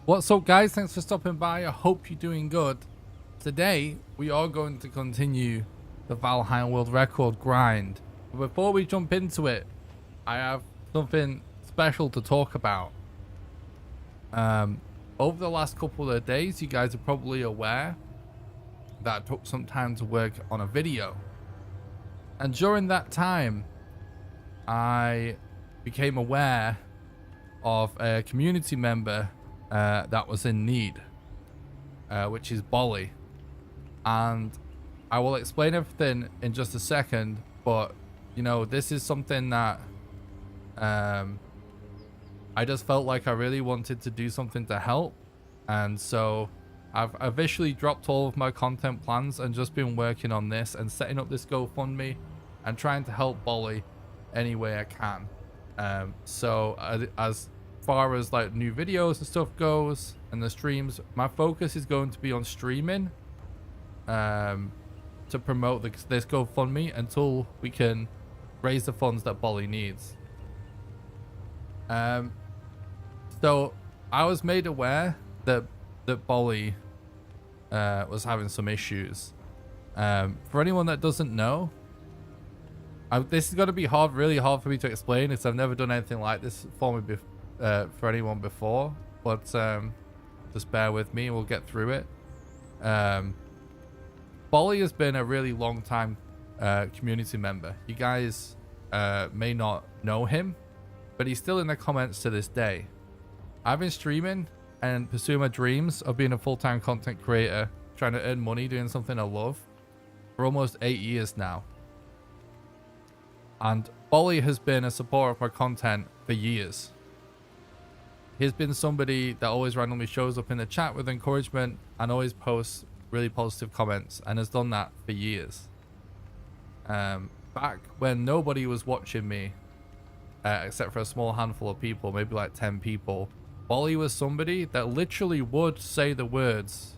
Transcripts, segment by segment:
What's up, guys? Thanks for stopping by. I hope you're doing good. Today, we are going to continue the Valheim World Record grind. But before we jump into it, I have something special to talk about. Over the last couple of days, you guys are probably aware that it took some time to work on a video. And during that time, I became aware of a community member that was in need, which is Bolly. And I will explain everything in just a second, but you know, this is something that I just felt like I really wanted to do something to help. And so I've officially dropped all of my content plans and just been working on this and setting up this GoFundMe and trying to help Bolly any way I can. As far as like new videos and stuff goes and the streams, my focus is going to be on streaming to promote this GoFundMe until we can raise the funds that Bolly needs. So I was made aware that Bolly was having some issues. For anyone that doesn't know, this is going to be really hard for me to explain because I've never done anything like this for anyone before, but just bear with me, we'll get through it. Bolly has been a really long time community member. You guys may not know him, but he's still in the comments to this day. I've been streaming and pursuing my dreams of being a full-time content creator, trying to earn money doing something I love for almost 8 years now. And Bolly has been a supporter of my content for years. He's been somebody that always randomly shows up in the chat with encouragement and always posts really positive comments, and has done that for years. Back when nobody was watching me, except for a small handful of people, maybe like 10 people, Bolly was somebody that literally would say the words,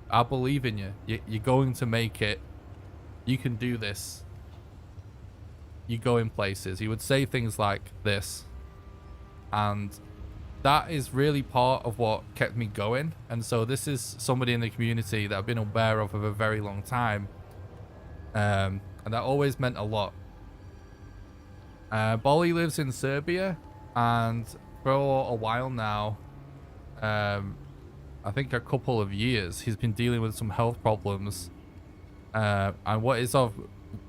"I believe in you. You're going to make it. You can do this. You go in places." He would say things like this. And that is really part of what kept me going. And so this is somebody in the community that I've been aware of a very long time. And that always meant a lot. Bolly lives in Serbia, and for a while now, I think a couple of years, he's been dealing with some health problems. And what is of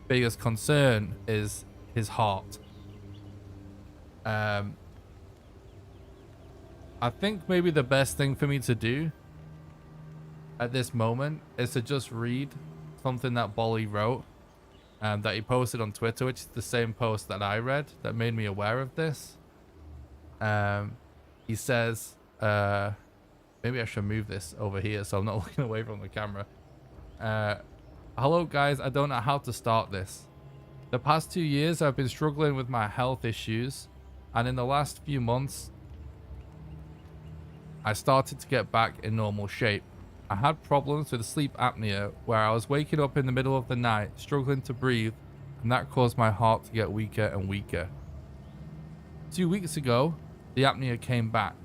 biggest concern is his heart. I think maybe the best thing for me to do at this moment is to just read something that Bolly wrote, that he posted on Twitter, which is the same post that I read that made me aware of this. He says, maybe I should move this over here so I'm not looking away from the camera. Hello guys, I don't know how to start this. The past 2 years I've been struggling with my health issues, and in the last few months I started to get back in normal shape. I had problems with sleep apnea where I was waking up in the middle of the night struggling to breathe, and that caused my heart to get weaker and weaker. 2 weeks ago, the apnea came back.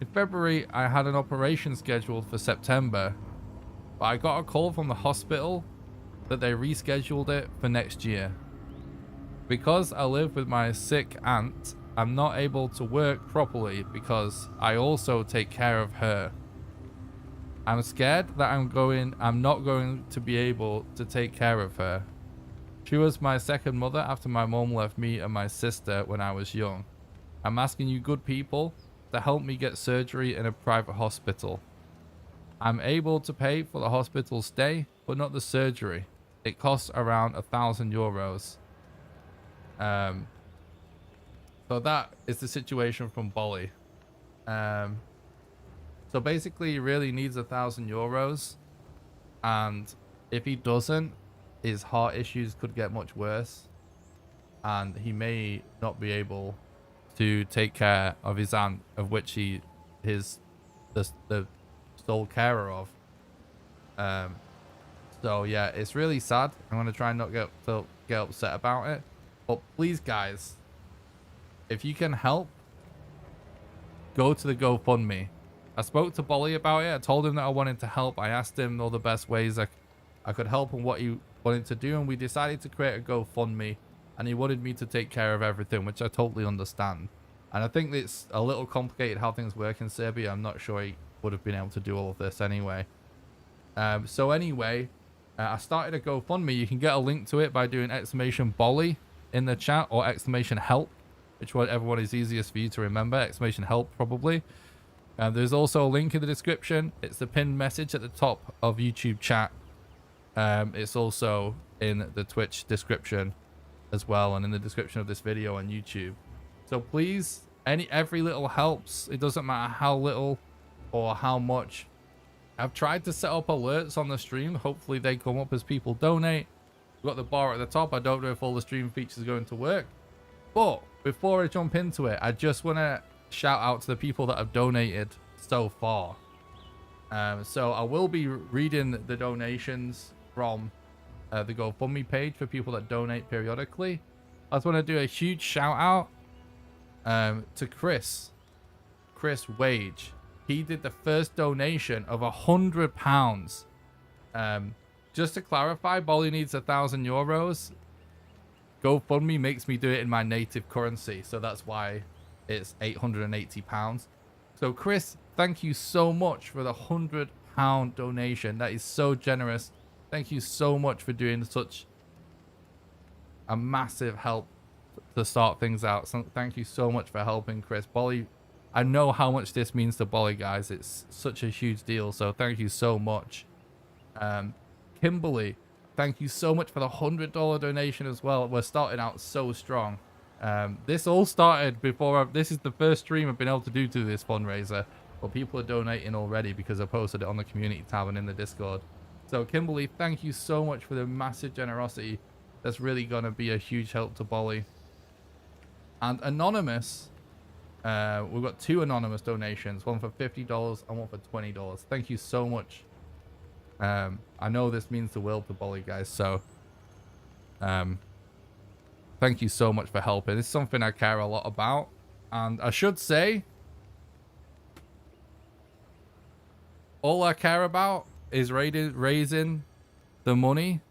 In February, I had an operation scheduled for September, but I got a call from the hospital that they rescheduled it for next year. Because I live with my sick aunt, I'm not able to work properly because I also take care of her. I'm scared that I'm not going to be able to take care of her. She was my second mother after my mom left me and my sister when I was young. I'm asking you good people to help me get surgery in a private hospital. I'm able to pay for the hospital stay, but not the surgery. It costs around €1,000. So that is the situation from Bolly. So basically he really needs €1,000, and if he doesn't, his heart issues could get much worse, and he may not be able to take care of his aunt, of which he is the sole carer of. So yeah, it's really sad. I'm gonna try and not get upset about it, but please guys, if you can help, go to the GoFundMe. I spoke to Bolly about it. I told him that I wanted to help. I asked him all the best ways I could help and what he wanted to do, and we decided to create a GoFundMe, and he wanted me to take care of everything, which I totally understand. And I think it's a little complicated how things work in Serbia. I'm not sure he would have been able to do all of this anyway. So anyway, I started a GoFundMe. You can get a link to it by doing !Bolly in the chat, or !help, whichever one is easiest for you to remember. !help probably. There's also a link in the description. It's the pinned message at the top of YouTube chat. It's also in the Twitch description as well, and in the description of this video on YouTube. So please, every little helps. It doesn't matter how little or how much. I've tried to set up alerts on the stream. Hopefully they come up as people donate. We've got the bar at the top. I don't know if all the stream features are going to work. But before I jump into it, I just want to shout out to the people that have donated so far. So I will be reading the donations from the GoFundMe page for people that donate periodically. I just want to do a huge shout out to Chris Wage. He did the first donation of £100. Just to clarify, Bolly needs €1,000. GoFundMe makes me do it in my native currency, so that's why it's £880. So Chris, thank you so much for the £100 donation. That is so generous. Thank you so much for doing such a massive help to start things out. So thank you so much for helping, Chris. Bolly, I know how much this means to Bolly, guys. It's such a huge deal, so thank you so much. Kimberly, thank you so much for the $100 donation as well. We're starting out so strong. This all started before this is the first stream I've been able to do to this fundraiser, but people are donating already because I posted it on the community tab and in the Discord. So Kimberly, thank you so much for the massive generosity. That's really going to be a huge help to Bolly. And Anonymous, we've got 2 anonymous donations, one for $50 and one for $20. Thank you so much. I know this means the world to Bolly, guys, so thank you so much for helping. It's something I care a lot about, and I should say all I care about is raising the money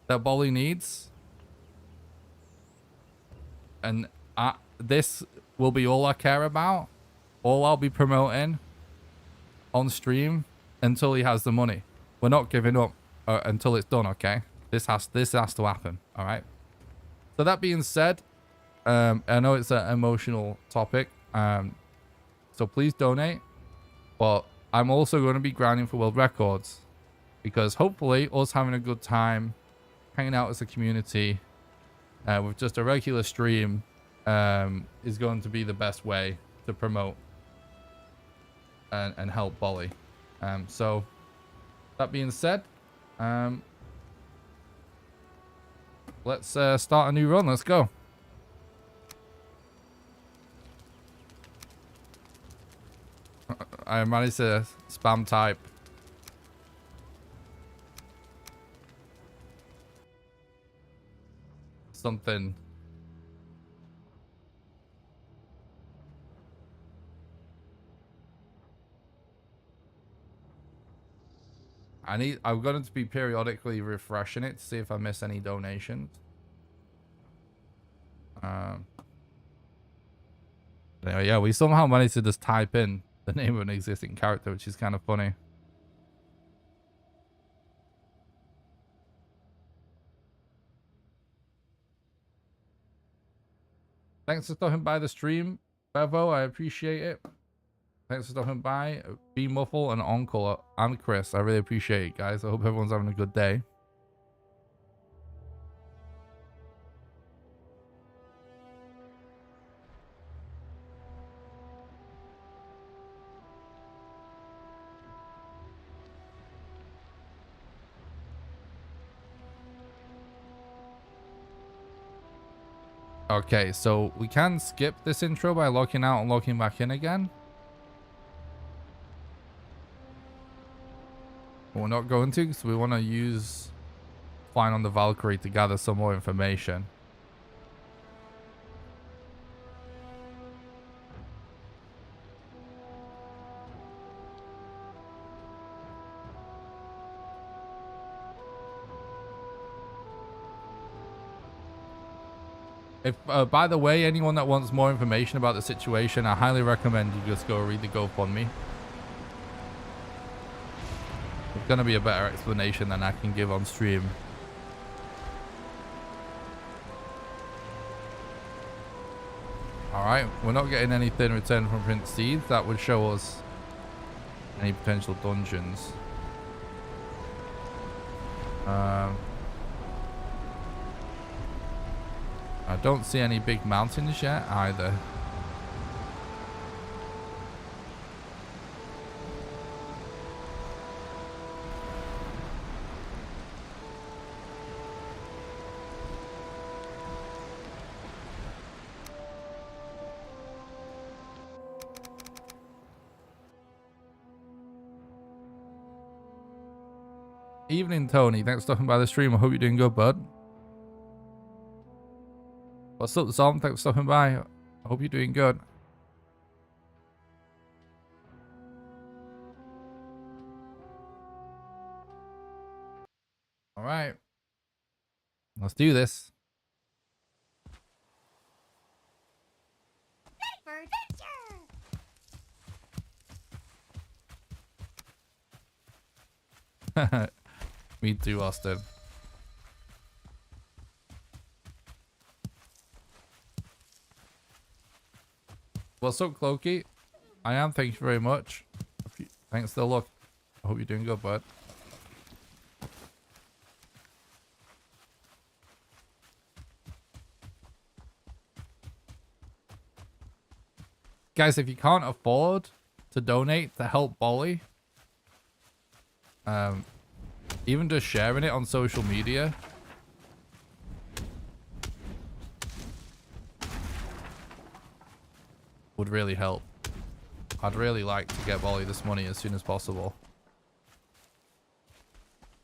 that Bolly needs, and this will be all I care about, all I'll be promoting on stream until he has the money. We're not giving up until it's done, okay? This has to happen, all right? So that being said, I know it's an emotional topic, so please donate, but I'm also going to be grinding for world records, because hopefully us having a good time, hanging out as a community with just a regular stream is going to be the best way to promote and help Bolly. So that being said, let's start a new run. Let's go. I managed to spam type. Something. I'm going to be periodically refreshing it to see if I miss any donations. Anyway, yeah, we somehow managed to just type in the name of an existing character, which is kind of funny. Thanks for stopping by the stream, Bevo. I appreciate it. Thanks for stopping by. B Muffle and Uncle and Chris. I really appreciate it, guys. I hope everyone's having a good day. Okay, so we can skip this intro by logging out and logging back in again. But we're not going to, because we want to use flying on the Valkyrie to gather some more information. If, by the way, anyone that wants more information about the situation, I highly recommend you just go read the GoFundMe. It's going to be a better explanation than I can give on stream. Alright, we're not getting anything in return from Prince Seeds. That would show us any potential dungeons. I don't see any big mountains yet either. Evening, Tony. Thanks for stopping by the stream. I hope you're doing good, bud. What's up, Zom? Thanks for stopping by. I hope you're doing good. All right. Let's do this. Me too, Austin. What's up, Clokey? I am. Thank you very much. Thanks for the look. I hope you're doing good, bud. Guys, if you can't afford to donate to help Bolly, even just sharing it on social media would really help. I'd really like to get Bolly this money as soon as possible.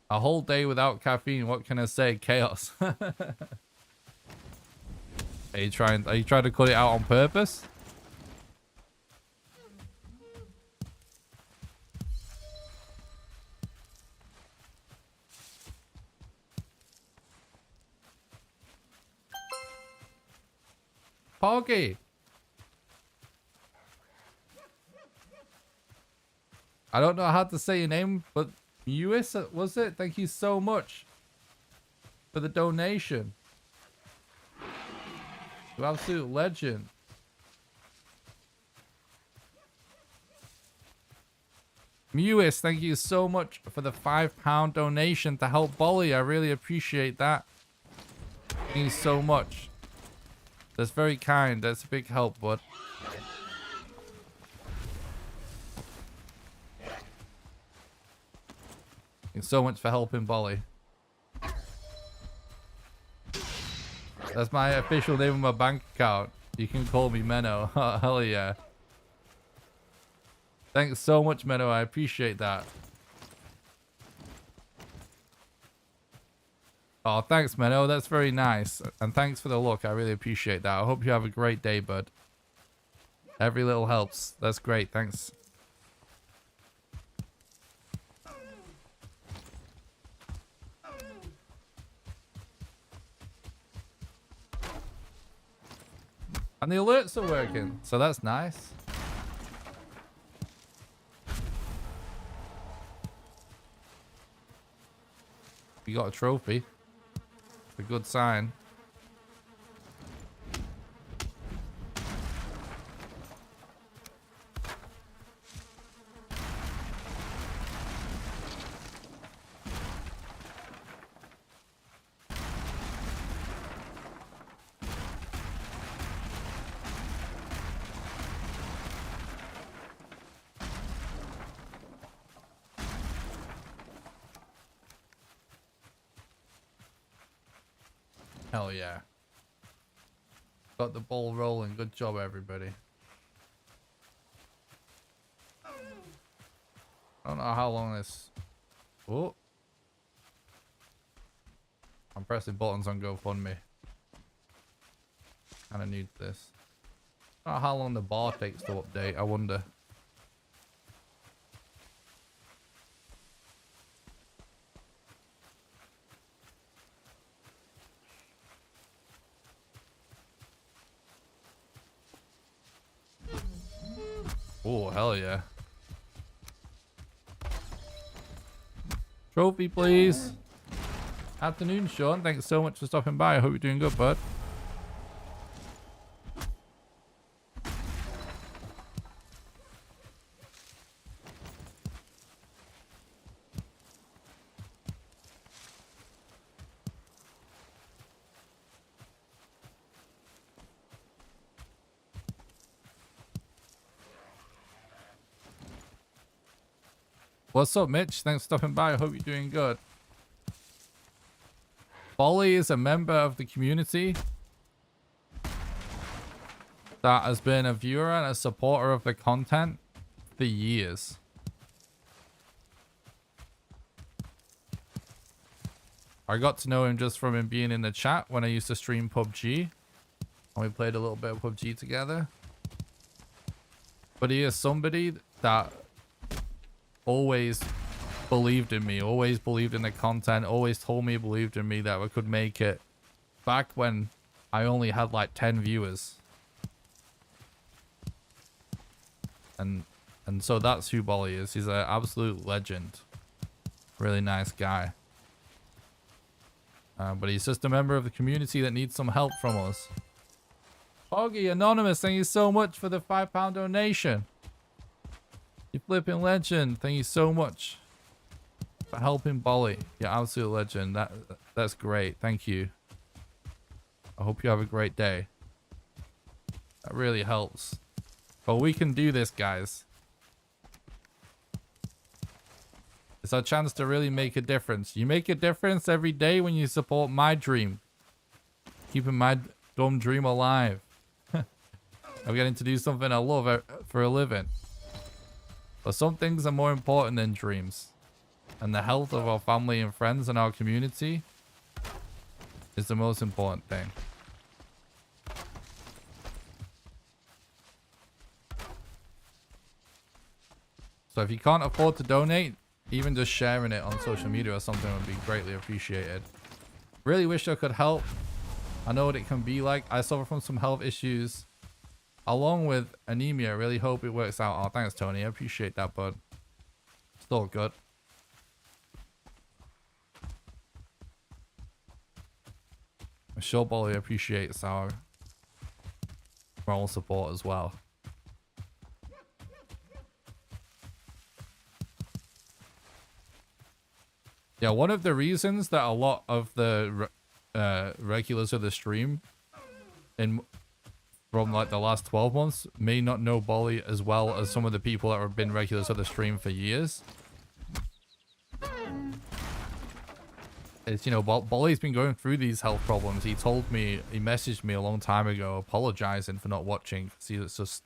A whole day without caffeine, what can I say? Chaos. Are you trying to cut it out on purpose? Poggy. I don't know how to say your name, but Mewis, was it? Thank you so much for the donation. You absolute legend. Mewis, thank you so much for the £5 donation to help Bolly. I really appreciate that. Thank you so much. That's very kind. That's a big help, bud. Thanks so much for helping Bolly. That's my official name of my bank account. You can call me Menno. Hell yeah. Thanks so much, Menno. I appreciate that. Oh, thanks, Menno. That's very nice. And thanks for the look. I really appreciate that. I hope you have a great day, bud. Every little helps. That's great. Thanks. And the alerts are working, so that's nice. We got a trophy. It's a good sign. Hell yeah. Got the ball rolling. Good job, everybody. I don't know how long this... Oh. I'm pressing buttons on GoFundMe. Kinda need this. I don't know how long the bar takes to update, I wonder. Oh, hell yeah. Trophy, please. Afternoon, Sean. Thanks so much for stopping by. I hope you're doing good, bud. What's up, Mitch? Thanks for stopping by. I hope you're doing good. Bolly is a member of the community that has been a viewer and a supporter of the content for years. I got to know him just from him being in the chat when I used to stream PUBG. And we played a little bit of PUBG together. But he is somebody that always believed in me, always believed in the content, always told me he believed in me that I could make it. Back when I only had like 10 viewers. And so that's who Bolly is. He's an absolute legend. Really nice guy. But he's just a member of the community that needs some help from us. Foggy Anonymous, thank you so much for the £5 donation. You flipping legend. Thank you so much for helping Bolly. You're absolute legend. That's great. Thank you. I hope you have a great day. That really helps. But we can do this, guys. It's our chance to really make a difference. You make a difference every day when you support my dream. Keeping my dumb dream alive. I'm getting to do something I love for a living. But some things are more important than dreams. And the health of our family and friends and our community is the most important thing. So if you can't afford to donate, even just sharing it on social media or something would be greatly appreciated. Really wish I could help. I know what it can be like. I suffer from some health issues along with anemia. I really hope it works out. Oh, thanks, Tony. I appreciate that, bud. Still good. I'm sure Bolly appreciates our moral support as well. Yeah, one of the reasons that a lot of the regulars of the stream from like the last 12 months may not know Bolly as well as some of the people that have been regulars of the stream for years. It's, you know, Bolly's been going through these health problems. He told me, he messaged me a long time ago apologizing for not watching. See, it's just,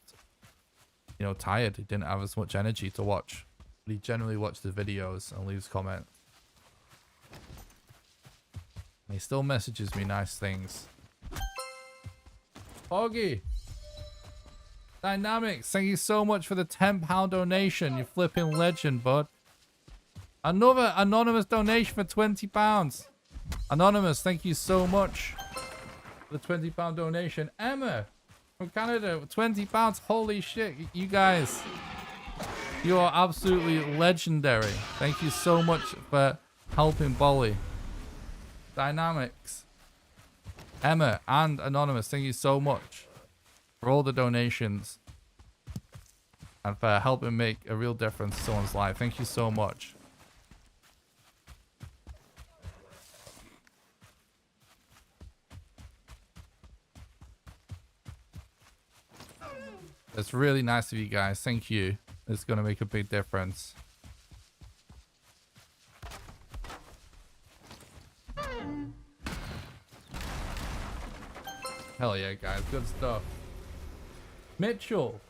you know, tired. He didn't have as much energy to watch. But he generally watches the videos and leaves comments. And he still messages me nice things. Foggy Dynamics, thank you so much for the £10 donation. You flipping legend, bud. Another anonymous donation for £20. Anonymous, thank you so much for the £20 donation. Emma from Canada, £20. Holy shit, you guys. You are absolutely legendary. Thank you so much for helping Bolly. Dynamics, Emma, and Anonymous, thank you so much for all the donations and for helping make a real difference in someone's life. Thank you so much. It's really nice of you guys. Thank you. It's going to make a big difference. Hell yeah, guys. Good stuff. Mitchell,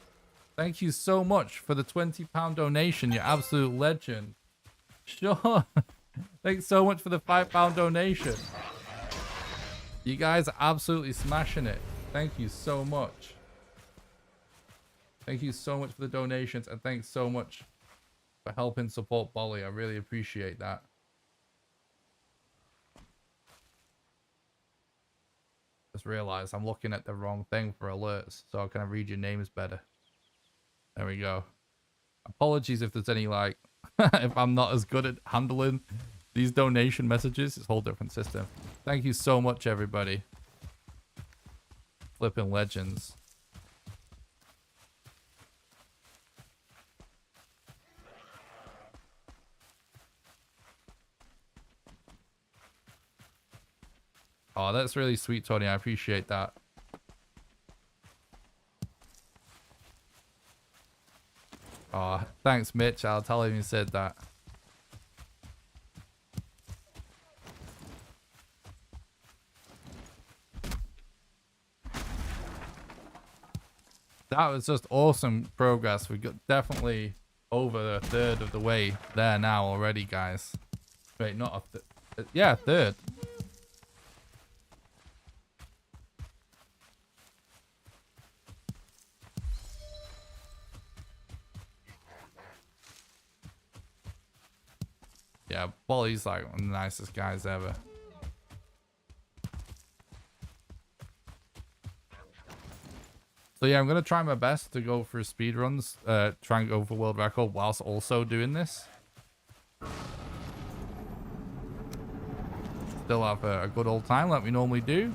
thank you so much for the £20 donation. You're absolute legend. Sure. Thanks so much for the £5 donation. You guys are absolutely smashing it. Thank you so much. Thank you so much for the donations, and thanks so much for helping support Bolly. I really appreciate that. Just realized I'm looking at the wrong thing for alerts, so I can read your names better. There we go. Apologies if there's any, like, if I'm not as good at handling these donation messages. It's a whole different system. Thank you so much, everybody. Flipping legends. Oh, that's really sweet, Tony. I appreciate that. Oh, thanks, Mitch. I'll tell him you said that. That was just awesome progress. We got definitely over a third of the way there now already, guys. Wait, not a yeah, a third. Yeah, Bolly's like one of the nicest guys ever. So yeah, I'm going to try my best to go for speedruns, try and go for world record whilst also doing this. Still have a good old time like we normally do.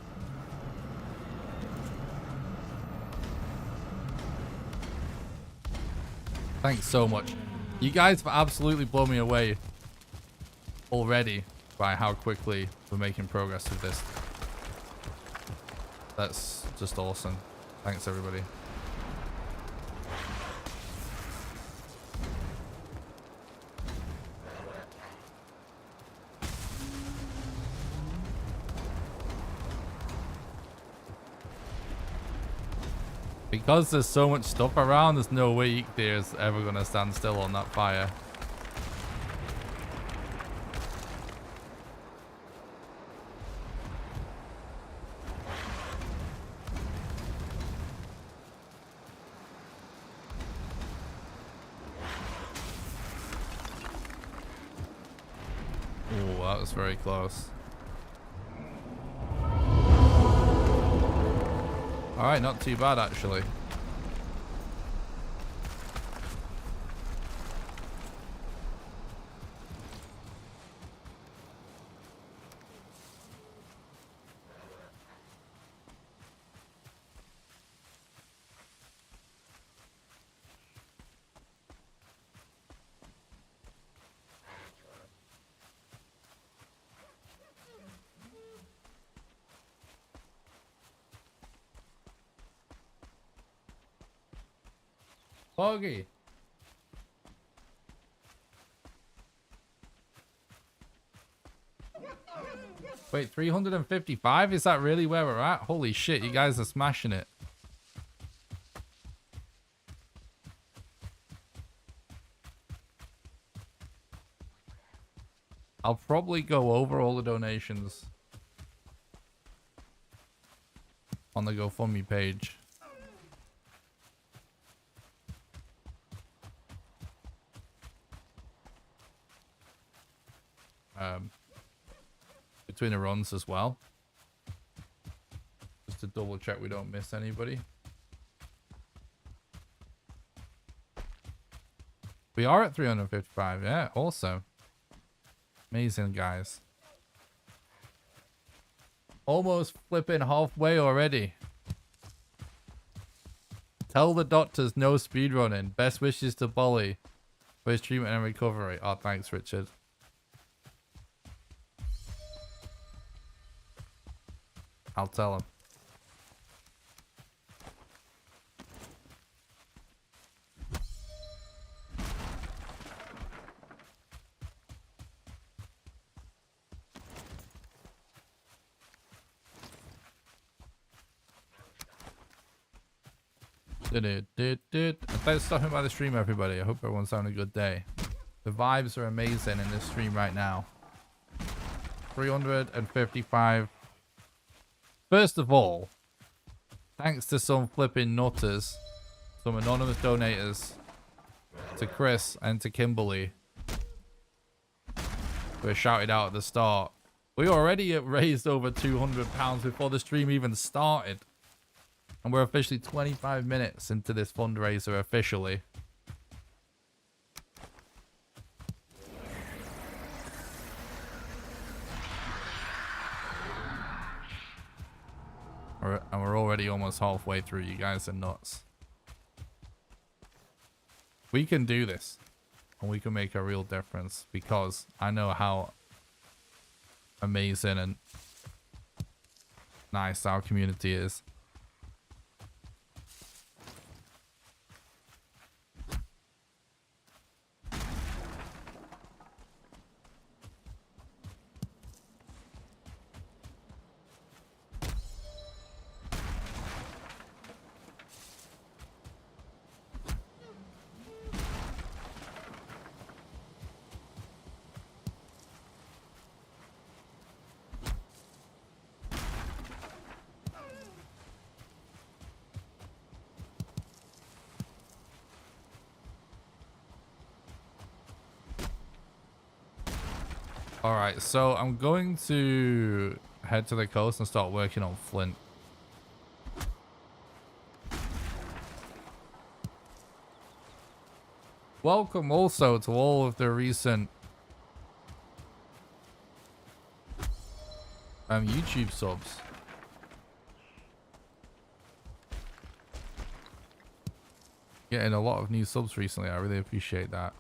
Thanks so much. You guys have absolutely blown me away already by how quickly we're making progress with this. That's just awesome. Thanks, everybody. Because there's so much stuff around, there's no way there's ever going to stand still on that fire. Oh, that was very close. Alright, not too bad actually. Foggy. Wait, 355? Is that really where we're at? Holy shit, you guys are smashing it. I'll probably go over all the donations on the GoFundMe page. Between the runs as well, just to double check we don't miss anybody. We are at 355. Yeah, awesome. Amazing, guys. Almost flipping halfway already. Tell the doctors no speedrunning. Best wishes to Bolly for his treatment and recovery. Oh, thanks, Richard. I'll tell him. Thanks for stopping by the stream, everybody. I hope everyone's having a good day. The vibes are amazing in this stream right now. 355. First of all, thanks to some flipping nutters, some anonymous donators, to Chris and to Kimberly, who were shouted out at the start. We already raised over £200 before the stream even started. And we're officially 25 minutes into this fundraiser officially. already almost halfway through. You guys are nuts. We can do this. And we can make a real difference because I know how amazing and nice our community is. Alright, so I'm going to head to the coast and start working on flint. Welcome also to all of the recent YouTube subs. Getting a lot of new subs recently. I really appreciate that.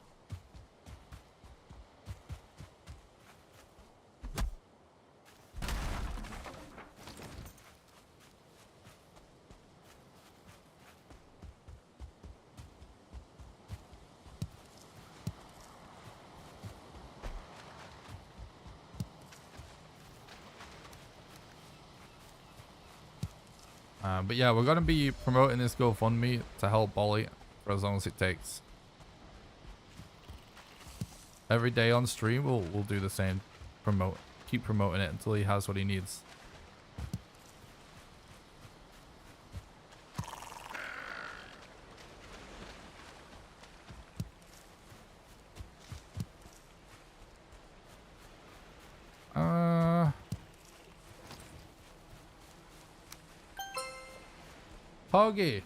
But yeah, we're going to be promoting this GoFundMe to help Bolly for as long as it takes. Every day on stream, we'll do the same. Keep promoting it until he has what he needs. Poggy,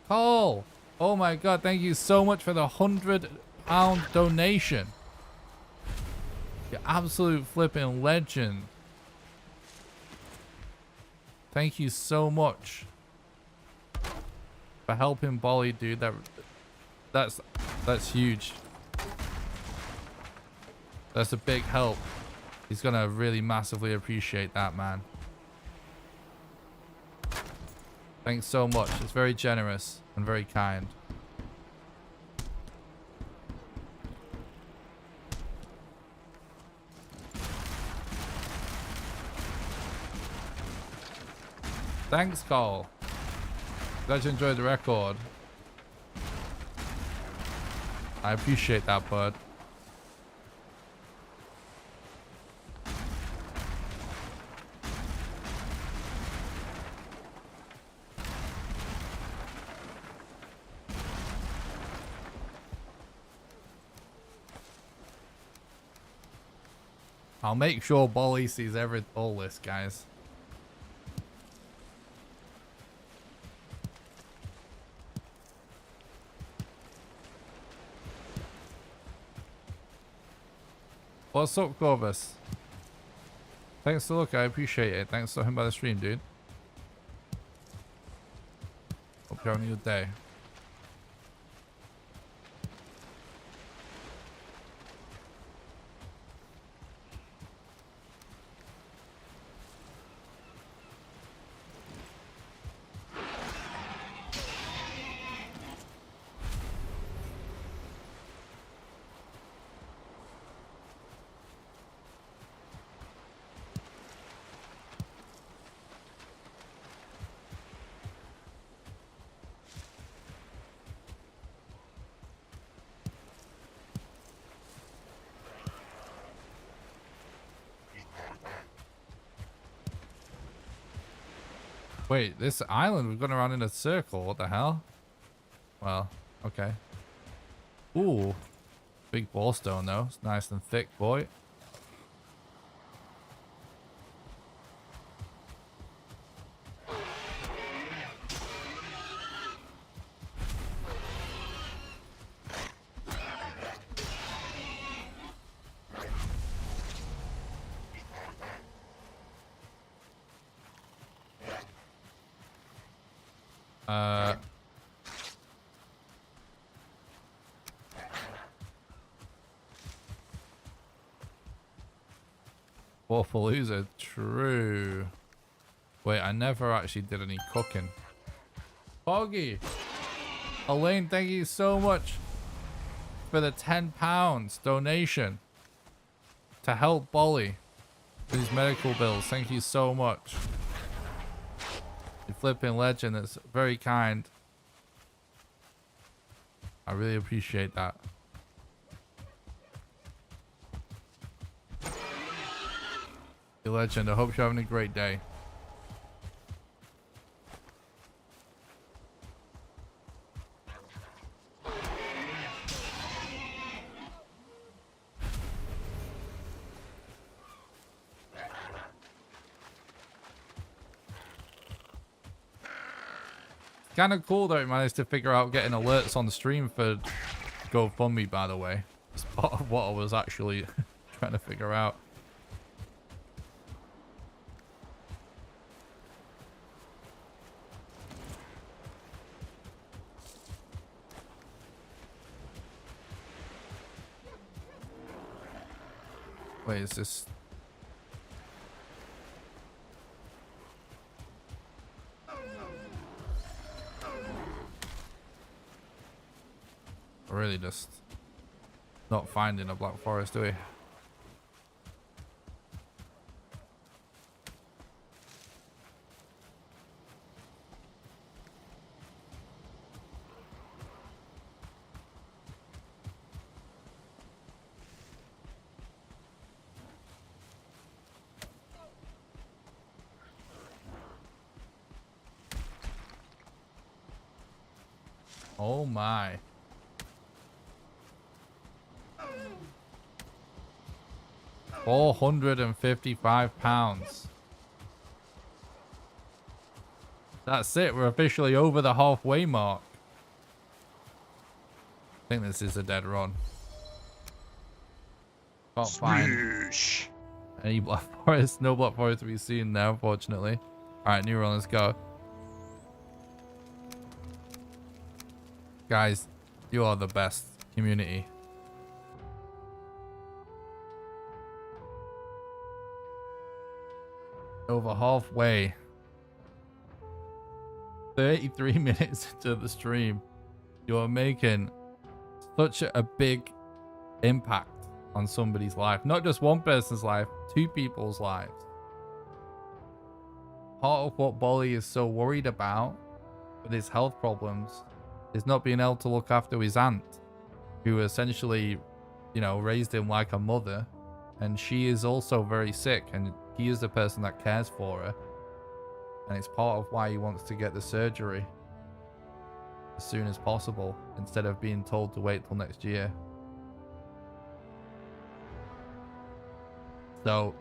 Cole, oh my god, thank you so much for the £100 donation. You're absolute flipping legend. Thank you so much for helping Bolly, dude. That's huge. That's a big help. He's gonna really massively appreciate that, man. Thanks so much. It's very generous and very kind. Thanks, Cole. Glad you enjoyed the record. I appreciate that, bud. I'll make sure Bolly sees all this, guys. What's up, Corvus? Thanks for the look, I appreciate it. Thanks for him by the stream, dude. Hope you're having a good day. Wait, this island, we've gone around in a circle. What the hell? Well, okay. Ooh. Big ball stone, though. It's nice and thick, boy. Warpalooza, true. Wait, I never actually did any cooking. Foggy! Elaine, thank you so much for the £10 donation to help Bolly with his medical bills. Thank you so much. You flipping legend, that's very kind. I really appreciate that. You legend, I hope you're having a great day. Kind of cool that I managed to figure out getting alerts on the stream for GoFundMe, by the way. It's part of what I was actually trying to figure out. Wait, is this... We're really just not finding a Black Forest, do we? Oh my. £455. That's it. We're officially over the halfway mark. I think this is a dead run. Can't find any Black Forest. No Black Forest to be seen there, unfortunately. Alright, new run. Let's go. Guys, you are the best community. Over halfway. 33 minutes into the stream. You are making such a big impact on somebody's life. Not just one person's life, two people's lives. Part of what Bolly is so worried about with his health problems is not being able to look after his aunt, who essentially, you know, raised him like a mother. And she is also very sick, and he is the person that cares for her. And it's part of why he wants to get the surgery as soon as possible, instead of being told to wait till next year. So,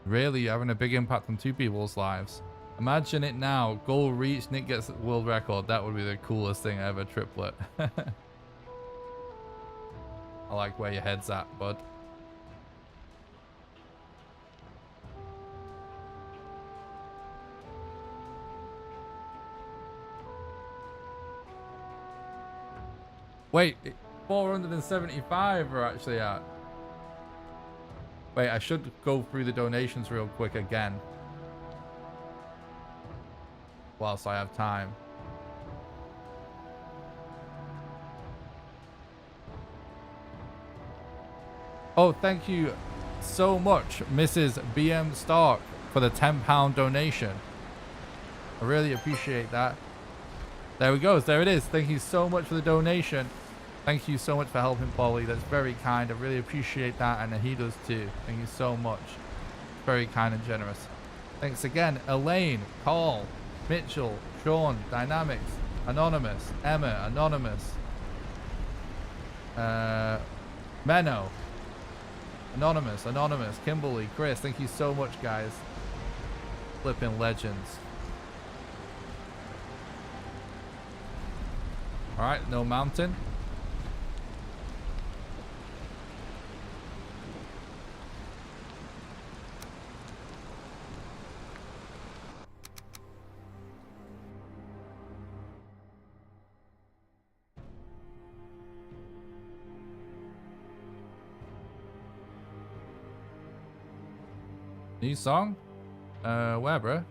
really having a big impact on two people's lives. Imagine it now. Goal reached. Nick gets world record. That would be the coolest thing ever. Triplet. I like where your head's at, bud. Wait, 475 are actually at. Wait, I should go through the donations real quick again, whilst I have time. Oh, thank you so much, Mrs. BM Stark, for the £10 donation. I really appreciate that. There we go. There it is. Thank you so much for the donation. Thank you so much for helping Bolly. That's very kind. I really appreciate that, and he does too. Thank you so much. Very kind and generous. Thanks again, Elaine, Carl, Mitchell, Sean, Dynamics, Anonymous, Emma, Anonymous, Menno, Anonymous, Kimberly, Chris. Thank you so much, guys. Flipping legends. All right, no mountain. New song? Where, bro?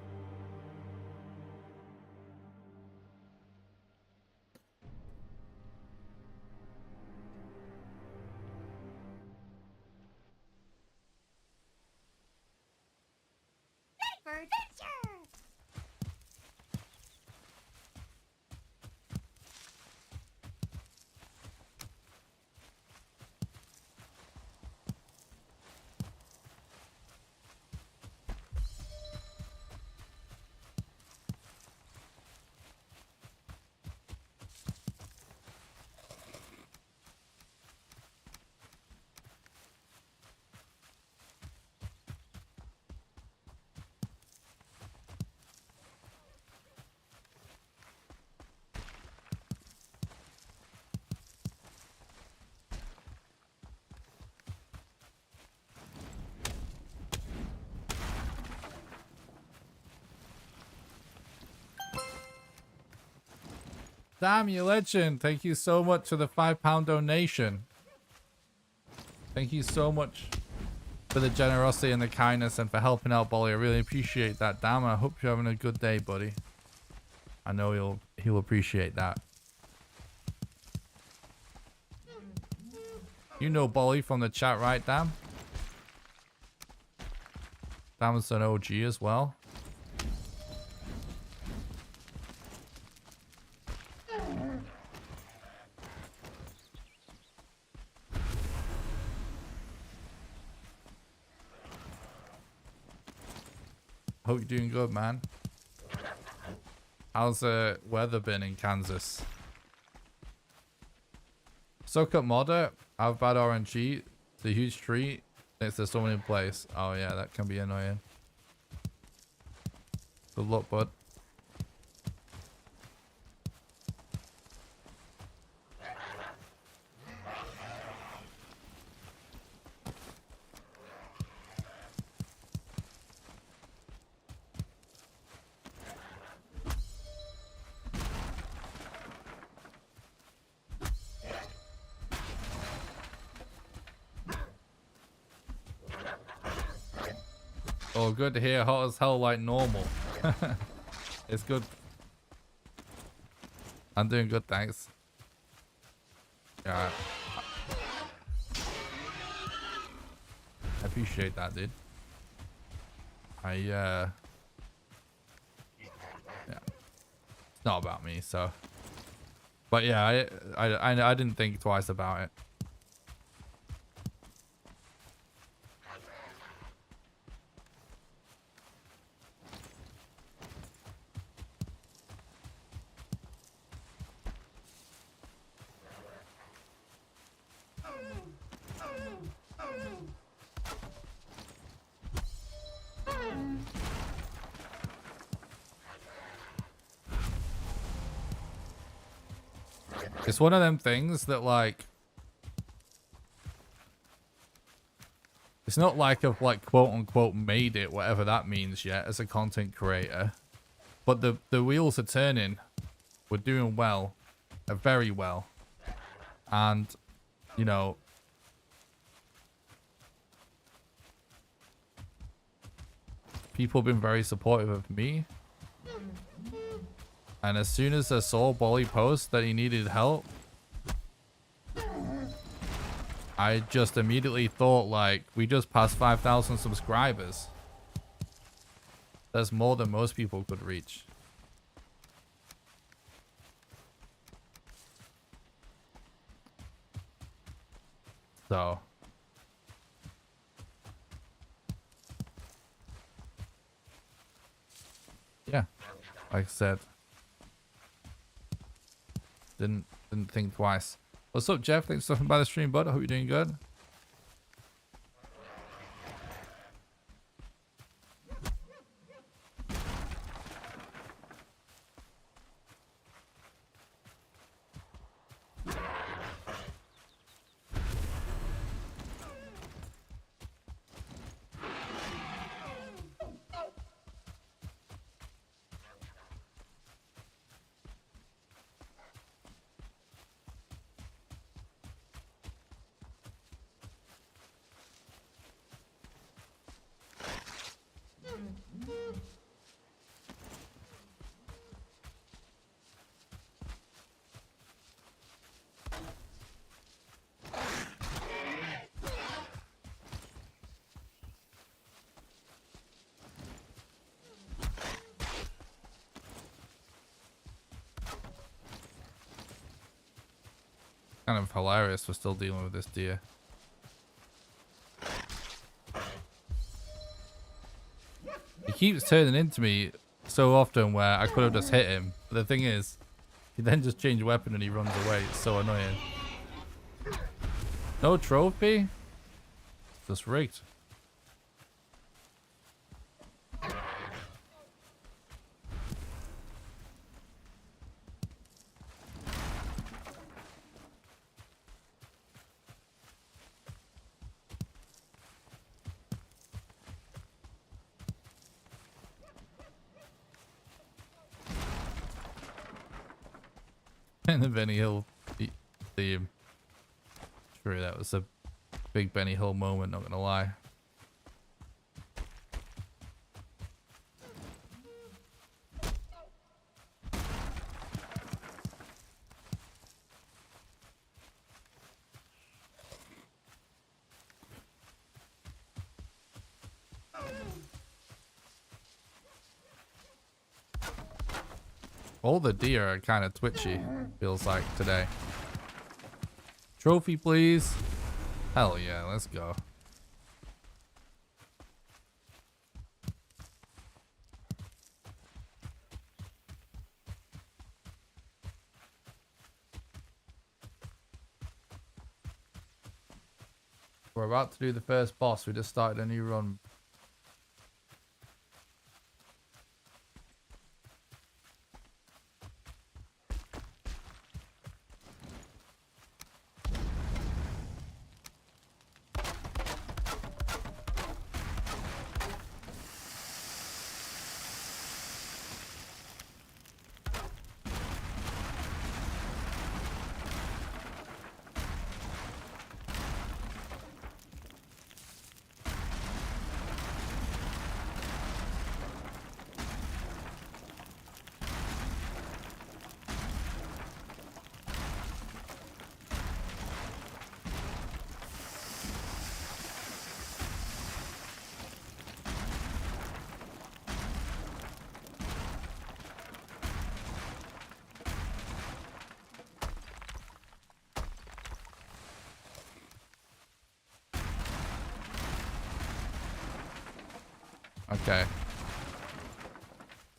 Damn, you legend. Thank you so much for the £5 donation. Thank you so much for the generosity and the kindness and for helping out Bolly. I really appreciate that. Damn, I hope you're having a good day, buddy. I know he'll appreciate that. You know Bolly from the chat, right, Dam? Dam's an OG as well. Hope you're doing good, man. How's the weather been in Kansas? Suck up modder. Have bad RNG. It's a huge tree. Next to someone in place. Oh yeah, that can be annoying. Good luck, bud. Oh, good to hear. Hot as hell like normal. It's good. I'm doing good, thanks. Yeah. I appreciate that, dude. Yeah. It's not about me, so. But yeah, I didn't think twice about it. It's one of them things that, like, it's not like I've, like, quote unquote made it, whatever that means yet, as a content creator. But the wheels are turning. We're doing well. Very well. And, you know, people have been very supportive of me. And as soon as I saw Bolly post that he needed help, I just immediately thought, like, we just passed 5,000 subscribers. That's more than most people could reach. So. Yeah. Like I said. Didn't think twice. What's up, Jeff? Thanks for stopping by the stream, bud. I hope you're doing good. Kind of hilarious we're still dealing with this deer. He keeps turning into me so often where I could have just hit him. But the thing is, he then just changed weapon and he runs away. It's so annoying. No trophy? It's just rigged. And the Benny Hill theme. True, that was a big Benny Hill moment, not gonna lie. All the deer are kind of twitchy, feels like, today. Trophy, please. Hell yeah, let's go. We're about to do the first boss. We just started a new run. Okay.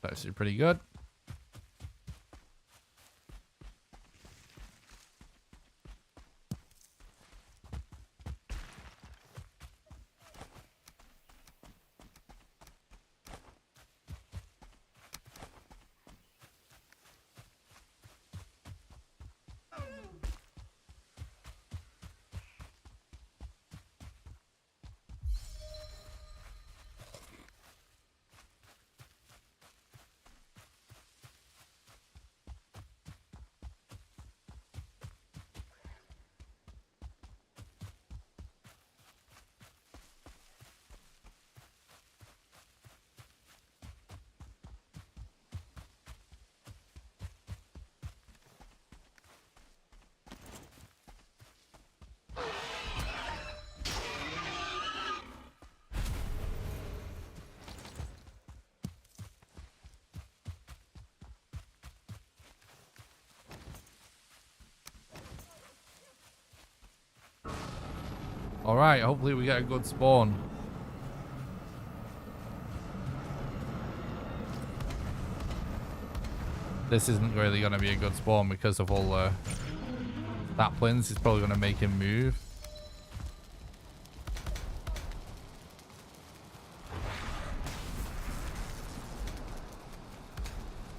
That's actually pretty good. Alright, hopefully we get a good spawn. This isn't really going to be a good spawn because of all the saplings. It's probably going to make him move.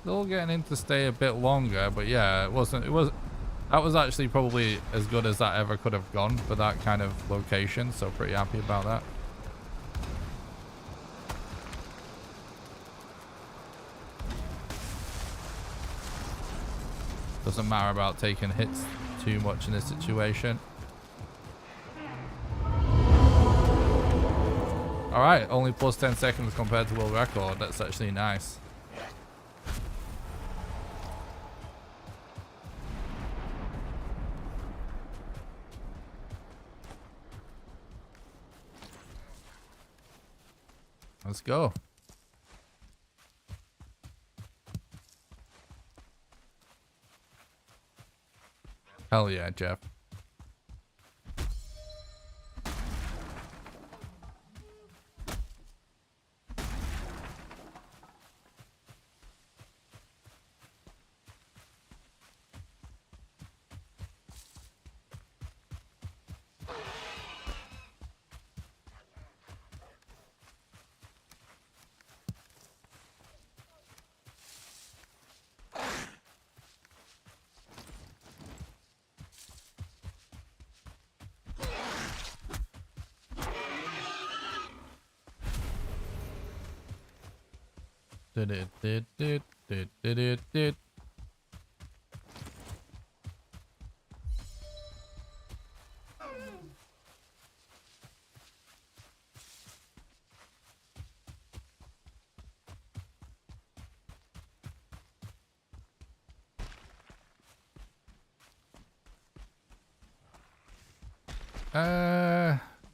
Still getting him to stay a bit longer, but yeah, that was actually probably as good as that ever could have gone for that kind of location, so pretty happy about that. Doesn't matter about taking hits too much in this situation. Alright, only plus 10 seconds compared to world record. That's actually nice. Let's go. Hell yeah, Jeff.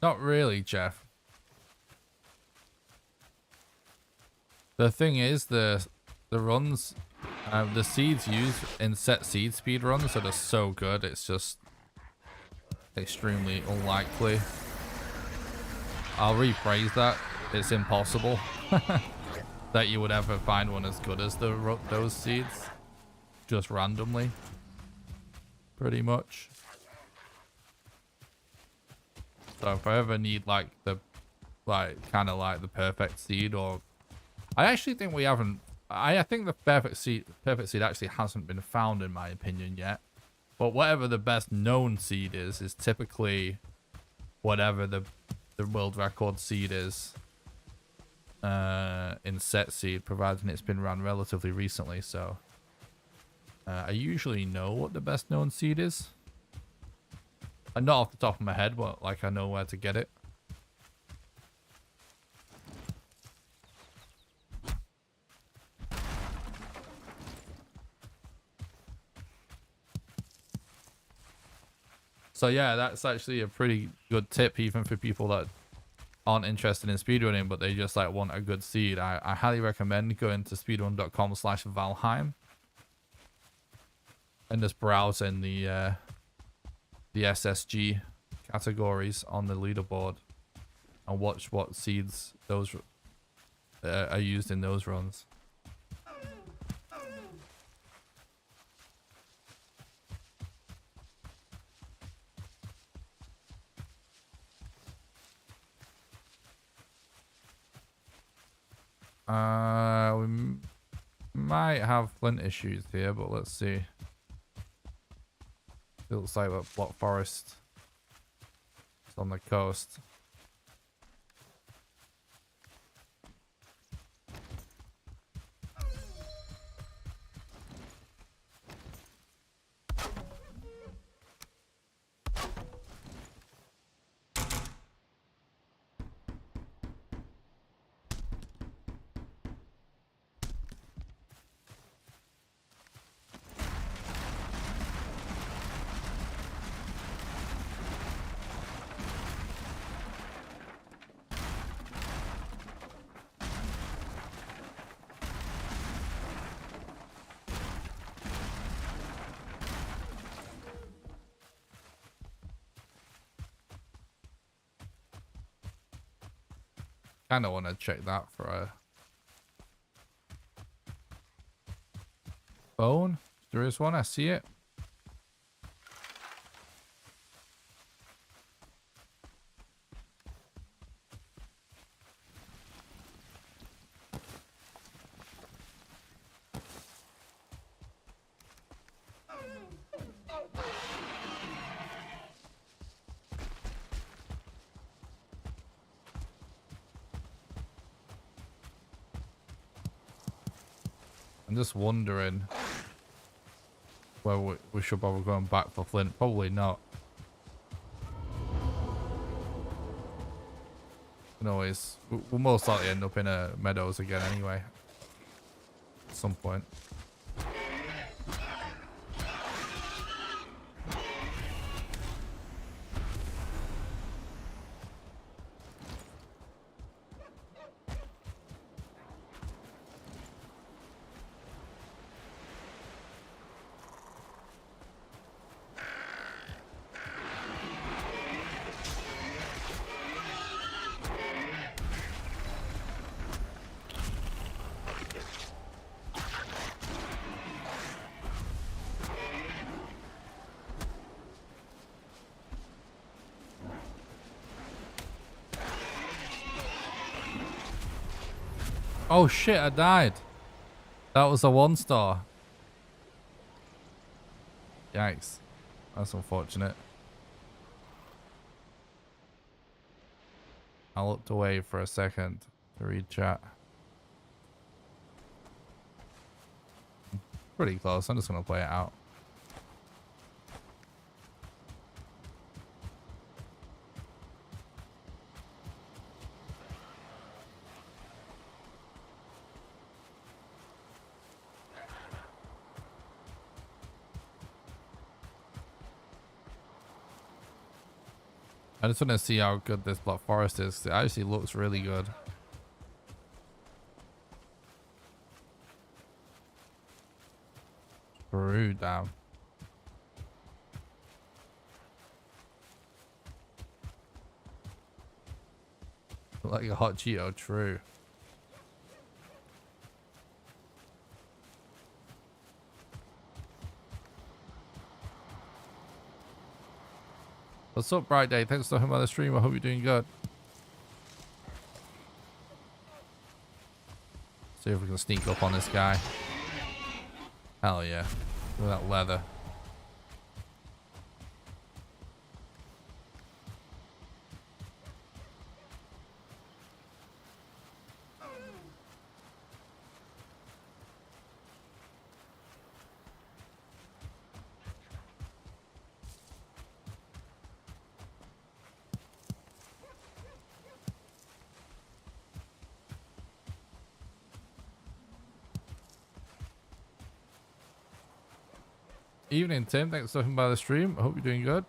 Not really, Jeff. The thing is, the runs, the seeds used in set seed speed runs that are so good, it's just extremely unlikely. I'll rephrase that. It's impossible that you would ever find one as good as those seeds, just randomly, pretty much. So if I ever need like the kind of like the perfect seed, or I actually think we haven't. I think the perfect seed actually hasn't been found in my opinion yet. But whatever the best known seed is typically whatever the world record seed is in set seed, providing it's been run relatively recently. So I usually know what the best known seed is. And not off the top of my head, but like I know where to get it. So yeah, that's actually a pretty good tip even for people that aren't interested in speedrunning, but they just like want a good seed. I highly recommend going to speedrun.com/Valheim and just browsing the SSG categories on the leaderboard and watch what seeds those are used in those runs. We might have flint issues here, but let's see. It looks like that block forest is on the coast. Kind of want to check that for a bone. There is one. I see it. I'm just wondering whether we should bother going back for flint. Probably not. You can always, we'll most likely end up in a meadows again anyway. At some point. Oh shit, I died. That was a 1-star. Yikes. That's unfortunate. I looked away for a second to read chat. Pretty close. I'm just going to play it out. I just want to see how good this Black Forest is, 'cause it actually looks really good. True, damn. Like a hot Cheeto, true. What's up, Bright Day? Thanks for coming by the stream. I hope you're doing good. See if we can sneak up on this guy. Hell yeah. Look at that leather. Evening, Tim. Thanks for stopping by the stream. I hope you're doing good.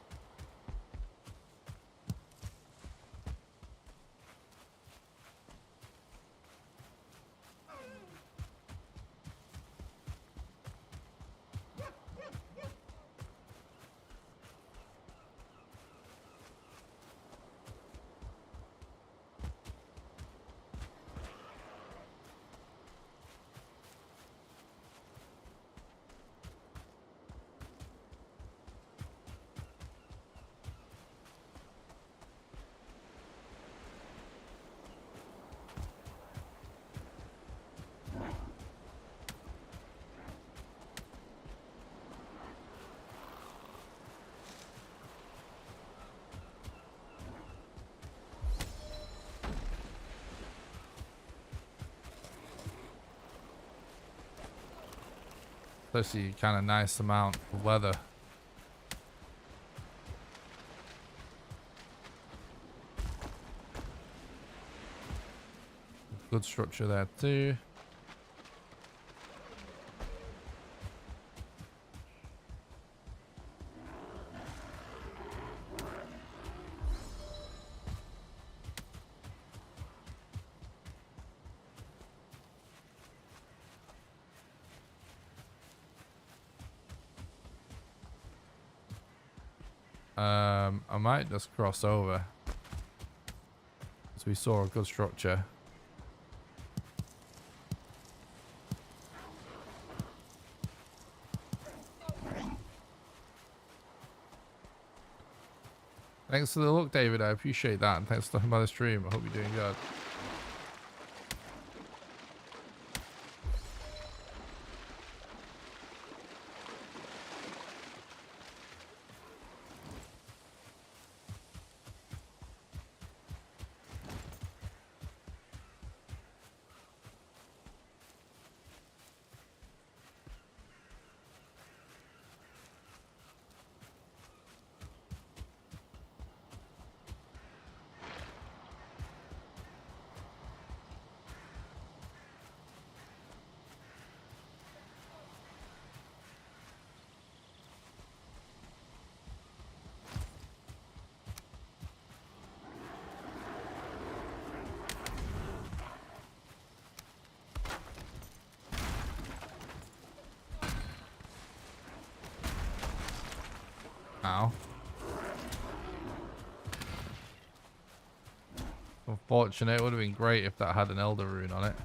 Especially kind of nice amount of leather. Good structure there too. I might just cross over. So we saw a good structure. Thanks for the look, David. I appreciate that. And thanks for stopping by the stream. I hope you're doing good. Ow. Unfortunate. It would have been great if that had an Elder Rune on it.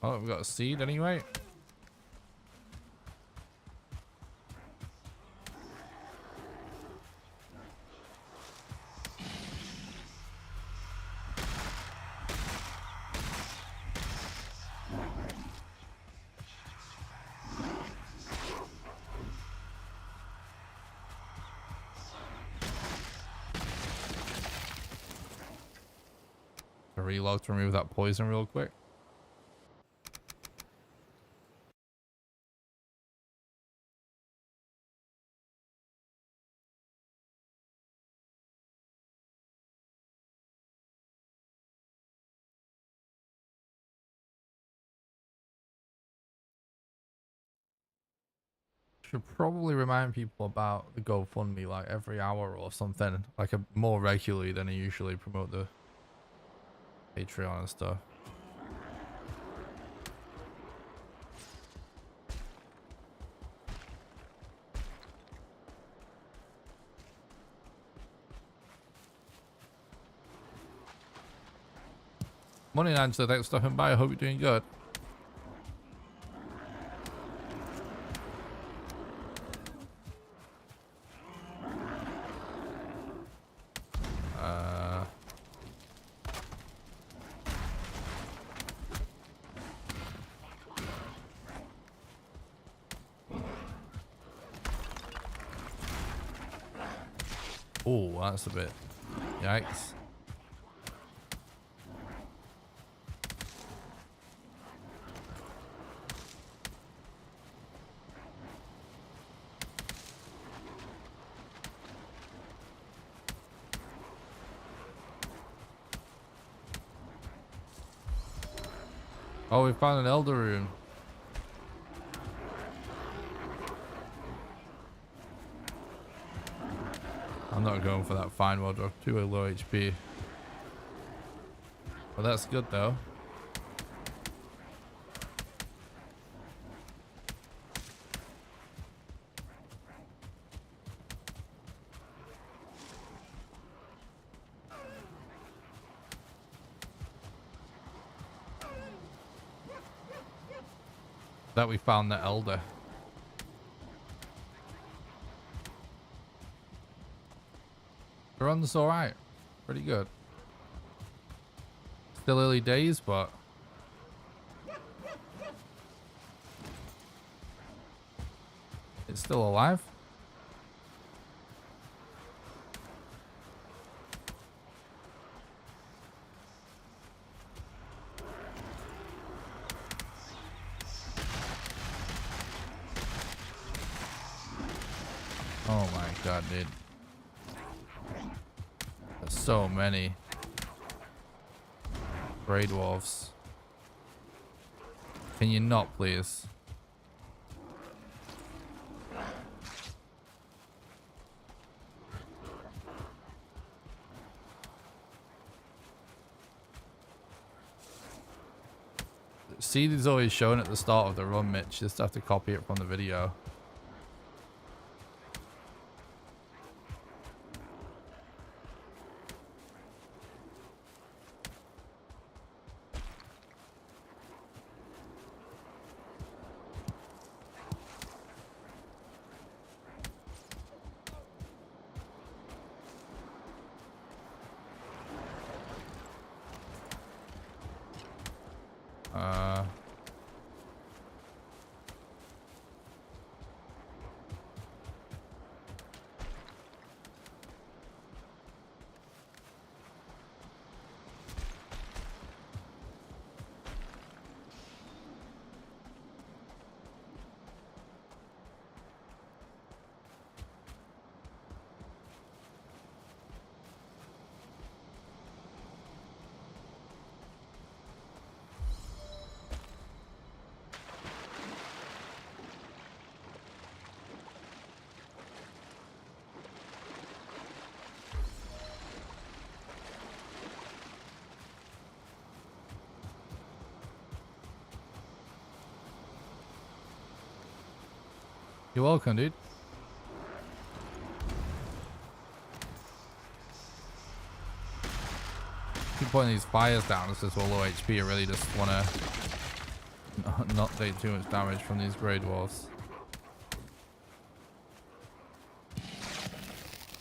Oh, we've got a seed anyway. Reload to remove that poison real quick. Should probably remind people about the GoFundMe like every hour or something, like more regularly than I usually promote the Patreon and stuff. Morning, Angela. Thanks for stopping by. I hope you're doing good. Oh, that's a bit. Yikes. Oh, we found an elder rune. I'm not going for that fine world drop. Too low HP. Well, that's good though. That we found the elder. The run's alright. Pretty good. Still early days, but it's still alive. Oh my god, dude. There's so many Grey Dwarfs. Can you not, please? Seed is always shown at the start of the run, Mitch. Just have to copy it from the video. You're welcome, dude. Keep putting these fires down. It's just all low HP. I really just want to not take too much damage from these Grey Dwarfs.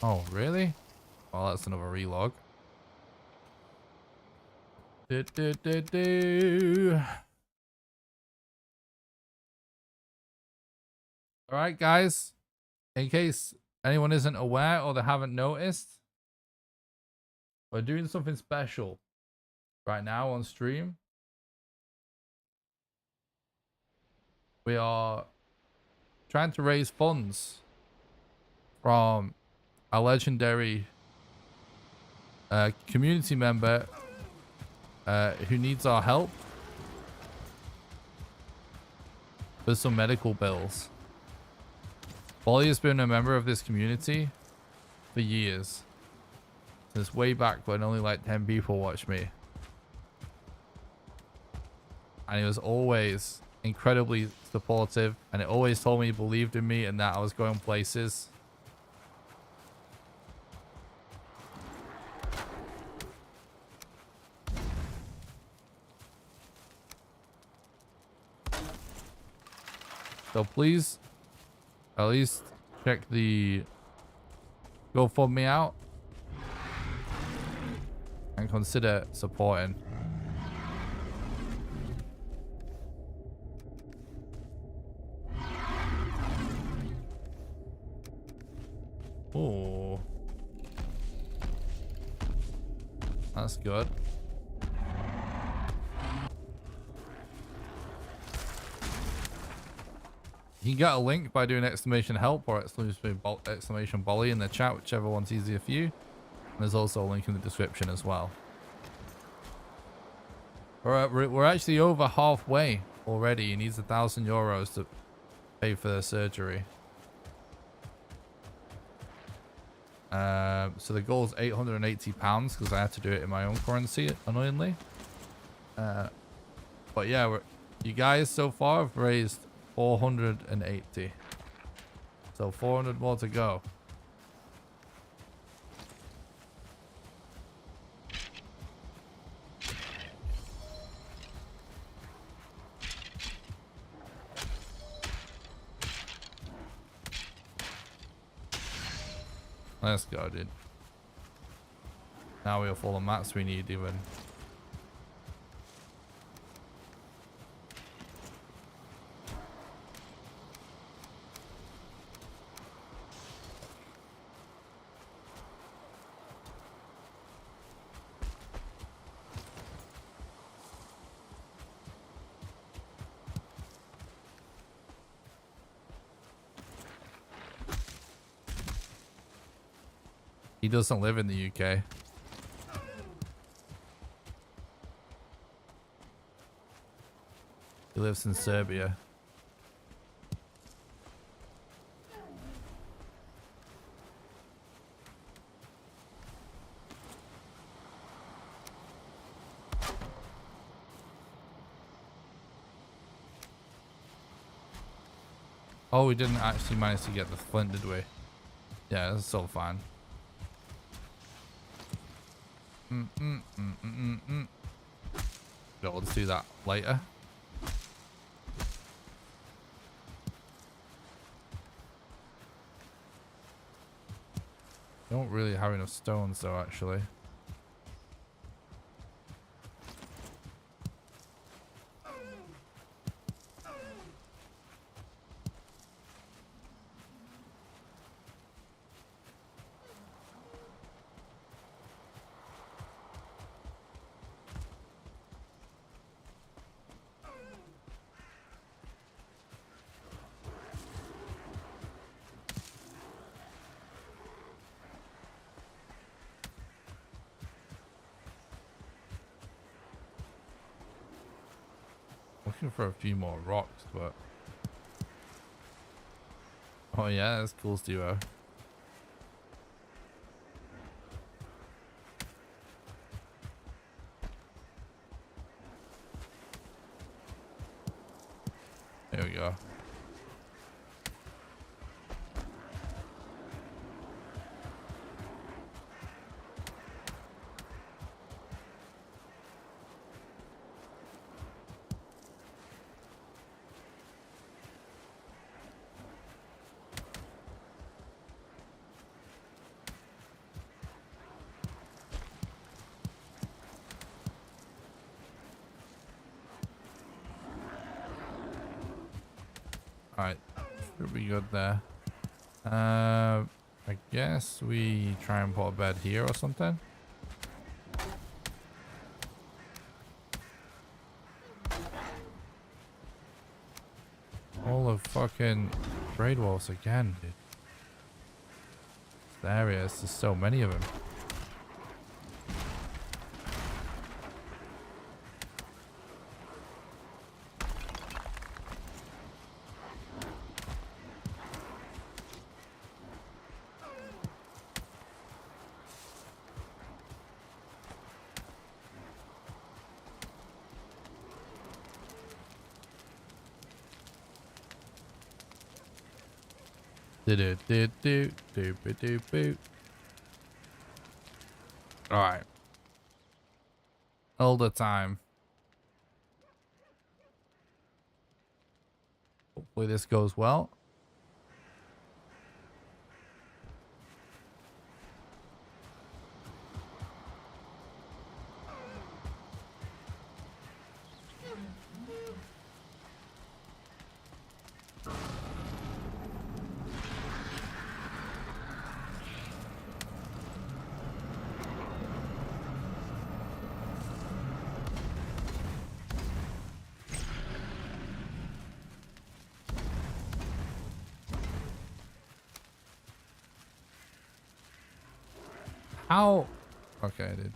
Oh, really? Well, that's another relog. All right, guys. In case anyone isn't aware or they haven't noticed, we're doing something special right now on stream. We are trying to raise funds from a legendary community member who needs our help for some medical bills. Bolly has been a member of this community for years. Since way back when only like 10 people watched me. And he was always incredibly supportive. And it always told me he believed in me and that I was going places. So please, at least check the GoFundMe out and consider supporting. Oh, that's good. You can get a link by doing exclamation help or exclamation Bolly in the chat, whichever one's easier for you. And there's also a link in the description as well. We're actually over halfway already. He needs €1,000 to pay for the surgery. So the goal is £880 because I had to do it in my own currency, annoyingly. But yeah, you guys so far have raised 480. So 400 more to go. Let's go, dude. Now we have all the mats we need even. He doesn't live in the UK. He lives in Serbia. Oh, we didn't actually manage to get the flint, did we? Yeah, that's so fine. We'll just do that later. Don't really have enough stones though, actually. Looking for a few more rocks, but oh yeah, that's cool, Steve-O. There we go. Alright, should be good there. I guess we try and put a bed here or something. All the fucking raid walls again, dude. The area, there's just so many of them. Do do do do do do do do. All right. All the time. Hopefully this goes well. How? Okay, I did.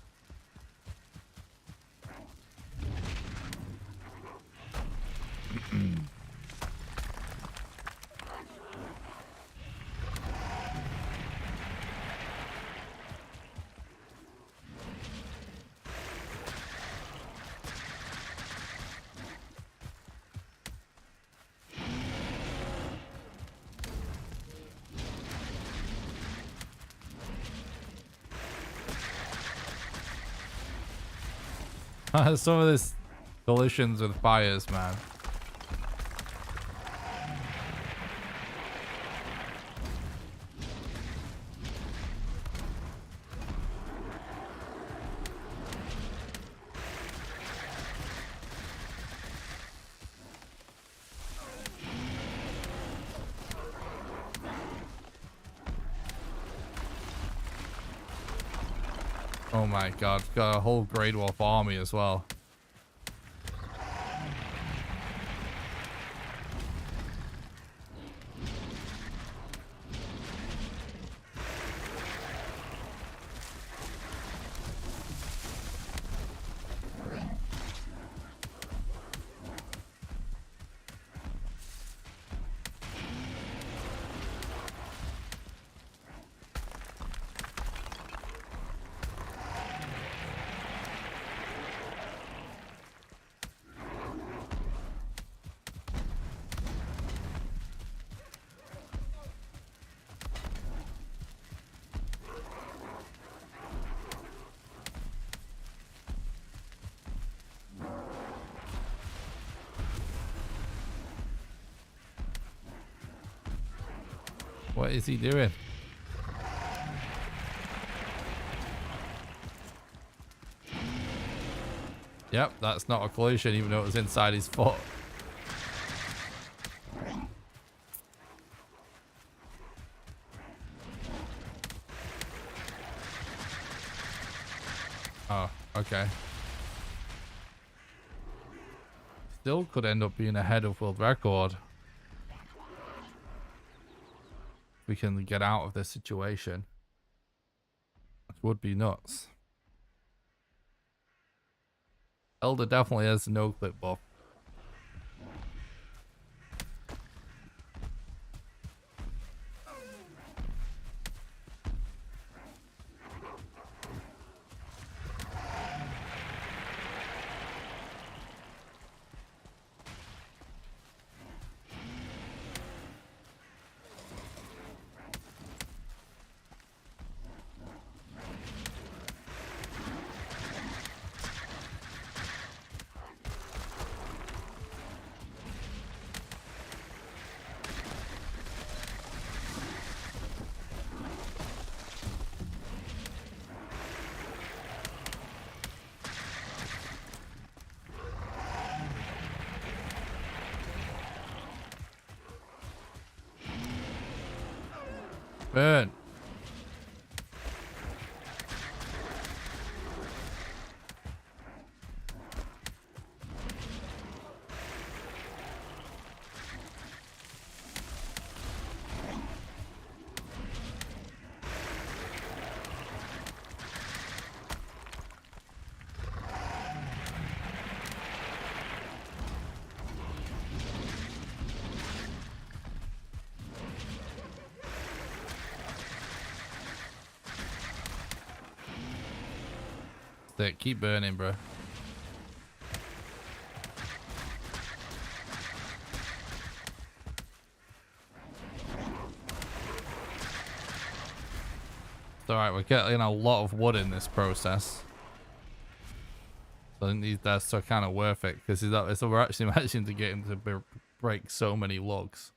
Some of this collisions with fires, man. Oh my god, got a whole Grey Dwarf army as well. What is he doing? Yep, that's not a collision, even though it was inside his foot. Oh, okay. Still could end up being ahead of world record. We can get out of this situation. It would be nuts. Elder definitely has no clip buff. Burn. Stick, keep burning, bro. alright, we're getting a lot of wood in this process. So I think that's so kind of worth it, because so we're actually managing to get him to break so many logs.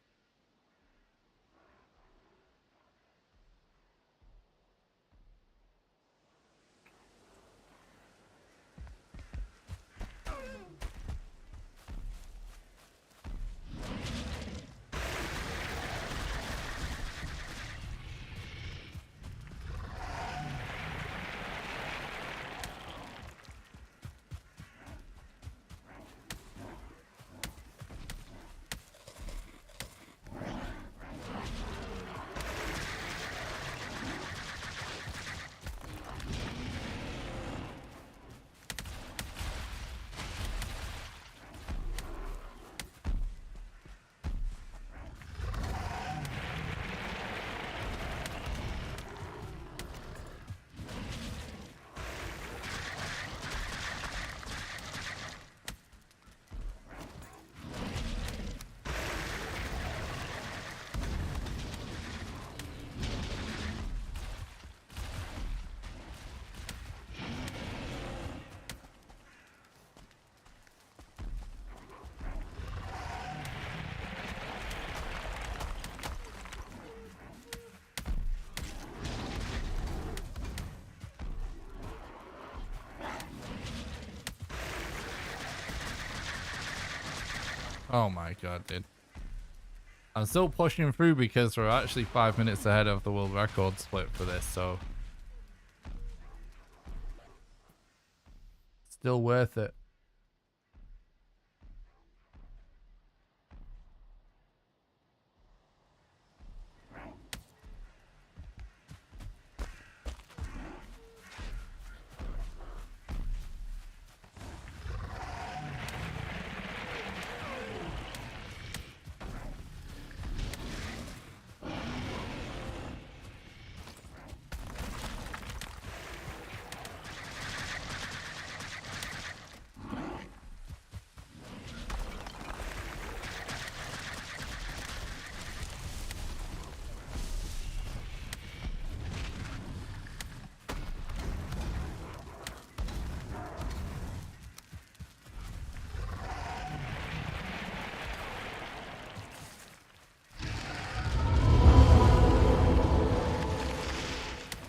Oh my god, dude. I'm still pushing through because we're actually 5 minutes ahead of the world record split for this, so still worth it.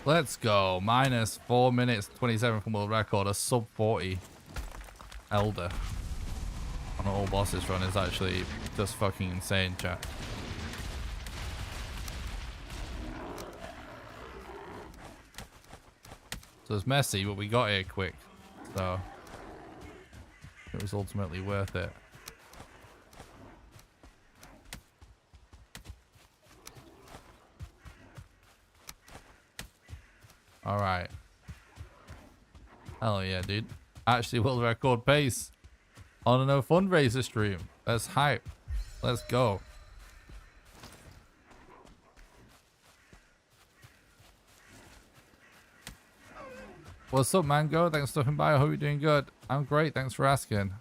Let's go. Minus 4 minutes 27 from world record. A sub 40 elder on an all bosses run is actually just fucking insane, chat. So it's messy, but we got here quick, so it was ultimately worth it. Alright. Hell yeah, dude. Actually, world record pace on a no fundraiser stream. That's hype. Let's go. What's up, Mango? Thanks for stopping by. I hope you're doing good. I'm great. Thanks for asking.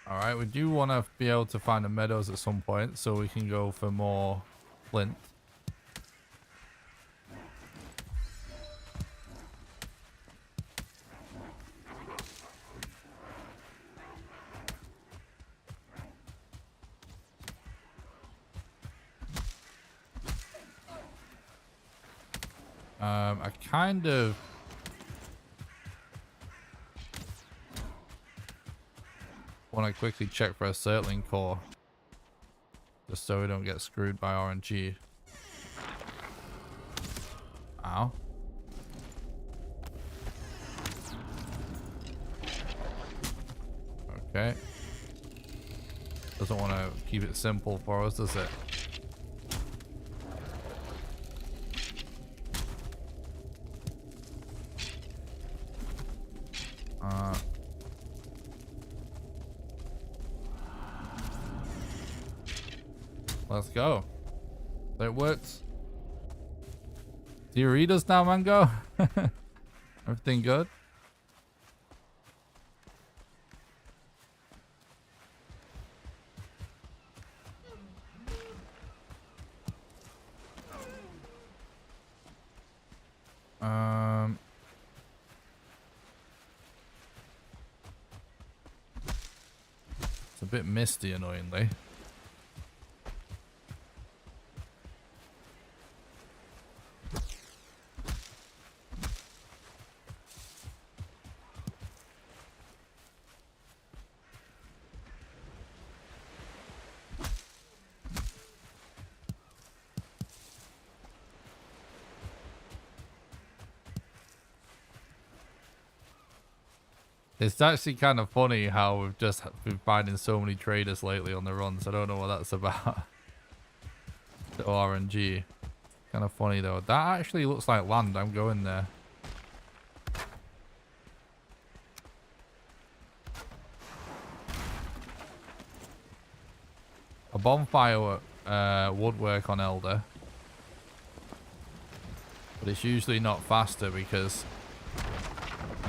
Alright, we do want to be able to find the meadows at some point so we can go for more flint. I kind of want to quickly check for a circling core just so we don't get screwed by RNG. Ow. Okay. Doesn't want to keep it simple for us, does it? Let's go. It works. Do you read us now, Mango? Everything good? It's a bit misty, annoyingly. It's actually kind of funny how we've just been finding so many traders lately on the runs. I don't know what that's about. The RNG. Kind of funny though. That actually looks like land. I'm going there. A bonfire would work on Elder. But it's usually not faster because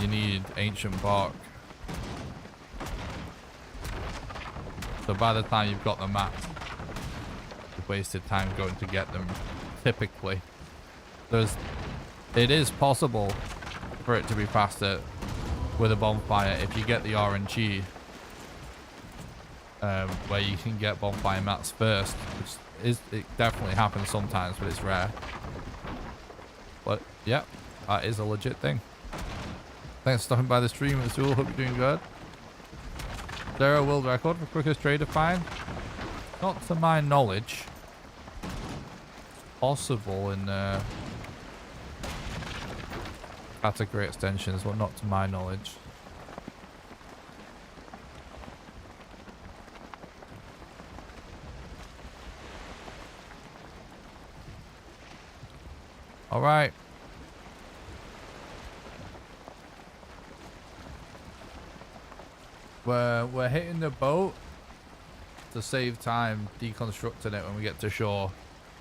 you need ancient bark. So by the time you've got the map, you've wasted time going to get them. Typically, it is possible for it to be faster with a bonfire if you get the RNG, where you can get bonfire mats first, which it definitely happens sometimes, but it's rare. But yeah, that is a legit thing. Thanks for stopping by the stream, Azul. Hope you're doing good. There a world record for quickest trader find? Not to my knowledge. Possible in category extensions, but not to my knowledge. All right. We're hitting the boat to save time deconstructing it when we get to shore,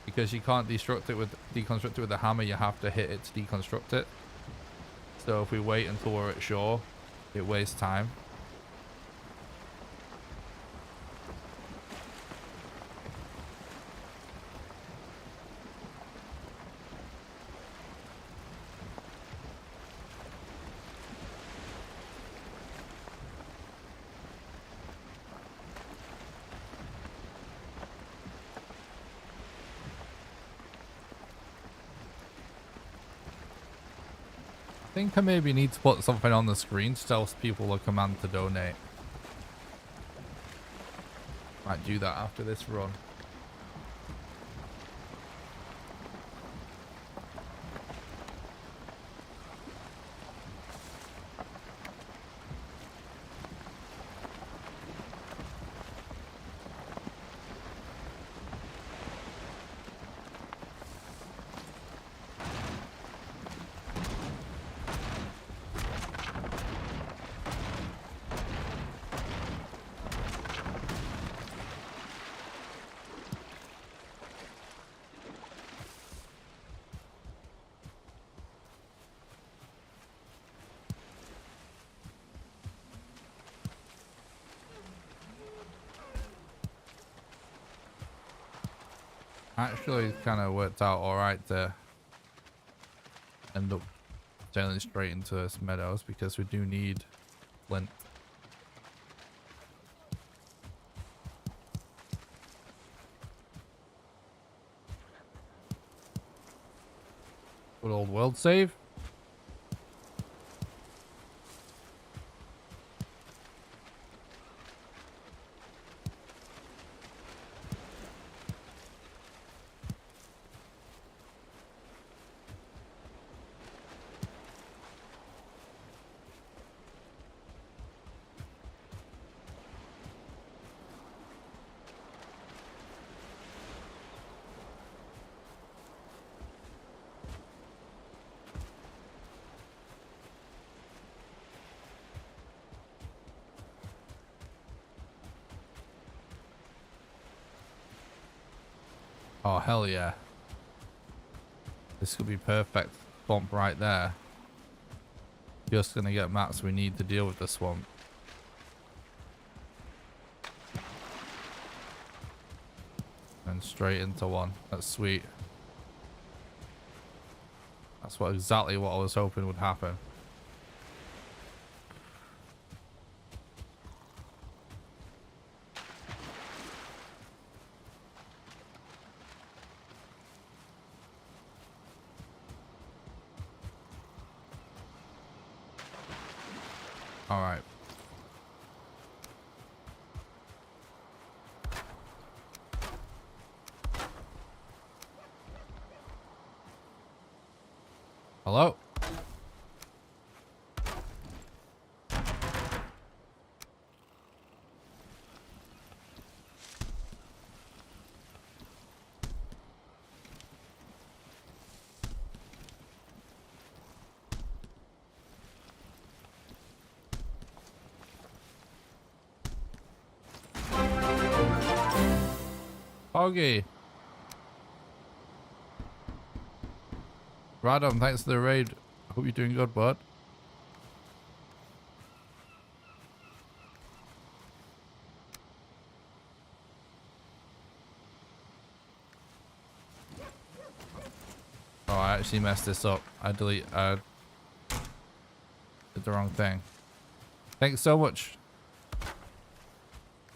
because you can't deconstruct it with the hammer. You have to hit it to deconstruct it. So if we wait until we're at shore, it wastes time. I think I maybe need to put something on the screen to tell people a command to donate. Might do that after this run. Actually, it kind of worked out alright to end up sailing straight into this meadows because we do need flint. Good old world save. Oh, hell yeah. This could be perfect. Swamp right there. Just gonna get mats we need to deal with the swamp. And straight into one. That's sweet. That's exactly what I was hoping would happen. All right. Hello? Foggy. Radom, thanks for the raid. Hope you're doing good, bud. Oh, I actually messed this up. I did the wrong thing. Thanks so much.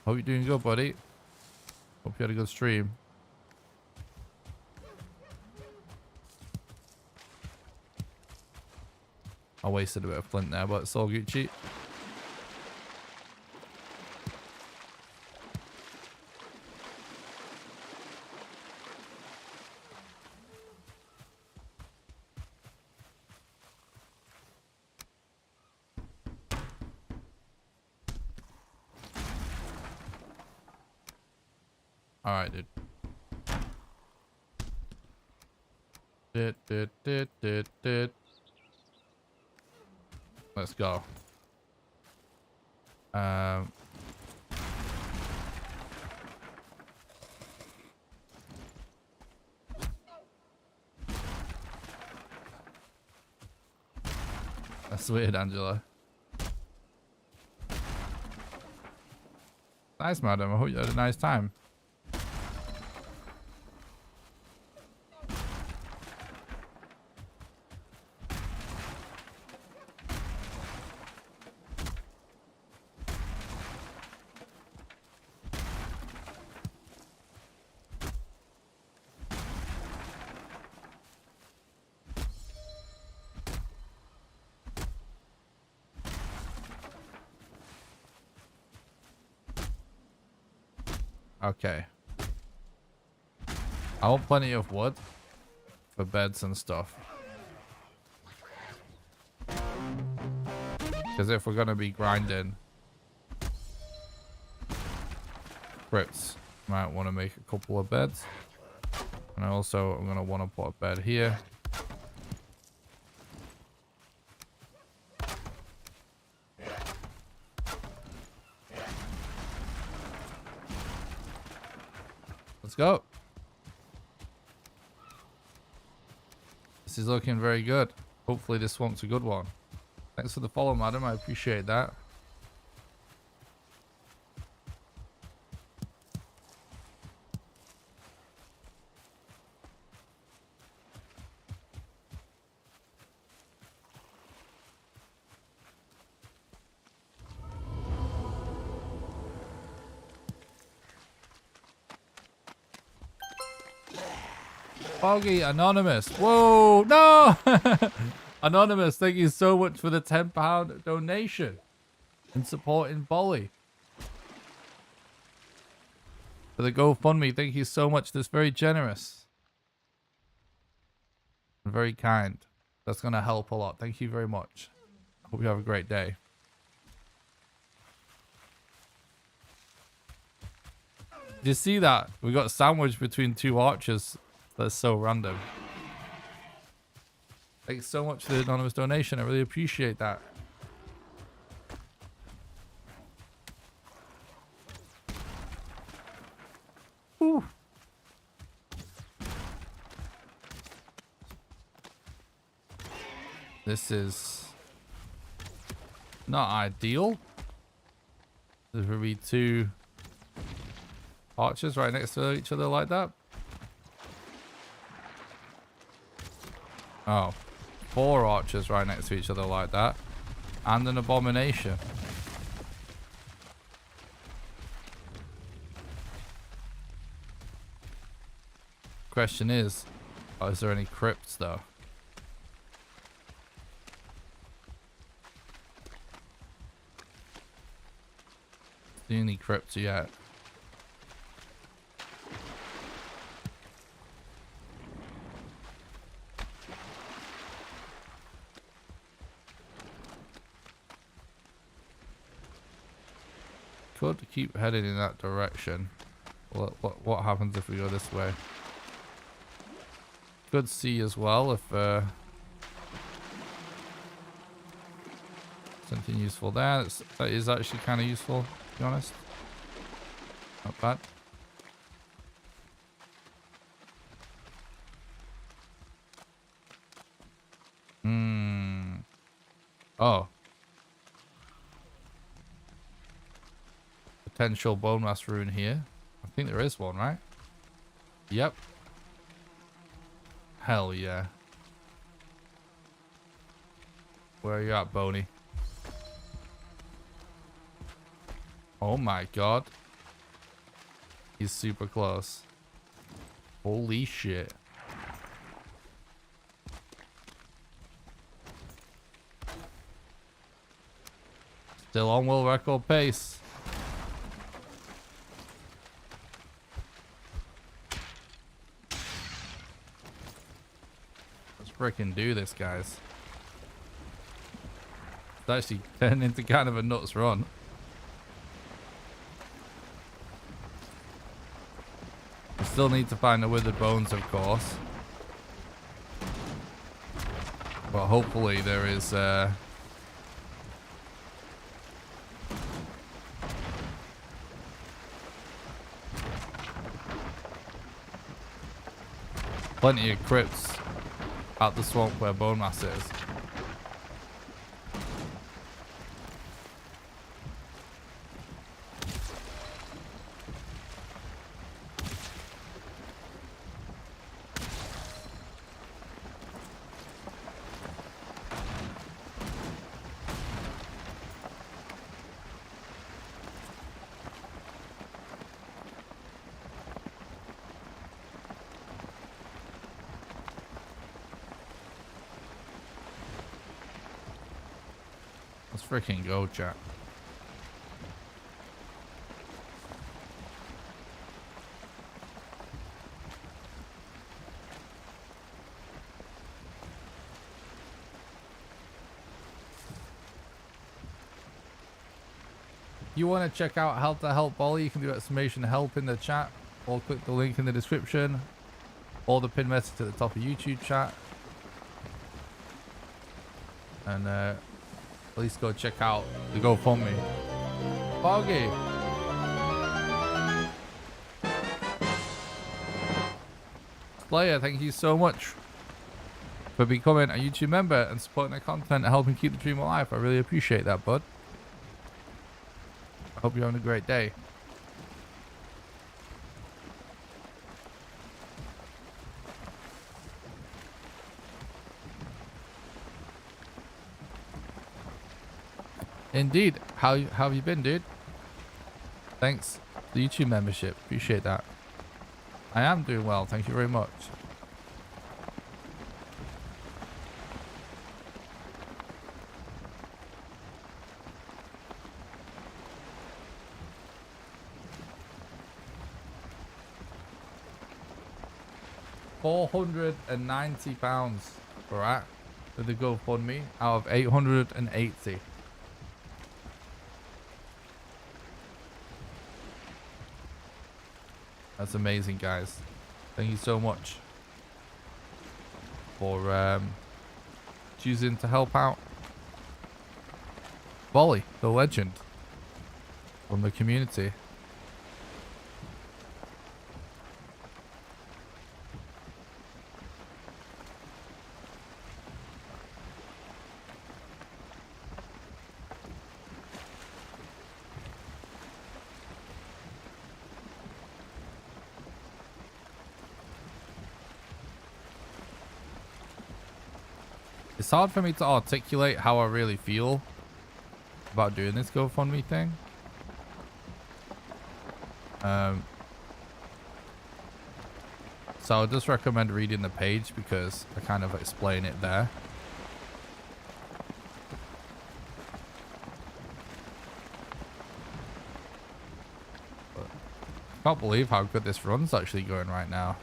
Hope you're doing good, buddy. Hope you had a good stream. I wasted a bit of flint there, but it's all Gucci. All right, dude. Let's go. That's weird, Angela. Nice, madam. I hope you had a nice time. Okay. I want plenty of wood for beds and stuff. Because if we're going to be grinding crypts, might want to make a couple of beds. And also I'm going to want to put a bed here. Let's go. This is looking very good. Hopefully this swamp's a good one. Thanks for the follow, madam. I appreciate that. Foggy Anonymous. Whoa, no! Anonymous, thank you so much for the £10 donation and supporting Bolly. For the GoFundMe, thank you so much. That's very generous. And very kind. That's going to help a lot. Thank you very much. Hope you have a great day. Did you see that? We got sandwiched between two archers. That's so random. Thanks so much for the anonymous donation. I really appreciate that. Whew. This is not ideal. There will be 2 archers right next to each other like that. Oh, 4 archers right next to each other like that. And an abomination. Question is there any crypts though? See any crypts yet? Could keep heading in that direction. What happens if we go this way? Could see as well if something useful there. That is actually kind of useful, to be honest. Not bad. Oh. Potential bone mass rune here. I think there is one, right? Yep. Hell yeah. Where are you at, Boney? Oh my god. He's super close. Holy shit. Still on world record pace. Let's freaking do this, guys. It's actually turned into kind of a nuts run. We still need to find the withered bones, of course. But hopefully there is plenty of crypts at the swamp where bone mass is. Let's freaking go, chat. You want to check out how to help Bolly, you can do exclamation help in the chat, or click the link in the description, or the pin message at the top of YouTube chat. And please go check out the GoFundMe. Foggy! Player, thank you so much for becoming a YouTube member and supporting the content and helping keep the dream alive. I really appreciate that, bud. I hope you're having a great day. Indeed. How have you been, dude? Thanks for the YouTube membership. Appreciate that. I am doing well. Thank you very much. £490 we're at with the GoFundMe out of 880. That's amazing, guys. Thank you so much for choosing to help out Bolly, the legend from the community. It's hard for me to articulate how I really feel about doing this GoFundMe thing. So I just recommend reading the page because I kind of explain it there. But I can't believe how good this run's actually going right now.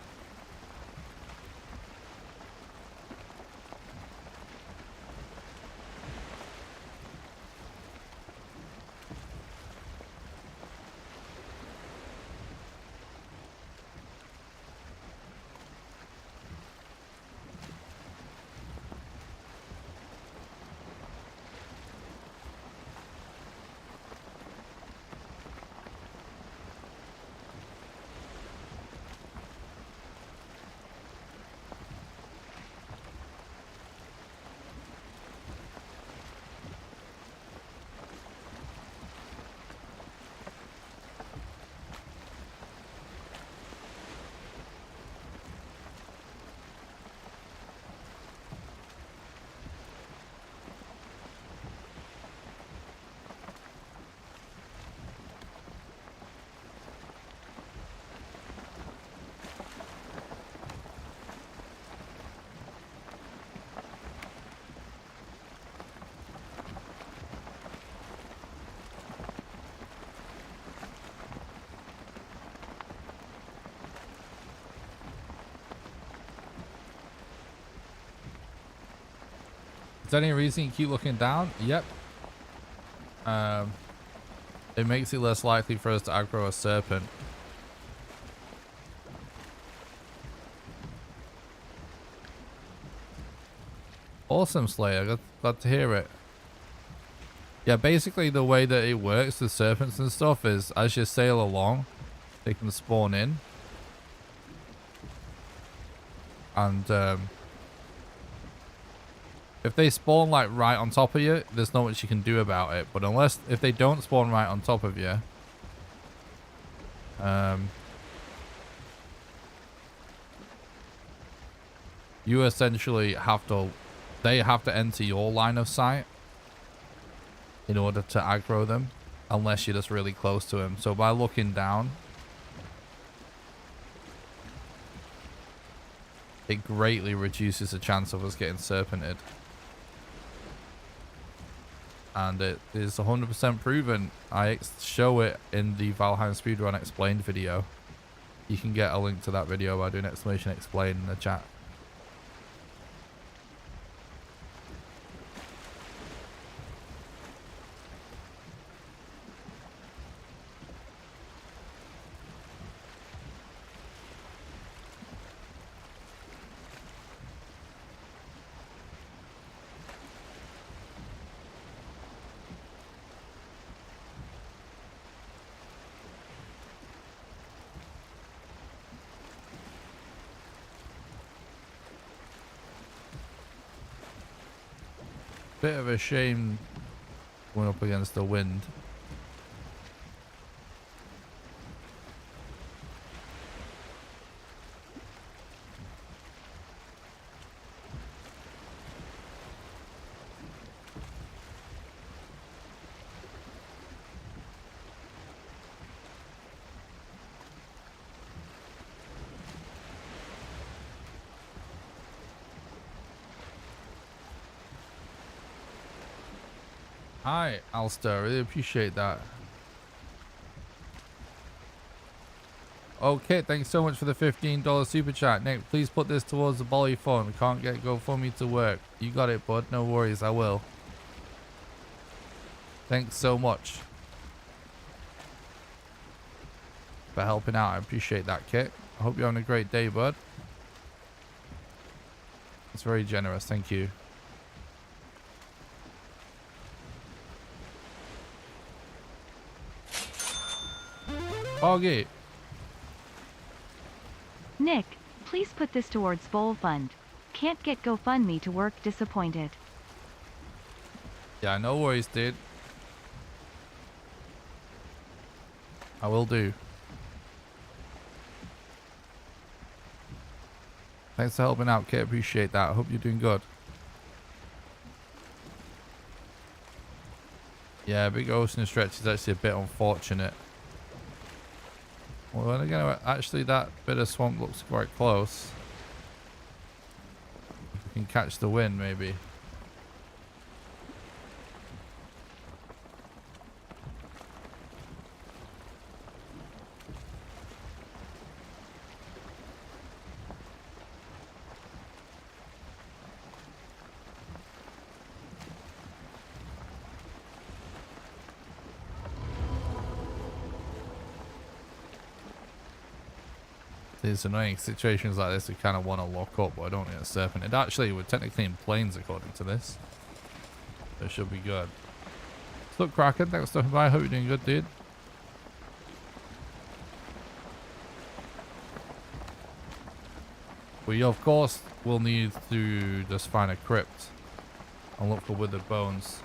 Is there any reason you keep looking down? Yep. It makes it less likely for us to aggro a serpent. Awesome, Slayer. Glad to hear it. Yeah, basically the way that it works, the serpents and stuff, is as you sail along, they can spawn in. And if they spawn like right on top of you, there's not much you can do about it. But if they don't spawn right on top of you, you essentially they have to enter your line of sight in order to aggro them, unless you're just really close to them. So by looking down, it greatly reduces the chance of us getting serpented. And it is 100% proven. I show it in the Valheim Speedrun explained video. You can get a link to that video by doing exclamation explain in the chat. Bit of a shame going up against the wind. Hi, Alster. Really appreciate that. Okay, thanks so much for the $15 super chat. Nick, please put this towards the Bolly fund. Can't get GoFundMe to work. You got it, bud. No worries. I will. Thanks so much for helping out. I appreciate that, Kit. I hope you're having a great day, bud. It's very generous. Thank you. Foggy. Nick, please put this towards BOLE fund. Can't get GoFundMe to work. Disappointed. Yeah, no worries, dude. I will do. Thanks for helping out, Kit. Appreciate that. I hope you're doing good. Yeah, big ocean stretch is actually a bit unfortunate. Well, then again, actually that bit of swamp looks quite close. We can catch the wind, maybe. There's annoying situations like this we kind of want to lock up, but I don't get a serpent. It actually, we're technically in plains according to this. So it should be good. What's up, Kraken? Thanks for stopping by. Hope you're doing good, dude. We, of course, will need to just find a crypt and look for withered bones.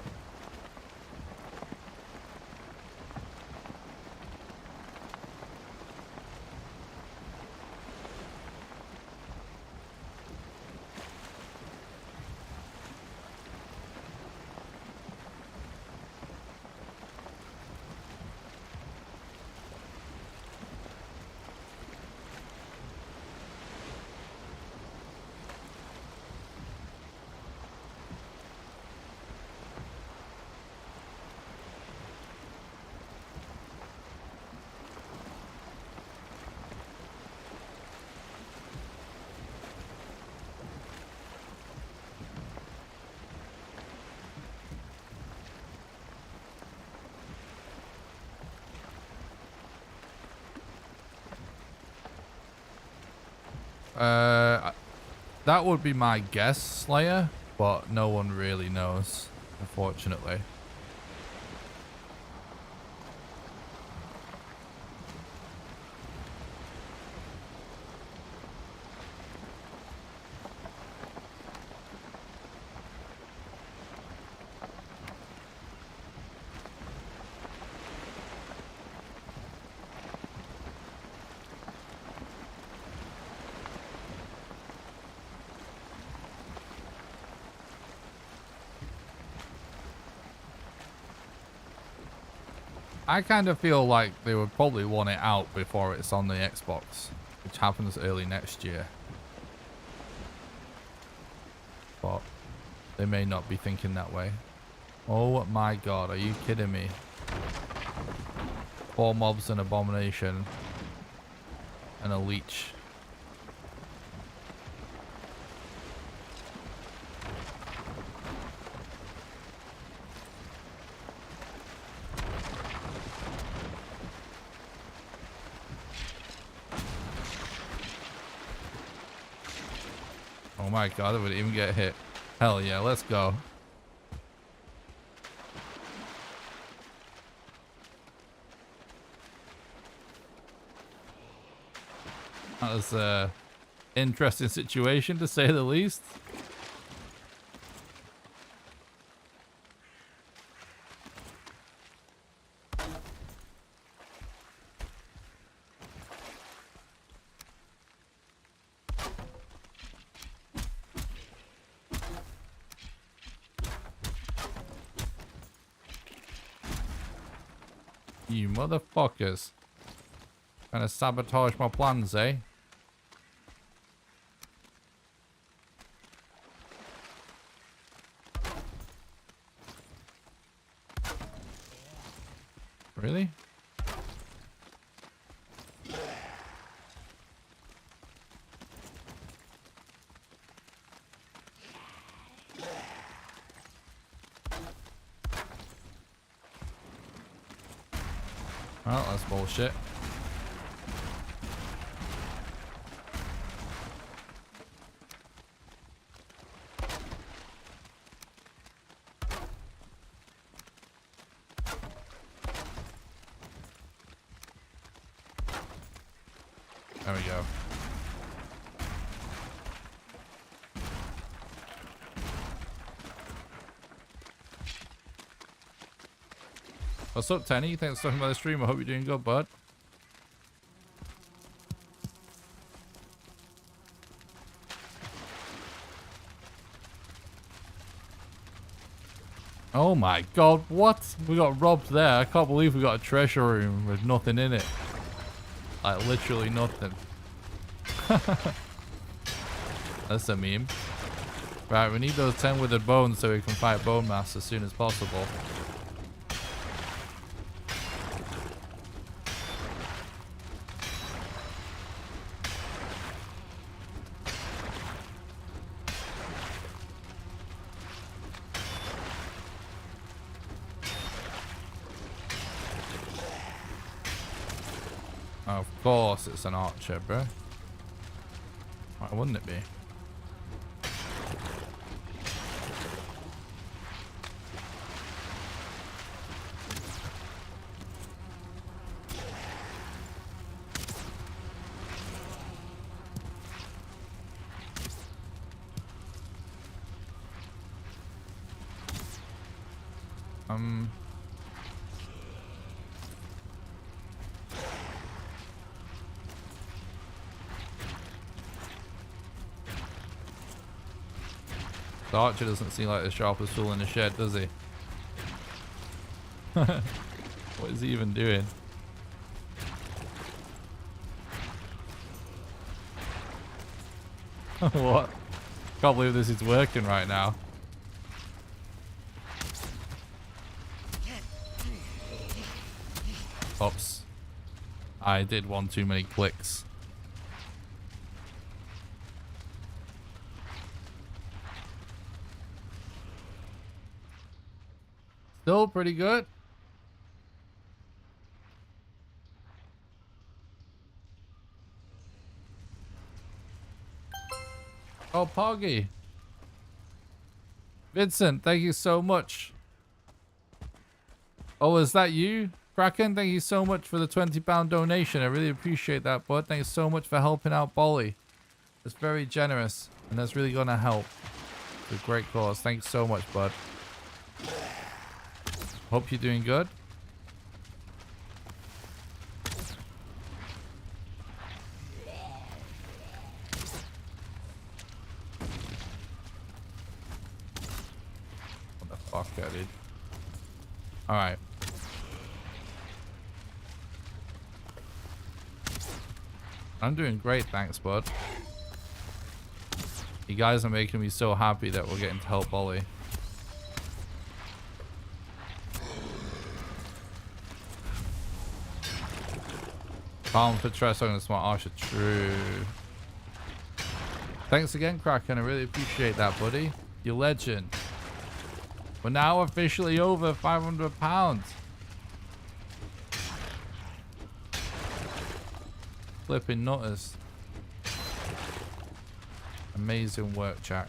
That would be my guess, Slayer, but no one really knows, unfortunately. I kind of feel like they would probably want it out before it's on the Xbox, which happens early next year. But they may not be thinking that way. Oh my god, are you kidding me? 4 mobs, an abomination, and a leech. Oh my god, I would even get hit. Hell yeah, let's go. That was a interesting situation, to say the least. You motherfuckers. Trying to sabotage my plans, eh? Really? Well, that's bullshit. There we go. What's up, Tenny? Thanks for talking about the stream. I hope you're doing good, bud. Oh my god, what? We got robbed there. I can't believe we got a treasure room with nothing in it. Like, literally nothing. That's a meme. Right, we need those 10 withered bones so we can fight bone mass as soon as possible. Of course it's an archer, bro. Why wouldn't it be? The archer doesn't seem like the sharpest tool in the shed, does he? What is he even doing? What? Can't believe this is working right now. Oops. I did one too many clicks. Still pretty good. Oh, Poggy. Vincent, thank you so much. Oh, is that you? Kraken, thank you so much for the £20 donation. I really appreciate that, bud. Thank you so much for helping out Bolly. It's very generous, and that's really going to help. It's a great cause. Thanks so much, bud. Hope you're doing good. What the fuck, dude? Alright. I'm doing great, thanks, bud. You guys are making me so happy that we're getting to help Bolly. Calm for Tress on the smart archer. True. Thanks again, Kraken. I really appreciate that, buddy. You legend. We're now officially over £500. Flipping nutters. Amazing work, chat.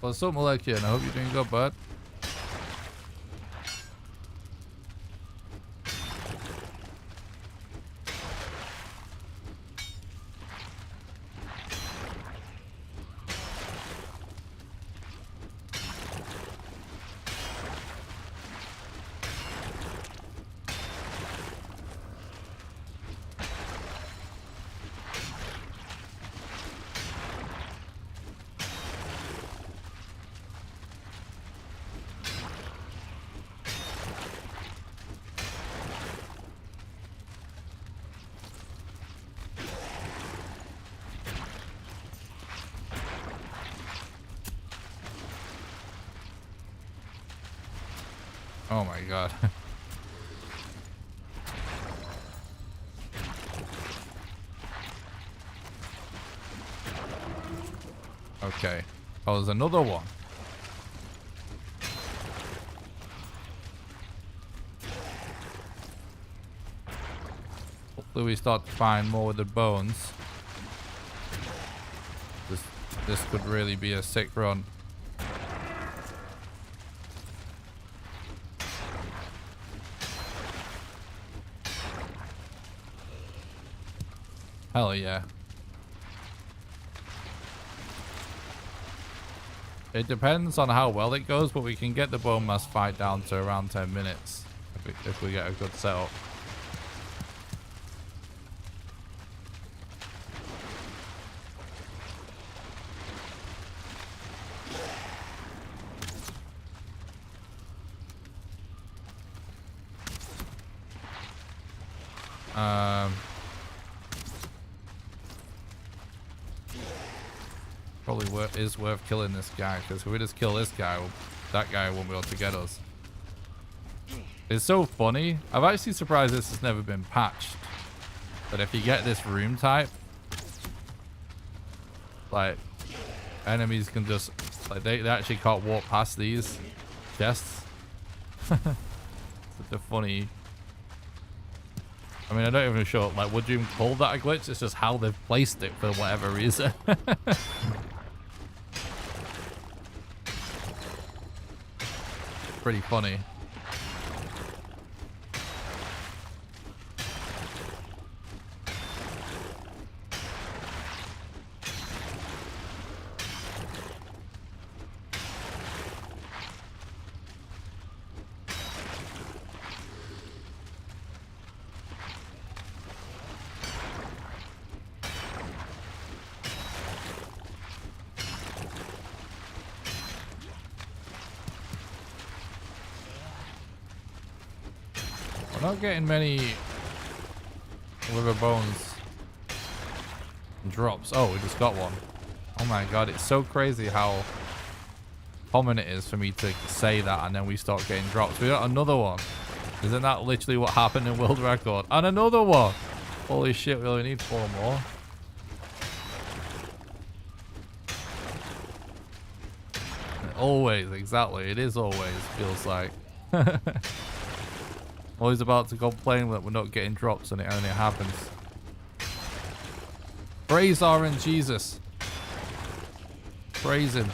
What's up, Molecular? I hope you're doing good, bud. Oh my god. Okay. Oh, there's another one. Hopefully we start to find more of the bones. This could really be a sick run. Hell yeah. It depends on how well it goes, but we can get the bone mass fight down to around 10 minutes if we get a good setup. Probably is worth killing this guy, because if we just kill this guy, that guy won't be able to get us. It's so funny. I'm actually surprised this has never been patched. But if you get this room type, like, enemies can just, like, they actually can't walk past these chests. Such a funny. I mean, I don't even sure, like, would you even call that a glitch? It's just how they've placed it for whatever reason. Pretty funny. Not getting many liver bones drops. Oh, we just got one. Oh my god, it's so crazy how common it is for me to say that and then we start getting drops. We got another one. Isn't that literally what happened in World Record? And another one. Holy shit, we only need 4 more. Always, exactly. It is always, feels like. Always about to complain that we're not getting drops and it only happens. Praise our Jesus. Praise him.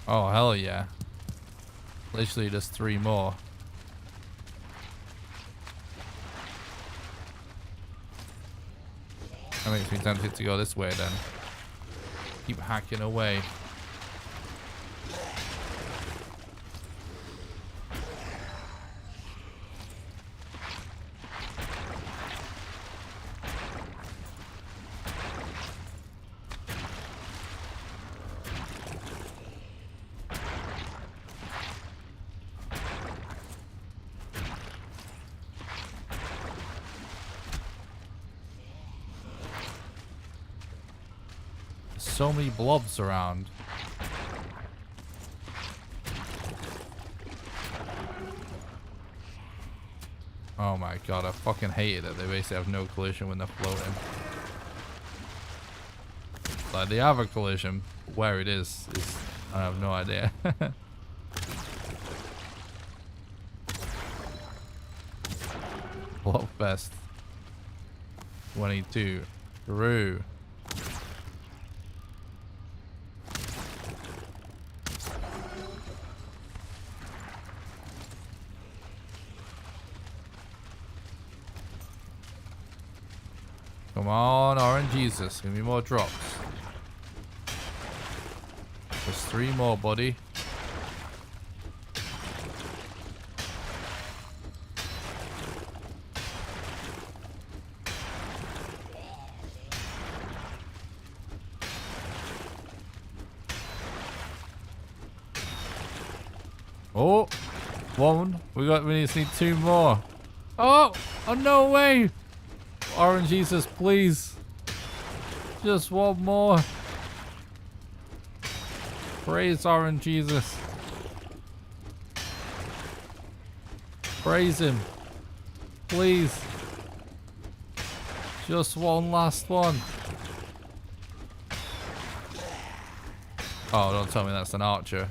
Oh, hell yeah. Literally just 3 more. That makes me tempted to go this way then. Keep hacking away. So many blobs around. Oh my god, I fucking hate it that they basically have no collision when they're floating. Like, they have a collision. Where it is I have no idea. Blockfest 22 through. Come on, Orange Jesus. Give me more drops. There's 3 more, buddy. Oh, 1. We just need 2 more. Oh, no way. Orange Jesus, please. Just 1 more. Praise Orange Jesus. Praise him. Please. Just 1 last one. Oh, don't tell me that's an archer.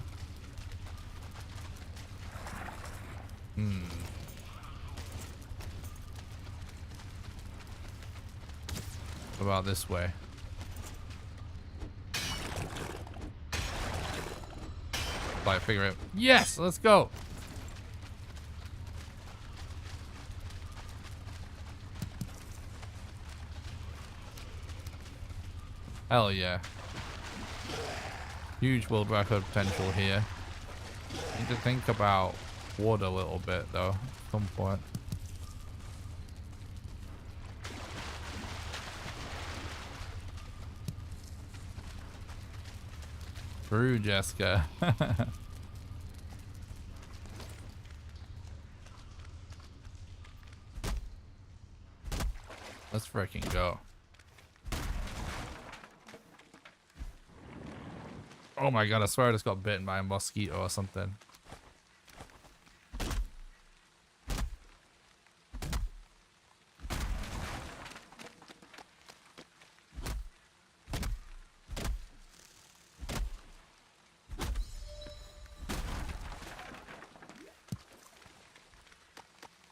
What about this way? Like, figure it. Yes, let's go. Hell yeah. Huge world record potential here. Need to think about wood a little bit though, at some point. True, Jessica. Let's freaking go. Oh my god, I swear I just got bitten by a mosquito or something.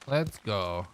Let's go.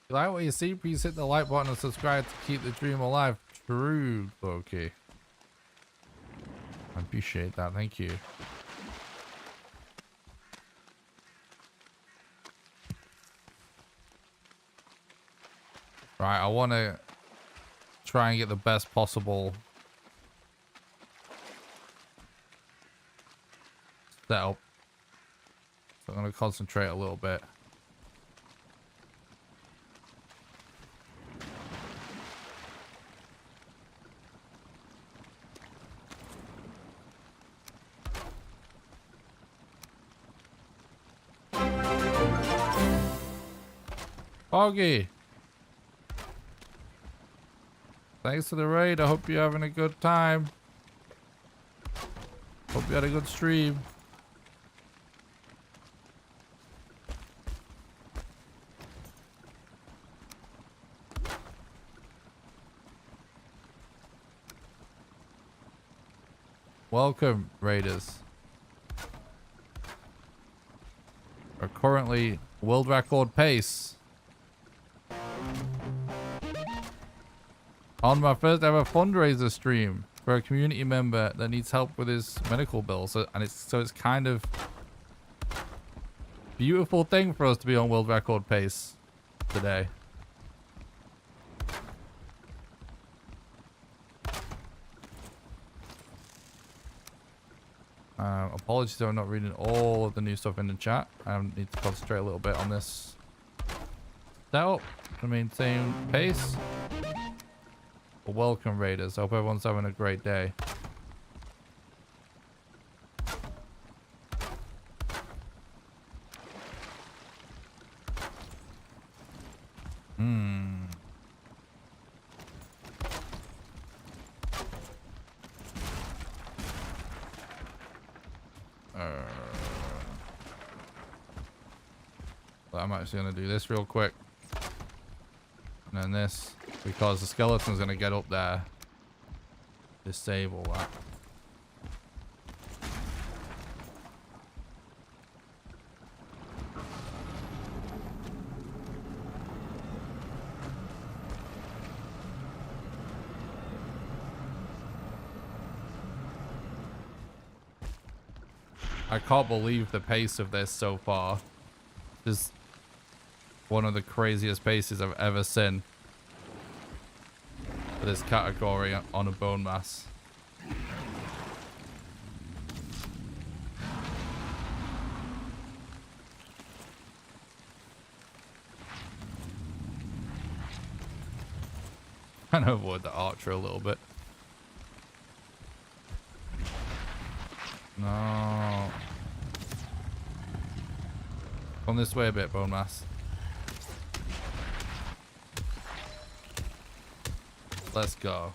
If you like what you see, please hit the like button and subscribe to keep the dream alive. True, okay. I appreciate that, thank you. Right, I want to try and get the best possible setup. So I'm going to concentrate a little bit. Foggy, thanks for the raid. I hope you're having a good time. Hope you had a good stream. Welcome, raiders. We're currently world record pace. On my first ever fundraiser stream for a community member that needs help with his medical bills. So it's kind of beautiful thing for us to be on world record pace today. Apologies if I'm not reading all of the new stuff in the chat. I need to concentrate a little bit on this setup to maintain pace. But welcome, raiders. I hope everyone's having a great day. But I'm actually going to do this real quick. And then this. Because the skeleton's going to get up there. Disable that. I can't believe the pace of this so far. This is one of the craziest paces I've ever seen for this category on a bone mass. Trying to avoid the archer a little bit. No. Come this way a bit, bone mass. Let's go.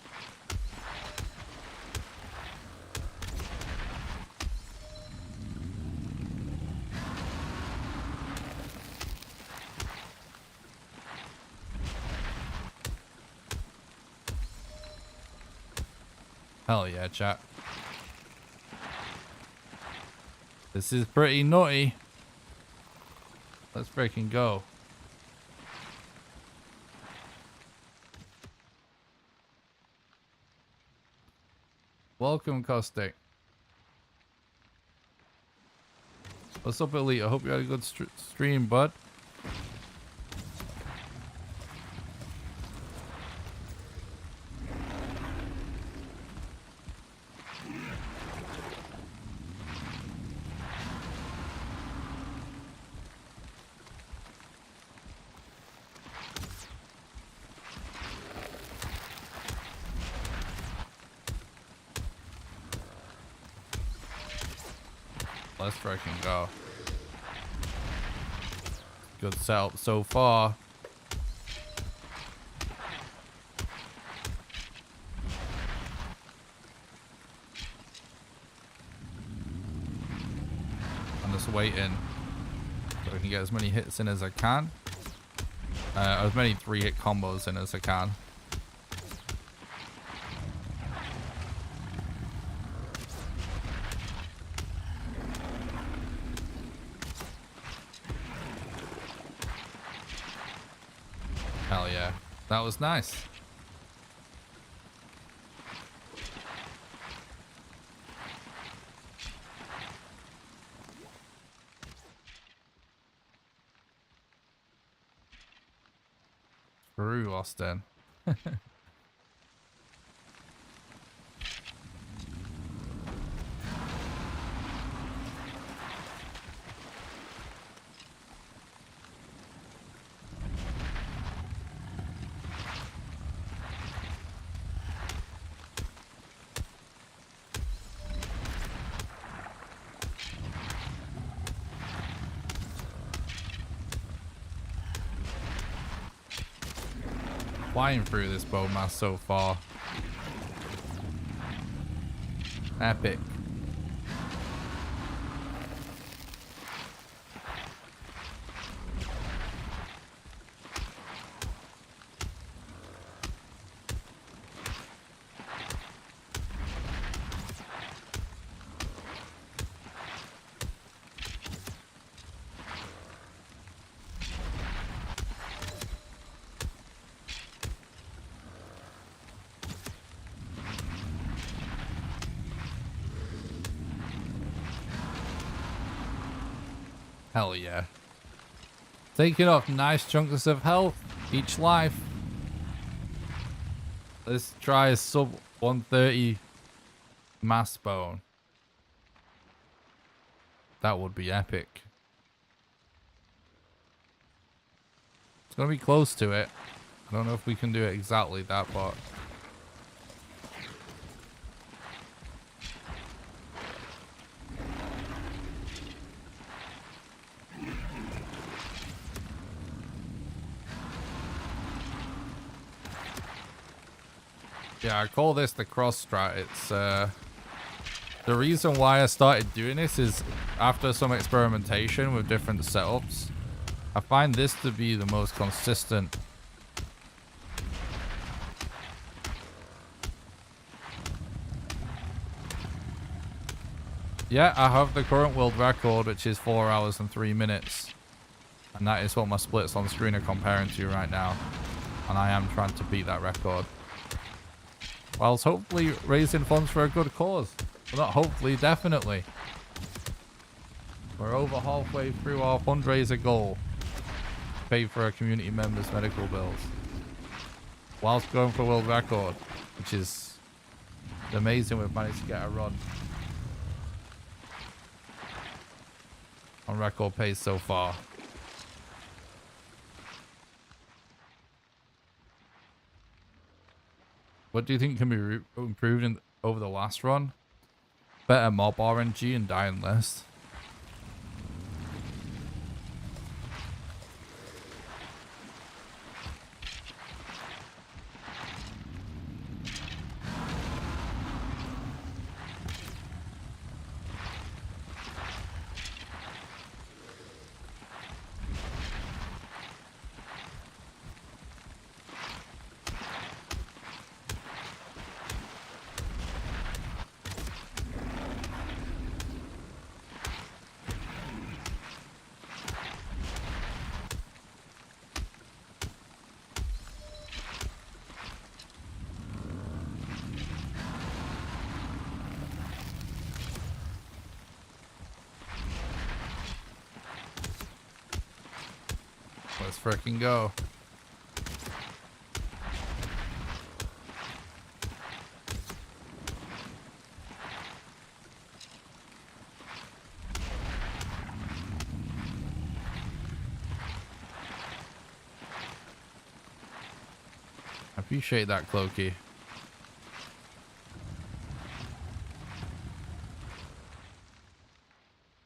Hell yeah, chat. This is pretty nutty. Let's freaking go. Welcome, Caustic. What's up, Elite? I hope you had a good stream, bud. Let's freaking go. Good setup so far. I'm just waiting so I can get as many hits in as I can. As many 3-hit combos in as I can. Hell yeah. That was nice. Screw Austin. Flying through this bone mass so far. Epic. Hell yeah. Taking off nice chunks of health each life. Let's try a sub 130 mass bone. That would be epic. It's gonna be close to it. I don't know if we can do it exactly that, but yeah, I call this the cross strat. It's the reason why I started doing this is after some experimentation with different setups, I find this to be the most consistent. Yeah, I have the current world record, which is 4 hours and 3 minutes. And that is what my splits on screen are comparing to right now. And I am trying to beat that record. Whilst hopefully raising funds for a good cause. Well, not hopefully, definitely. We're over halfway through our fundraiser goal. Pay for our community members' medical bills. Whilst going for world record, which is amazing we've managed to get a run on record pace so far. What do you think can be improved over the last run? Better mob RNG and dying less. Let's frickin' go. I appreciate that, Clokey.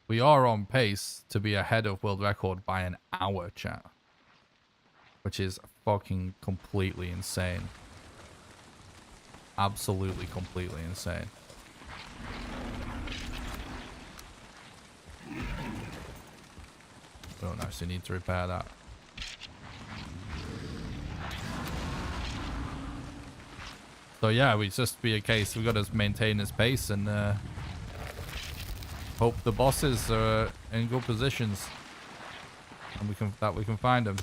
We are on pace to be ahead of world record by an hour, chat. Which is fucking completely insane. Absolutely completely insane. Don't actually need to repair that. So yeah, we just be a case. We got to maintain this pace and hope the bosses are in good positions, and we can find them.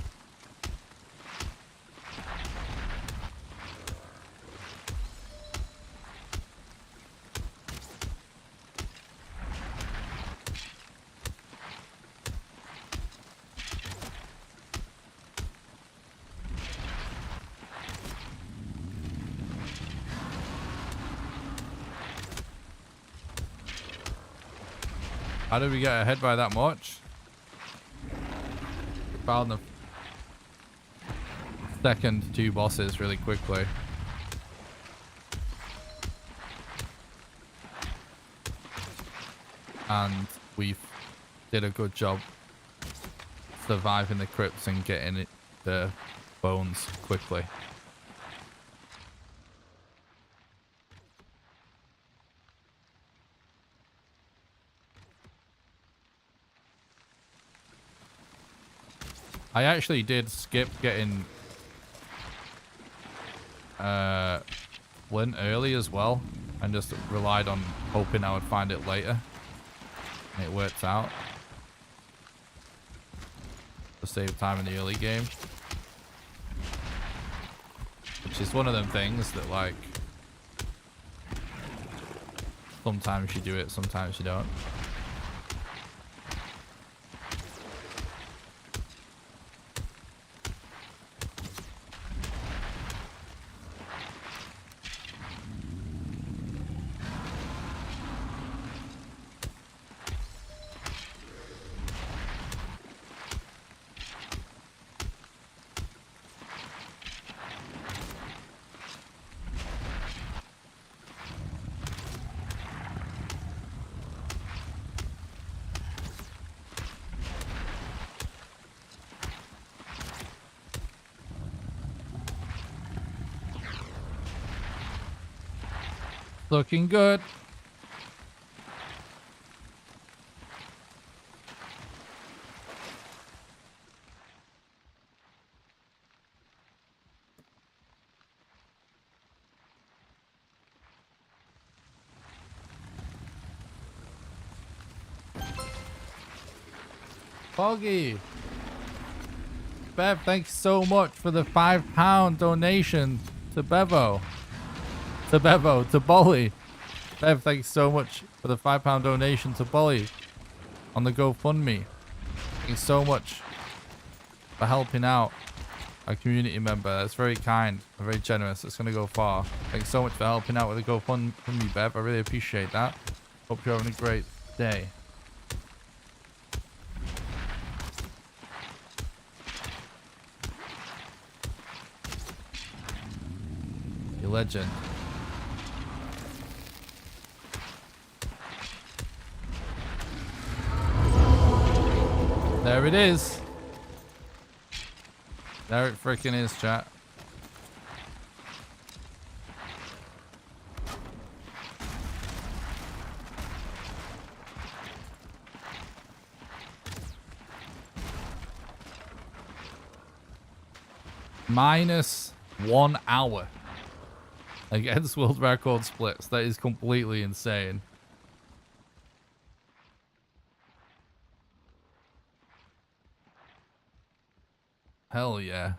How did we get ahead by that much? We found the second two bosses really quickly. And we did a good job surviving the crypts and getting the bones quickly. I actually did skip getting Flint early as well, and just relied on hoping I would find it later. And it worked out to save time in the early game, which is one of them things that, like, sometimes you do it, sometimes you don't. Looking good. Foggy. Bev, thanks so much for the £5 donation to Bevo. To Bolly. Bev, thanks so much for the £5 donation to Bolly. on the GoFundMe. Thank you so much for helping out a community member. That's very kind and very generous. It's going to go far. Thanks so much for helping out with the GoFundMe, Bev. I really appreciate that. Hope you're having a great day. You legend. There it is. There it freaking is, chat. -1 hour against world record splits. That is completely insane. Hell yeah.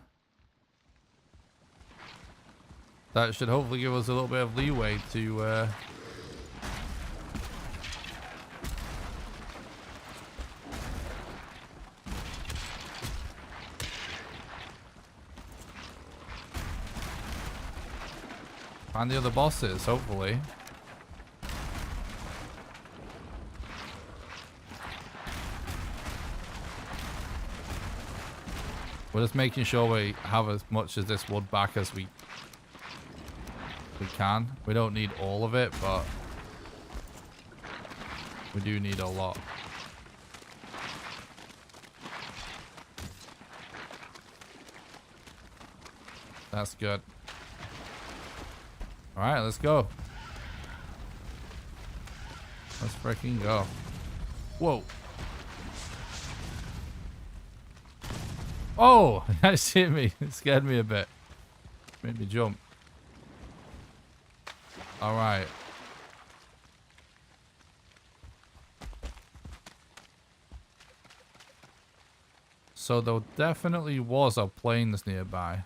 That should hopefully give us a little bit of leeway to find the other bosses, hopefully. We're just making sure we have as much of this wood back as we can. We don't need all of it, but we do need a lot. That's good. All right, let's go. Let's freaking go. Whoa. Oh, that hit me. It scared me a bit. Made me jump. All right. So there definitely was a plains nearby.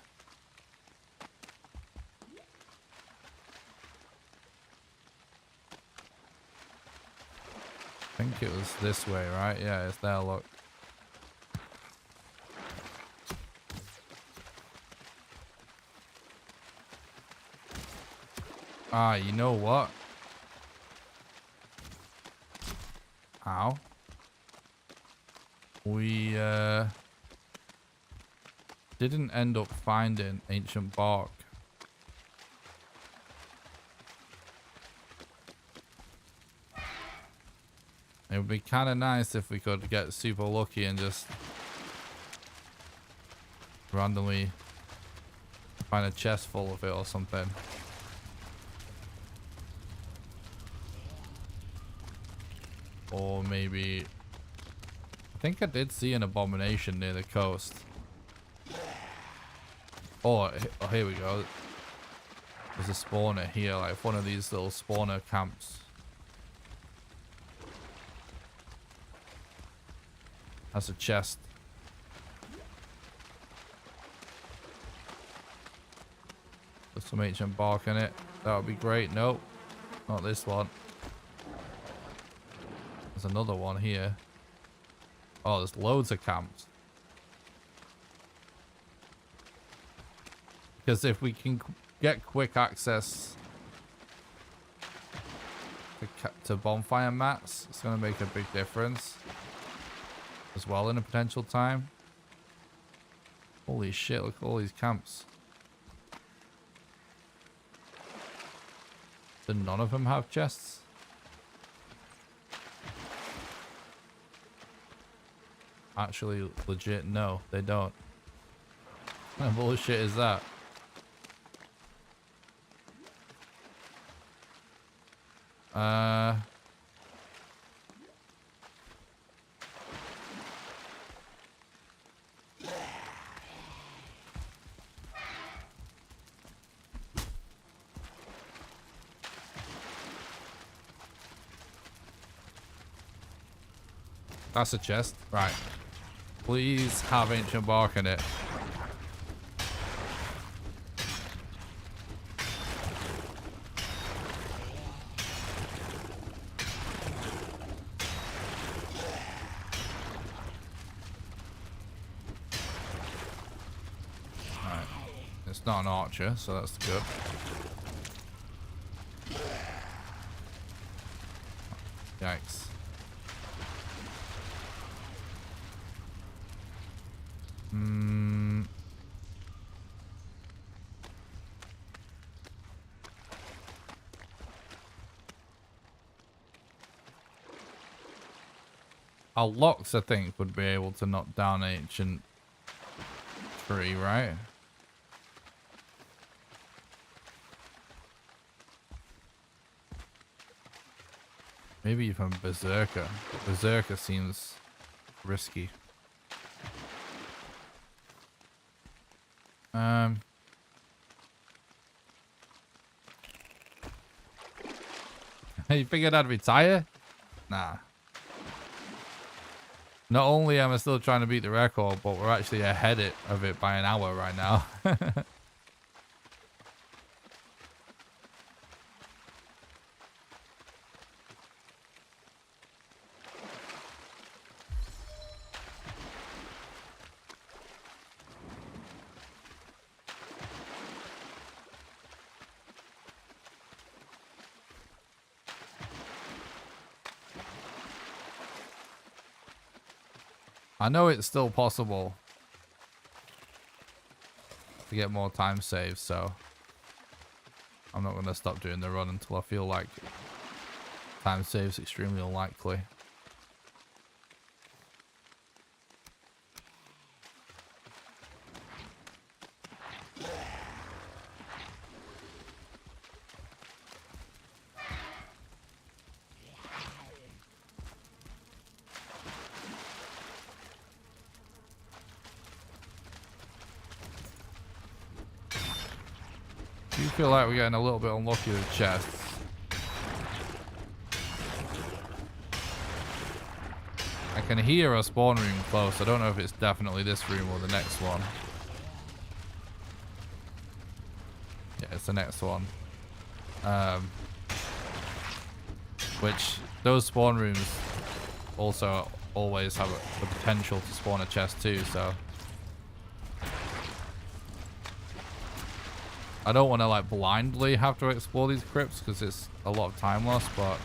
I think it was this way, right? Yeah, it's there, look. Ah, you know what? Ow. We didn't end up finding ancient bark. It would be kind of nice if we could get super lucky and just randomly find a chest full of it or something. Or maybe... I think I did see an abomination near the coast. Oh, here we go. There's a spawner here, like one of these little spawner camps. That's a chest. There's some ancient bark in it. That would be great. Nope. Not this one. There's another one here. Oh, there's loads of camps. Because if we can get quick access to bonfire mats, it's going to make a big difference as well in a potential time. Holy shit, look at all these camps. Do none of them have chests? Actually, legit, no, they don't. What bullshit is that? That's a chest, right? Please have ancient bark in it. It's not an archer, so that's good. Yikes. Our locks, I think, would be able to knock down an ancient tree, right? Maybe even Berserker. Berserker seems risky. You figured I'd retire? Nah. Not only am I still trying to beat the record, but we're actually ahead of it by an hour right now. I know it's still possible to get more time saved, so I'm not going to stop doing the run until I feel like time save's extremely unlikely. Do you feel like we're getting a little bit unlucky with chests? I can hear a spawn room close. I don't know if it's definitely this room or the next one. Yeah, it's the next one. Which those spawn rooms also always have the potential to spawn a chest too, so I don't want to like blindly have to explore these crypts because it's a lot of time loss, but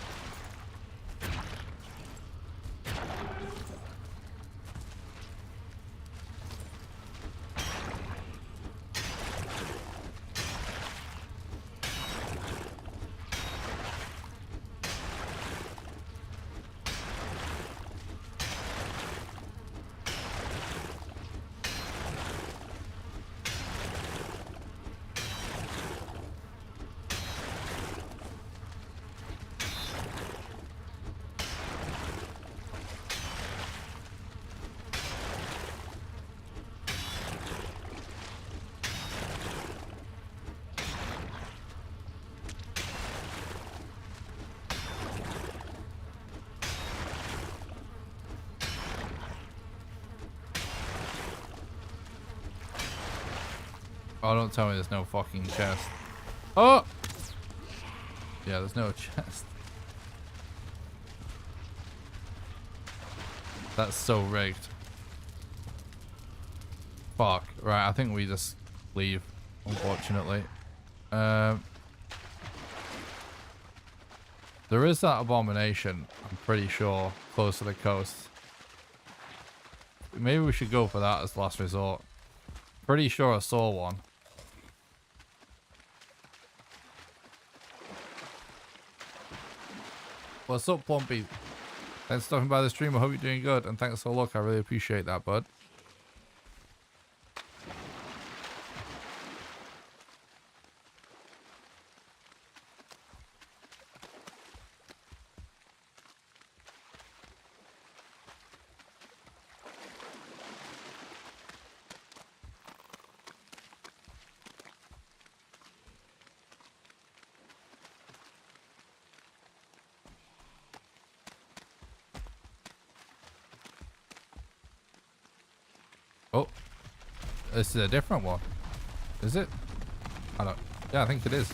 oh, don't tell me there's no fucking chest. Oh! Yeah, there's no chest. That's so rigged. Fuck. Right, I think we just leave, unfortunately. There is that abomination, I'm pretty sure, close to the coast. Maybe we should go for that as last resort. Pretty sure I saw one. What's up, Plumpy? Thanks for stopping by the stream. I hope you're doing good. And thanks for the look. I really appreciate that, bud. Oh, this is a different one. Is it? I don't. Yeah, I think it is.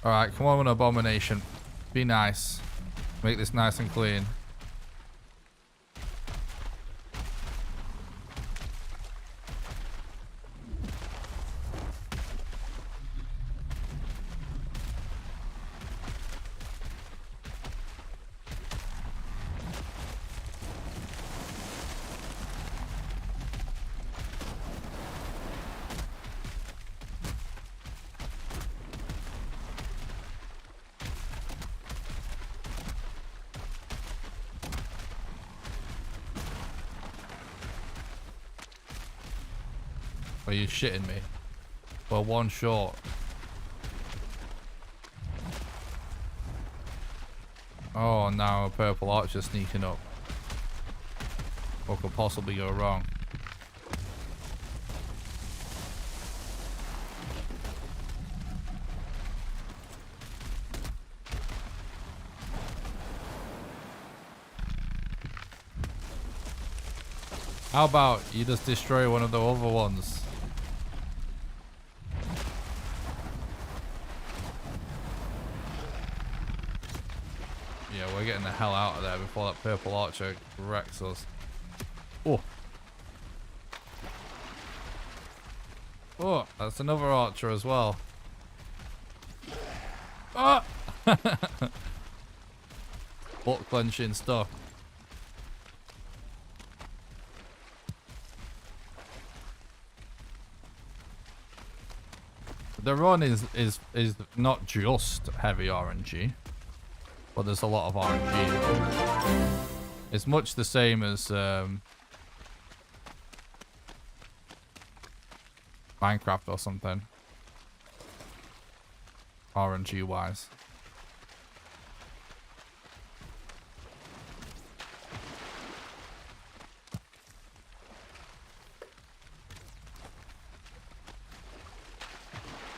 All right, come on, abomination. Be nice. Make this nice and clean. Are you shitting me? Well, one short. Oh, now a purple archer sneaking up. What could possibly go wrong? How about you just destroy one of the other ones? Yeah, we're getting the hell out of there before that purple archer wrecks us. Oh. Oh, that's another archer as well. Oh! Butt clenching stuff. The run is not just heavy RNG, but there's a lot of RNG. It's much the same as Minecraft or something, RNG wise.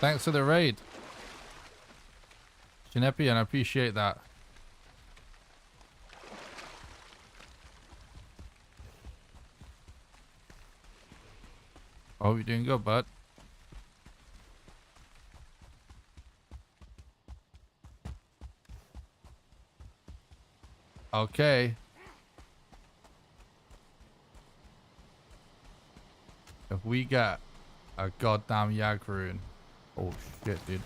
Thanks for the raid, Shinepi, and I appreciate that. Oh, you're doing good, bud. Okay. If we get a goddamn Yag rune. Oh shit, dude.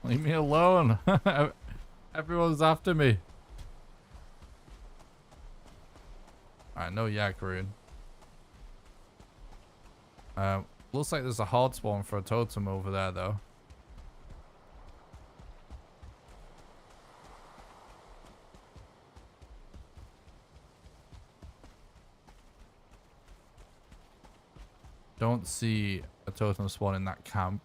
Leave me alone. Everyone's after me. Alright, no Yag rune. Looks like there's a hard spawn for a totem over there though. Don't see a totem spawn in that camp.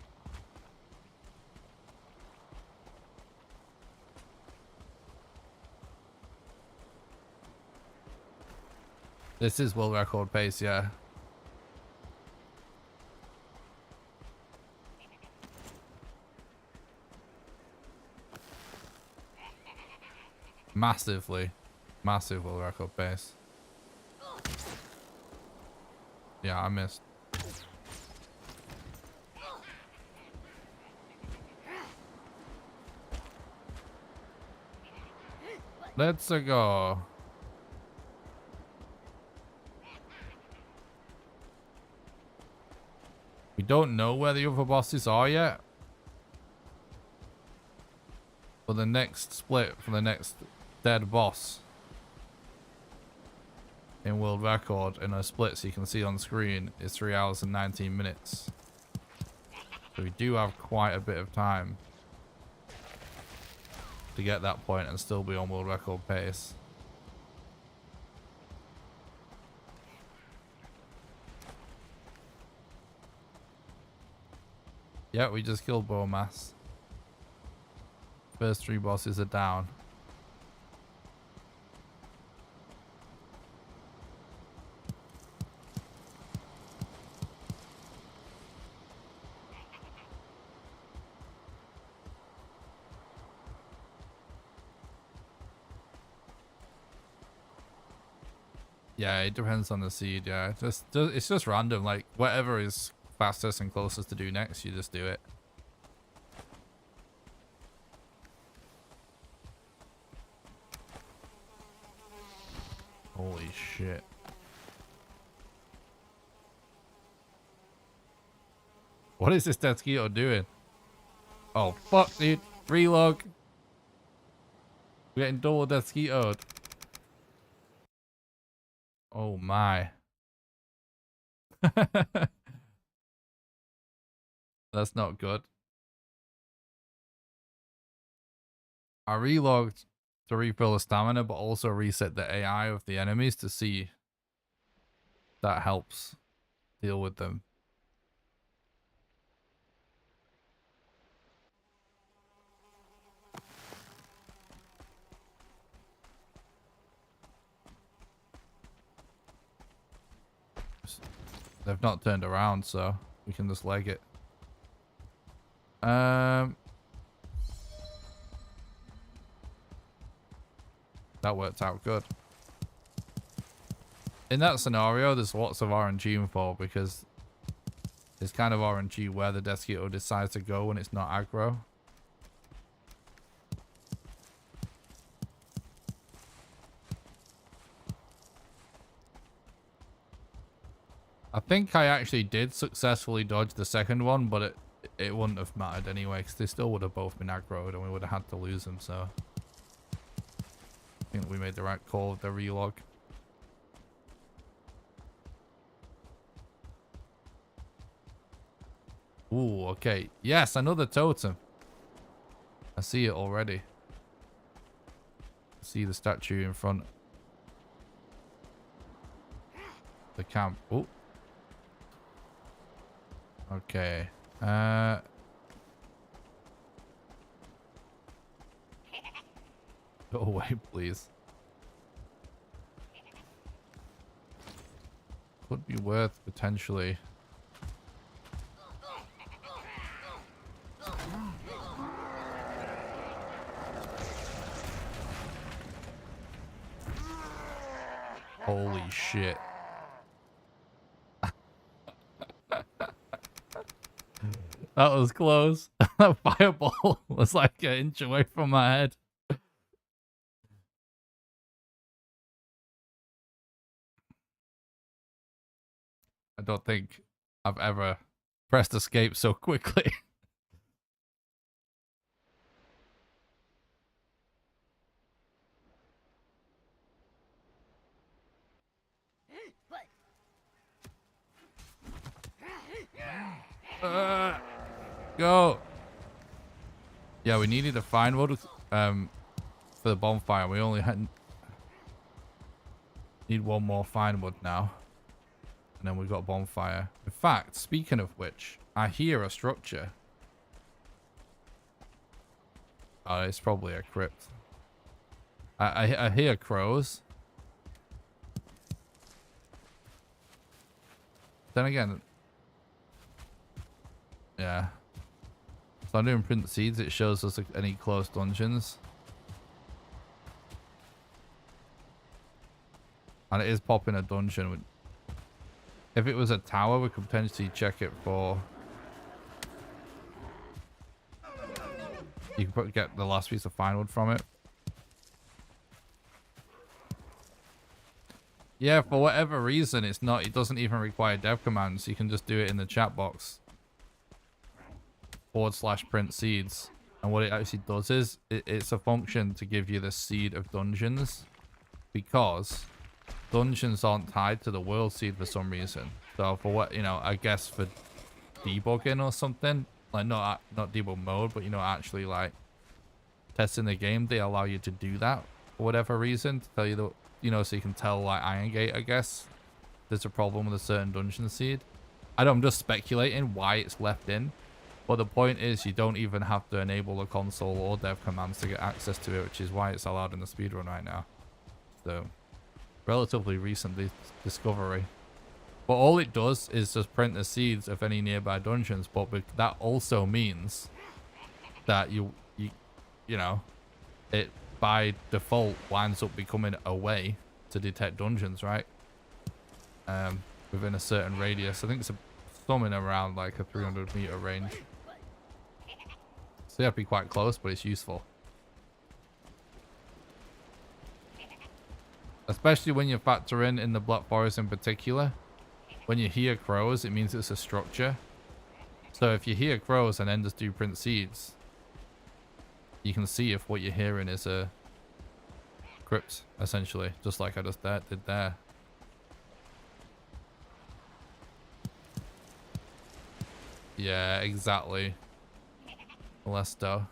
This is world record pace, yeah. Massive world record pace. Yeah, I missed. Let's go. We don't know where the other bosses are yet. But the next split for the next dead boss in world record in a split, so you can see on screen, is 3 hours and 19 minutes. So we do have quite a bit of time to get that point and still be on world record pace. Yeah, we just killed Bowmass. First 3 bosses are down. Yeah, it depends on the seed. Yeah, it's just random. Like whatever is fastest and closest to do next, you just do it. Holy shit! What is this Deathskeeto doing? Oh fuck, dude! Relog. We're getting double Deathskeeto'd. Oh my. That's not good. I relogged to refill the stamina, but also reset the AI of the enemies to see that helps deal with them. They've not turned around, so we can just leg it. That worked out good. In that scenario, there's lots of RNG involved because it's kind of RNG where the Desquito decides to go when it's not aggro. I think I actually did successfully dodge the second one, but it wouldn't have mattered anyway because they still would have both been aggroed and we would have had to lose them, so I think we made the right call with the relog. Ooh, okay. Yes, another totem. I see it already. I see the statue in front. The camp. Oh. Okay. Go away, please. Could be worth potentially. Holy shit. That was close. That fireball was like an inch away from my head. I don't think I've ever pressed escape so quickly. Go. Yeah, we needed a fine wood for the bonfire. We only had need one more fine wood now. And then we've got bonfire. In fact, speaking of which, I hear a structure. Oh, it's probably a crypt. I hear crows. Then again, yeah. So I'm doing print seeds. It shows us any close dungeons. And it is popping a dungeon. If it was a tower, we could potentially check it for... You could get the last piece of fine wood from it. Yeah, for whatever reason, it's not. It doesn't even require dev commands. You can just do it in the chat box. /print seeds. And what it actually does is, it's a function to give you the seed of dungeons. Because dungeons aren't tied to the world seed for some reason. So for what, you know, I guess for debugging or something. Like, not debug mode, but, you know, actually, like, testing the game, they allow you to do that for whatever reason. To tell you the... You know, so you can tell, like, Iron Gate, I guess, there's a problem with a certain dungeon seed. I'm just speculating why it's left in. But the point is, you don't even have to enable the console or dev commands to get access to it, which is why it's allowed in the speedrun right now. So, relatively recent discovery. But all it does is just print the seeds of any nearby dungeons. But that also means that you know, it... by default winds up becoming a way to detect dungeons, right? Within a certain radius. I think it's something around like a 300-meter range. So you have to be quite close, but it's useful. Especially when you factor in the Black Forest in particular. When you hear crows, it means it's a structure. So if you hear crows and then just do print seeds, you can see if what you're hearing is a crypt, essentially, just like I just did there. Yeah, exactly. Molesto.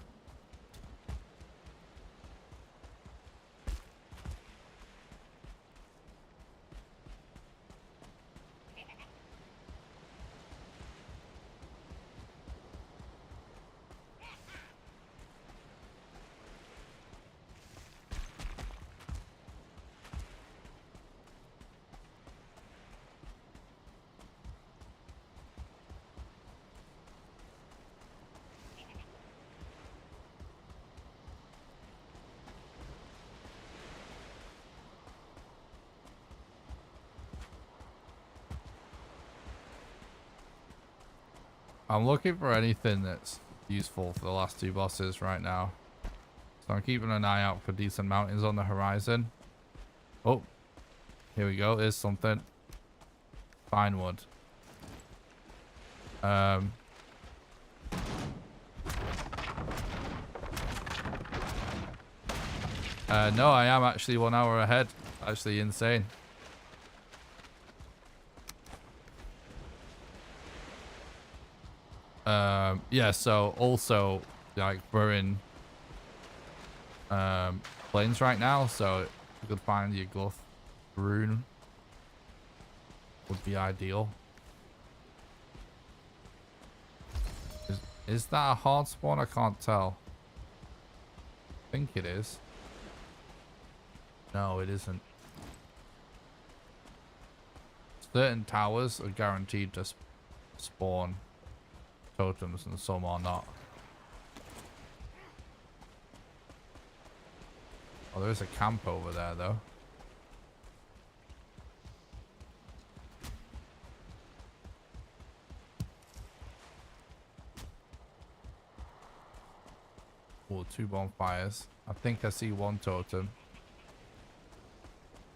I'm looking for anything that's useful for the last two bosses right now. So I'm keeping an eye out for decent mountains on the horizon. Oh, here we go. There's something. Fine wood. No, I am actually 1 hour ahead. Actually insane. Yeah, so also, like, we're in plains right now, so you could find your glyph rune would be ideal. Is that a hard spawn? I can't tell. I think it is. No, it isn't. Certain towers are guaranteed to spawn totems and some are not. Oh, there's a camp over there though. Oh, 2 bonfires. I think I see 1 totem.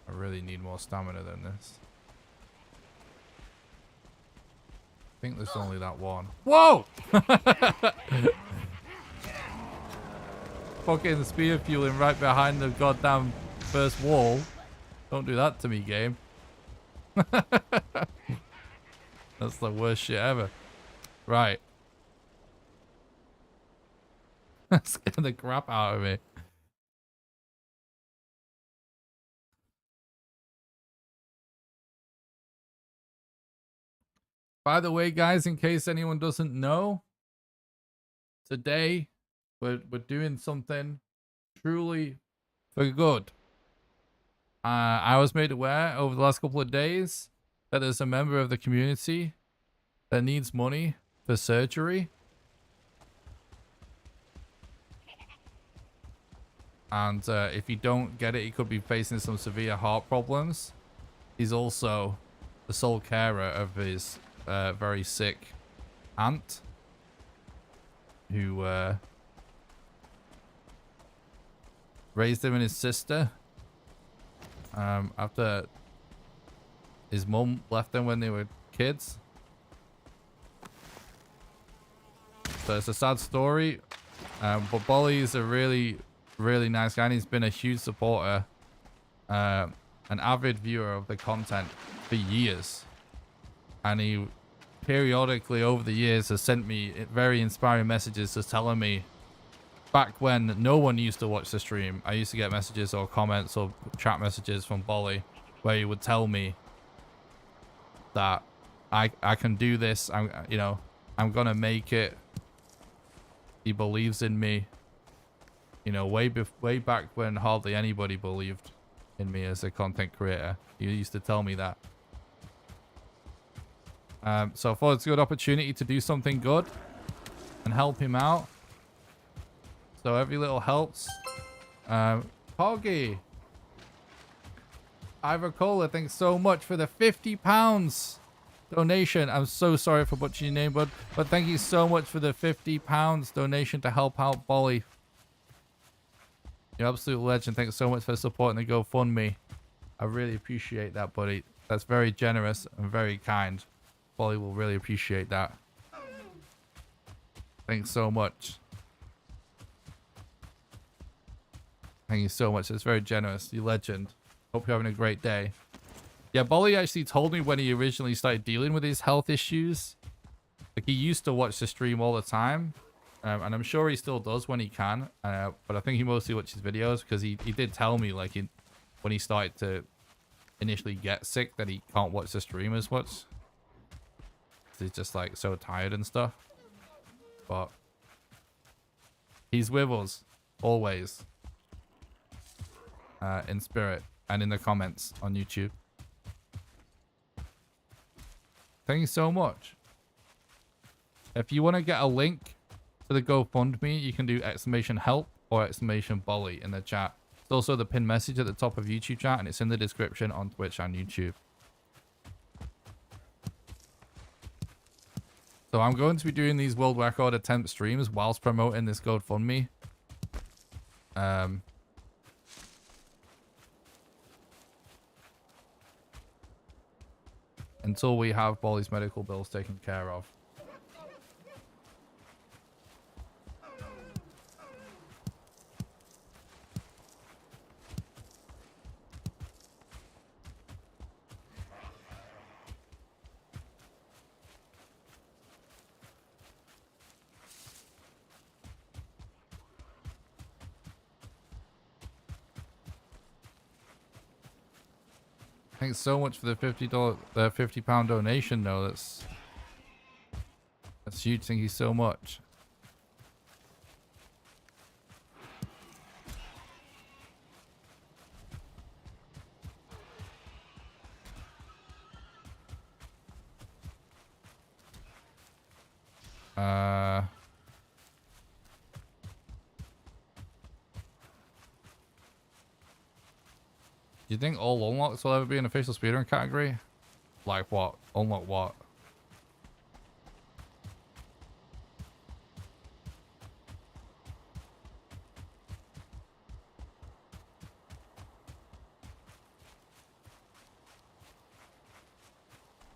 I really need more stamina than this. I think there's only that one. Whoa! Fucking spear fueling right behind the goddamn first wall. Don't do that to me, game. That's the worst shit ever. Right. That scared the crap out of me. By the way, guys, in case anyone doesn't know, today we're doing something truly for good. I was made aware over the last couple of days that there's a member of the community that needs money for surgery. And if you don't get it, he could be facing some severe heart problems. He's also the sole carer of his very sick aunt, who raised him and his sister after his mum left them when they were kids. So it's a sad story, but Bolly is a really nice guy, and he's been a huge supporter, an avid viewer of the content for years, and he periodically over the years has sent me very inspiring messages just telling me, back when no one used to watch the stream, I used to get messages or comments or chat messages from Bolly where he would tell me that I can do this, I'm gonna make it. He believes in me. You know, way back when hardly anybody believed in me as a content creator. He used to tell me that. So I thought it's a good opportunity to do something good and help him out. So every little helps. Poggy. Ivor Cola, thanks so much for the £50 donation. I'm so sorry for butchering your name, bud. But thank you so much for the £50 donation to help out Bolly. You're an absolute legend. Thanks so much for supporting the GoFundMe. I really appreciate that, buddy. That's very generous and very kind. Bolly will really appreciate that. Thanks so much. Thank you so much. It's very generous. You legend. Hope you're having a great day. Yeah, Bolly actually told me when he originally started dealing with his health issues. Like, he used to watch the stream all the time. And I'm sure he still does when he can. But I think he mostly watches videos because he did tell me, like, when he started to initially get sick, that he can't watch the stream as much. He's just, like, so tired and stuff. But he's with us. Always. In spirit. And in the comments on YouTube. Thank you so much. If you want to get a link to the GoFundMe, you can do !help or !Bolly in the chat. It's also the pinned message at the top of YouTube chat, and it's in the description on Twitch and YouTube. So I'm going to be doing these world record attempt streams whilst promoting this GoFundMe. Until we have Bolly's medical bills taken care of. Thanks so much for the £50 donation. though. That's huge. Thank you so much. Do you think all unlocks will ever be an official speedrun category? Like what? Unlock what?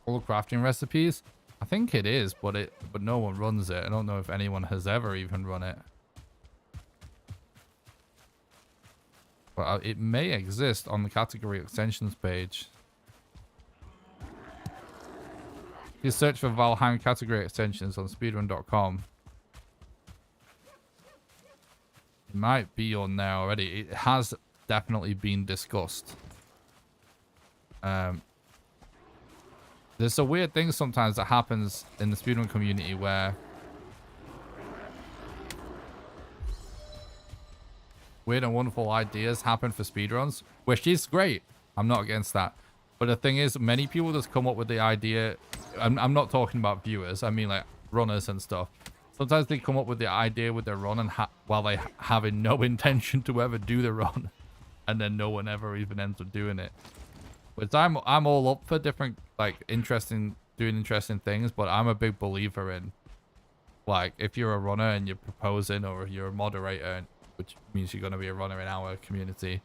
All crafting recipes? I think it is, but no one runs it. I don't know if anyone has ever even run it. But it may exist on the category extensions page. If you search for Valheim category extensions on speedrun.com, it might be on there already. It has definitely been discussed. There's a weird thing sometimes that happens in the speedrun community where weird and wonderful ideas happen for speedruns, which is great. I'm not against that. But the thing is, many people just come up with the idea. I'm not talking about viewers. I mean like runners and stuff. Sometimes they come up with the idea with their run and while they having no intention to ever do the run, and then no one ever even ends up doing it. Which I'm all up for different doing interesting things, but I'm a big believer in like if you're a runner and you're proposing, or if you're a moderator, which means you're going to be a runner in our community.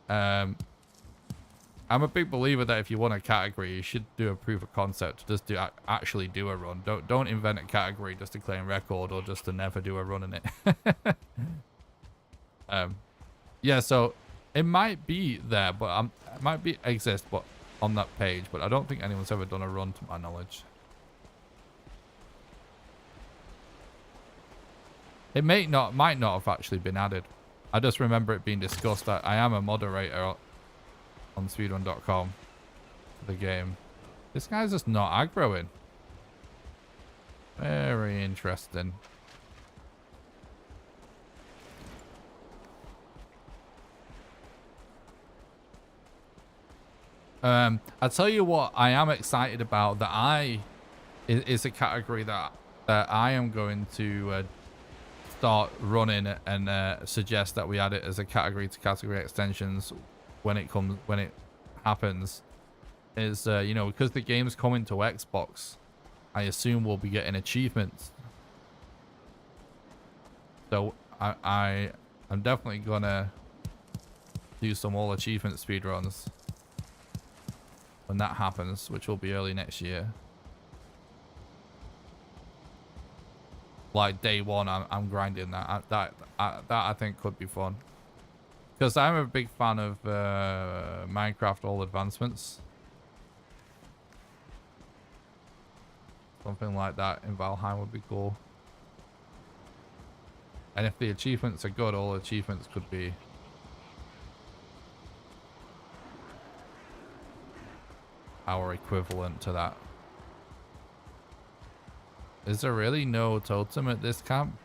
I'm a big believer that if you want a category, you should do a proof of concept. Just actually do a run. Don't invent a category just to claim record or just to never do a run in it. Yeah, so it might be there, but it might exist, but on that page. But I don't think anyone's ever done a run to my knowledge. It might not have actually been added. I just remember it being discussed. That I am a moderator on speedrun.com for the game. This guy's just not aggroing. Very interesting. I tell you what, I am excited about that. Is a category that I am going to start running and suggest that we add it as a category to category extensions when it happens. Is you know, because the game's coming to Xbox, I assume we'll be getting achievements. So I'm definitely gonna do some all achievement speedruns when that happens, which will be early next year. Like day one, I'm grinding that. That I think could be fun, because I'm a big fan of Minecraft all advancements. Something like that in Valheim would be cool. And if the achievements are good, all achievements could be our equivalent to that. Is there really no totem at this camp?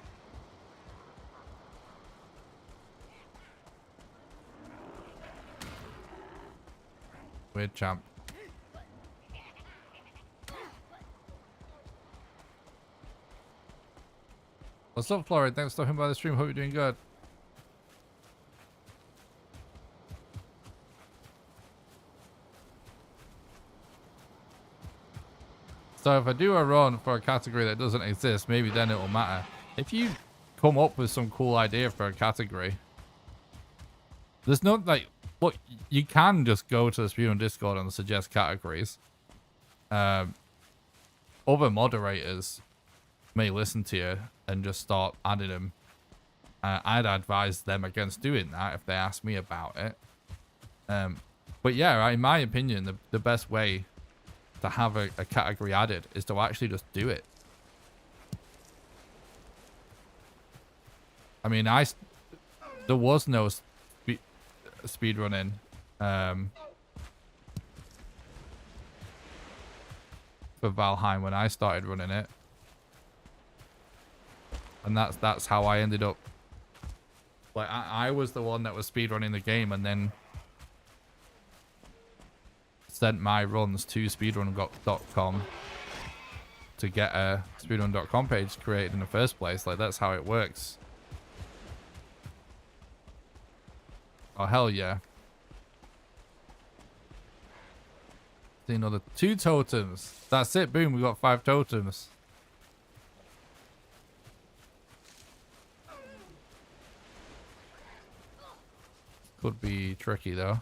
Weird champ. What's up, Florida? Thanks for stopping by the stream. Hope you're doing good. So if I do a run for a category that doesn't exist, maybe then it will matter. If you come up with some cool idea for a category, there's no, like, look, you can just go to the Speedrun Discord and suggest categories. Other moderators may listen to you and just start adding them. I'd advise them against doing that if they ask me about it. But yeah, in my opinion, the best way to have a category added is to actually just do it. I mean, there was no speedrunning for Valheim when I started running it, and that's how I ended up. Like, I was the one that was speedrunning the game, and then sent my runs to speedrun.com to get a speedrun.com page created in the first place. Like, that's how it works. Oh, hell yeah. See another 2 totems. That's it. Boom. We got 5 totems. Could be tricky, though.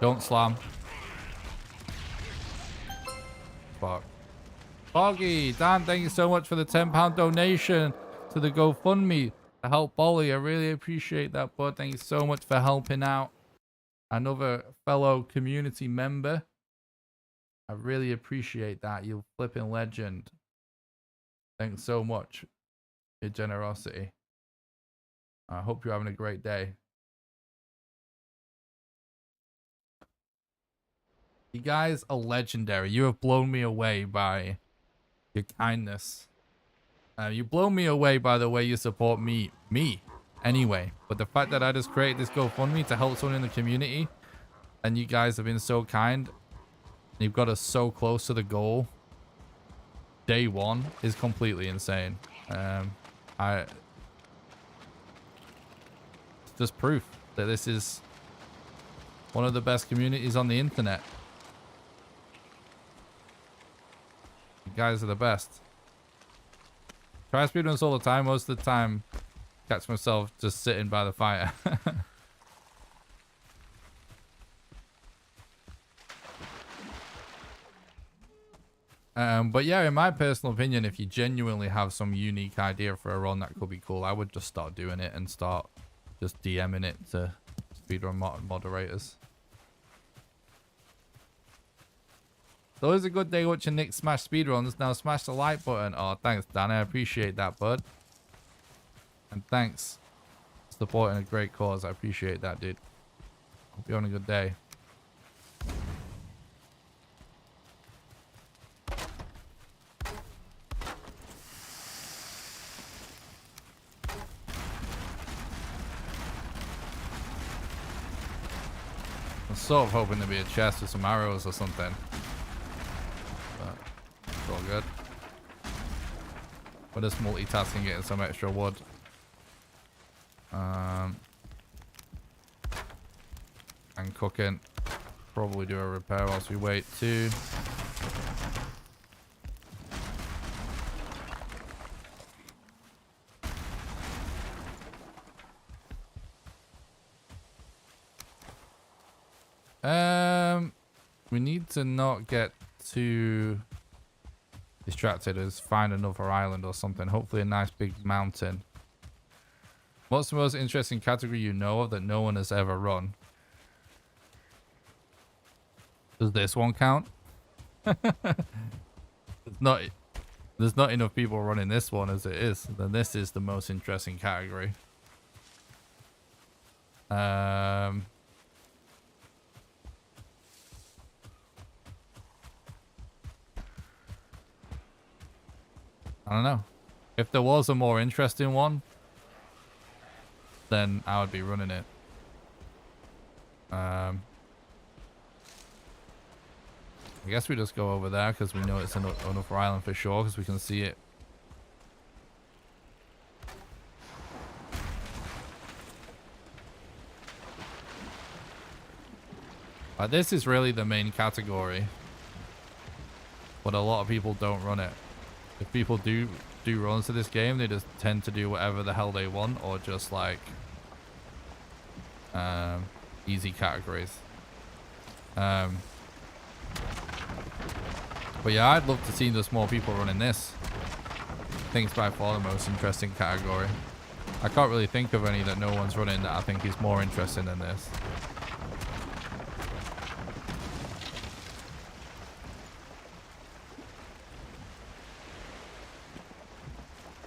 Don't slam. Fuck. Foggy, Dan, thank you so much for the £10 donation to the GoFundMe to help Bolly. I really appreciate that, bud. Thank you so much for helping out another fellow community member. I really appreciate that. You flipping legend. Thanks so much for your generosity. I hope you're having a great day. You guys are legendary. You have blown me away by your kindness. You blow me away by the way you support me anyway. But the fact that I just created this GoFundMe to help someone in the community, and you guys have been so kind, you've got us so close to the goal. Day 1 is completely insane. It's just proof that this is one of the best communities on the internet. You guys are the best. Try speedruns all the time. Most of the time, catch myself just sitting by the fire. But yeah, in my personal opinion, if you genuinely have some unique idea for a run that could be cool, I would just start doing it and start just DMing it to speedrun moderators. So it was a good day watching Nick smash speedruns. Now smash the like button. Oh, thanks, Dan. I appreciate that, bud. And thanks for supporting a great cause. I appreciate that, dude. Hope you're having a good day. I'm sort of hoping to be a chest with some arrows or something. It's all good. We're just multitasking, getting some extra wood. And cooking. Probably do a repair whilst we wait too. We need to not get too distracted as find another island or something. Hopefully a nice big mountain. What's the most interesting category you know of that no one has ever run? Does this one count? There's not enough people running this one as it is. Then this is the most interesting category. I don't know. If there was a more interesting one, then I would be running it. I guess we just go over there because we know it's another island for sure because we can see it. Like, this is really the main category, but a lot of people don't run it. If people do runs to this game, they just tend to do whatever the hell they want, or just like easy categories. But yeah, I'd love to see just more people running this. I think it's by far the most interesting category. I can't really think of any that no one's running that I think is more interesting than this.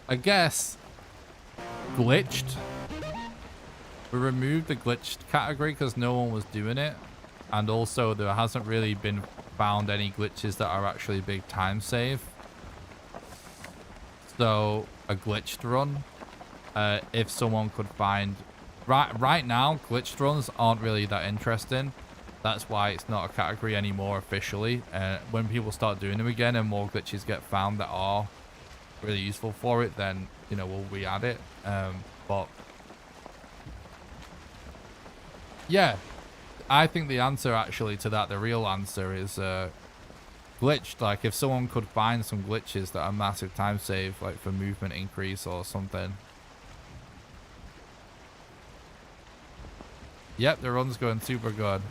I guess glitched. We removed the glitched category because no one was doing it, and also there hasn't really been found any glitches that are actually big time save. So a glitched run, if someone could find right now, glitched runs aren't really that interesting. That's why it's not a category anymore officially. When people start doing them again and more glitches get found that are really useful for it, then you know, we'll re-add it. But yeah, I think the answer actually to that, the real answer is glitched. Like, if someone could find some glitches that are massive time save, like for movement increase or something. Yep, the run's going super good.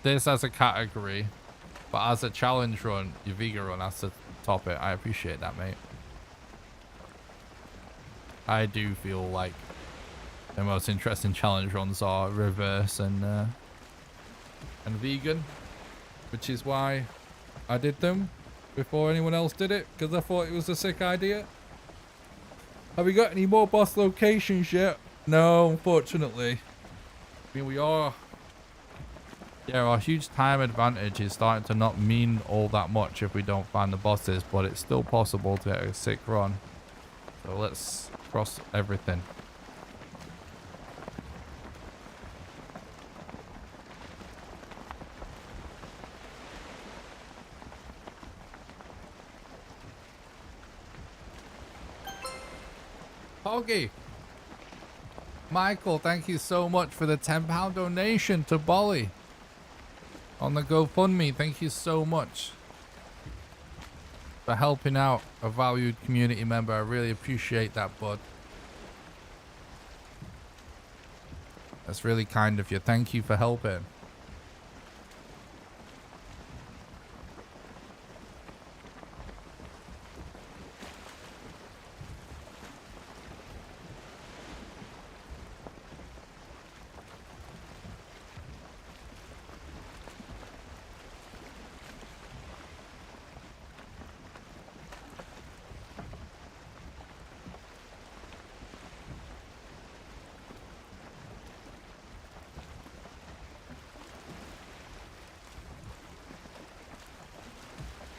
This as a category, but as a challenge run, your Vega run has to top it. I appreciate that, mate. I do feel like the most interesting challenge runs are reverse and vegan, which is why I did them before anyone else did it, because I thought it was a sick idea. Have we got any more boss locations yet? No, unfortunately. I mean, we are. Yeah, our huge time advantage is starting to not mean all that much if we don't find the bosses, but it's still possible to get a sick run. So let's cross everything. Poggy! Michael, thank you so much for the £10 donation to Bolly on the GoFundMe. Thank you so much for helping out a valued community member. I really appreciate that, bud. That's really kind of you. Thank you for helping.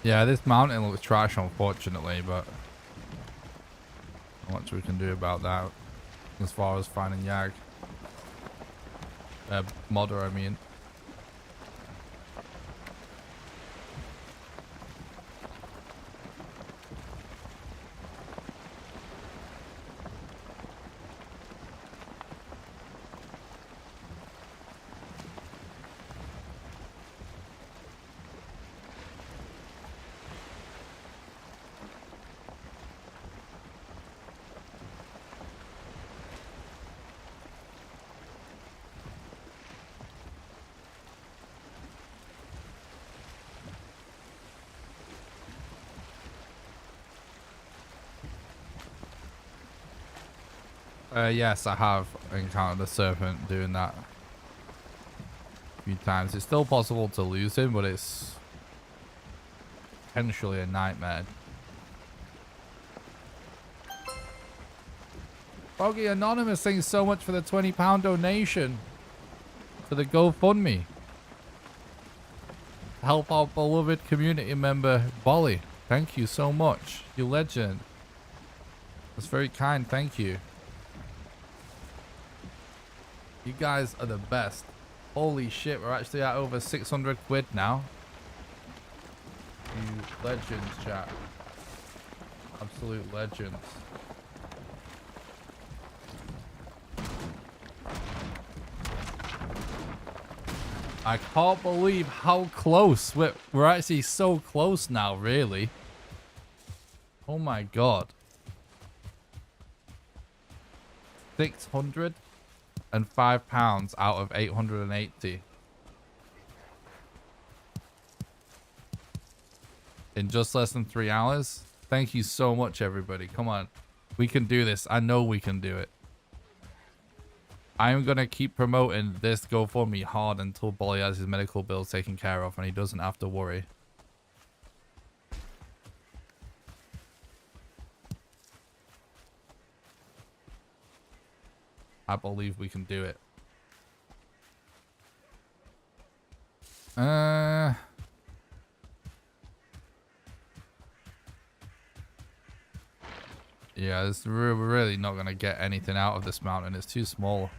Yeah, this mountain looks trash, unfortunately, but not much we can do about that as far as finding Yag. Modder, I mean. Yes, I have encountered a serpent doing that a few times. It's still possible to lose him, but it's potentially a nightmare. Foggy Anonymous, thanks so much for the £20 donation to the GoFundMe. Help our beloved community member, Bolly. Thank you so much. You legend. That's very kind. Thank you. You guys are the best. Holy shit, we're actually at over 600 quid now. You legends, chat. Absolute legends. I can't believe how close. We're actually so close now, really. Oh my god. 605 pounds out of 880. In just less than 3 hours. Thank you so much, everybody. Come on. We can do this. I know we can do it. I'm going to keep promoting this GoFundMe hard until Bolly has his medical bills taken care of and he doesn't have to worry. I believe we can do it. Yeah, we're really not going to get anything out of this mountain. It's too small.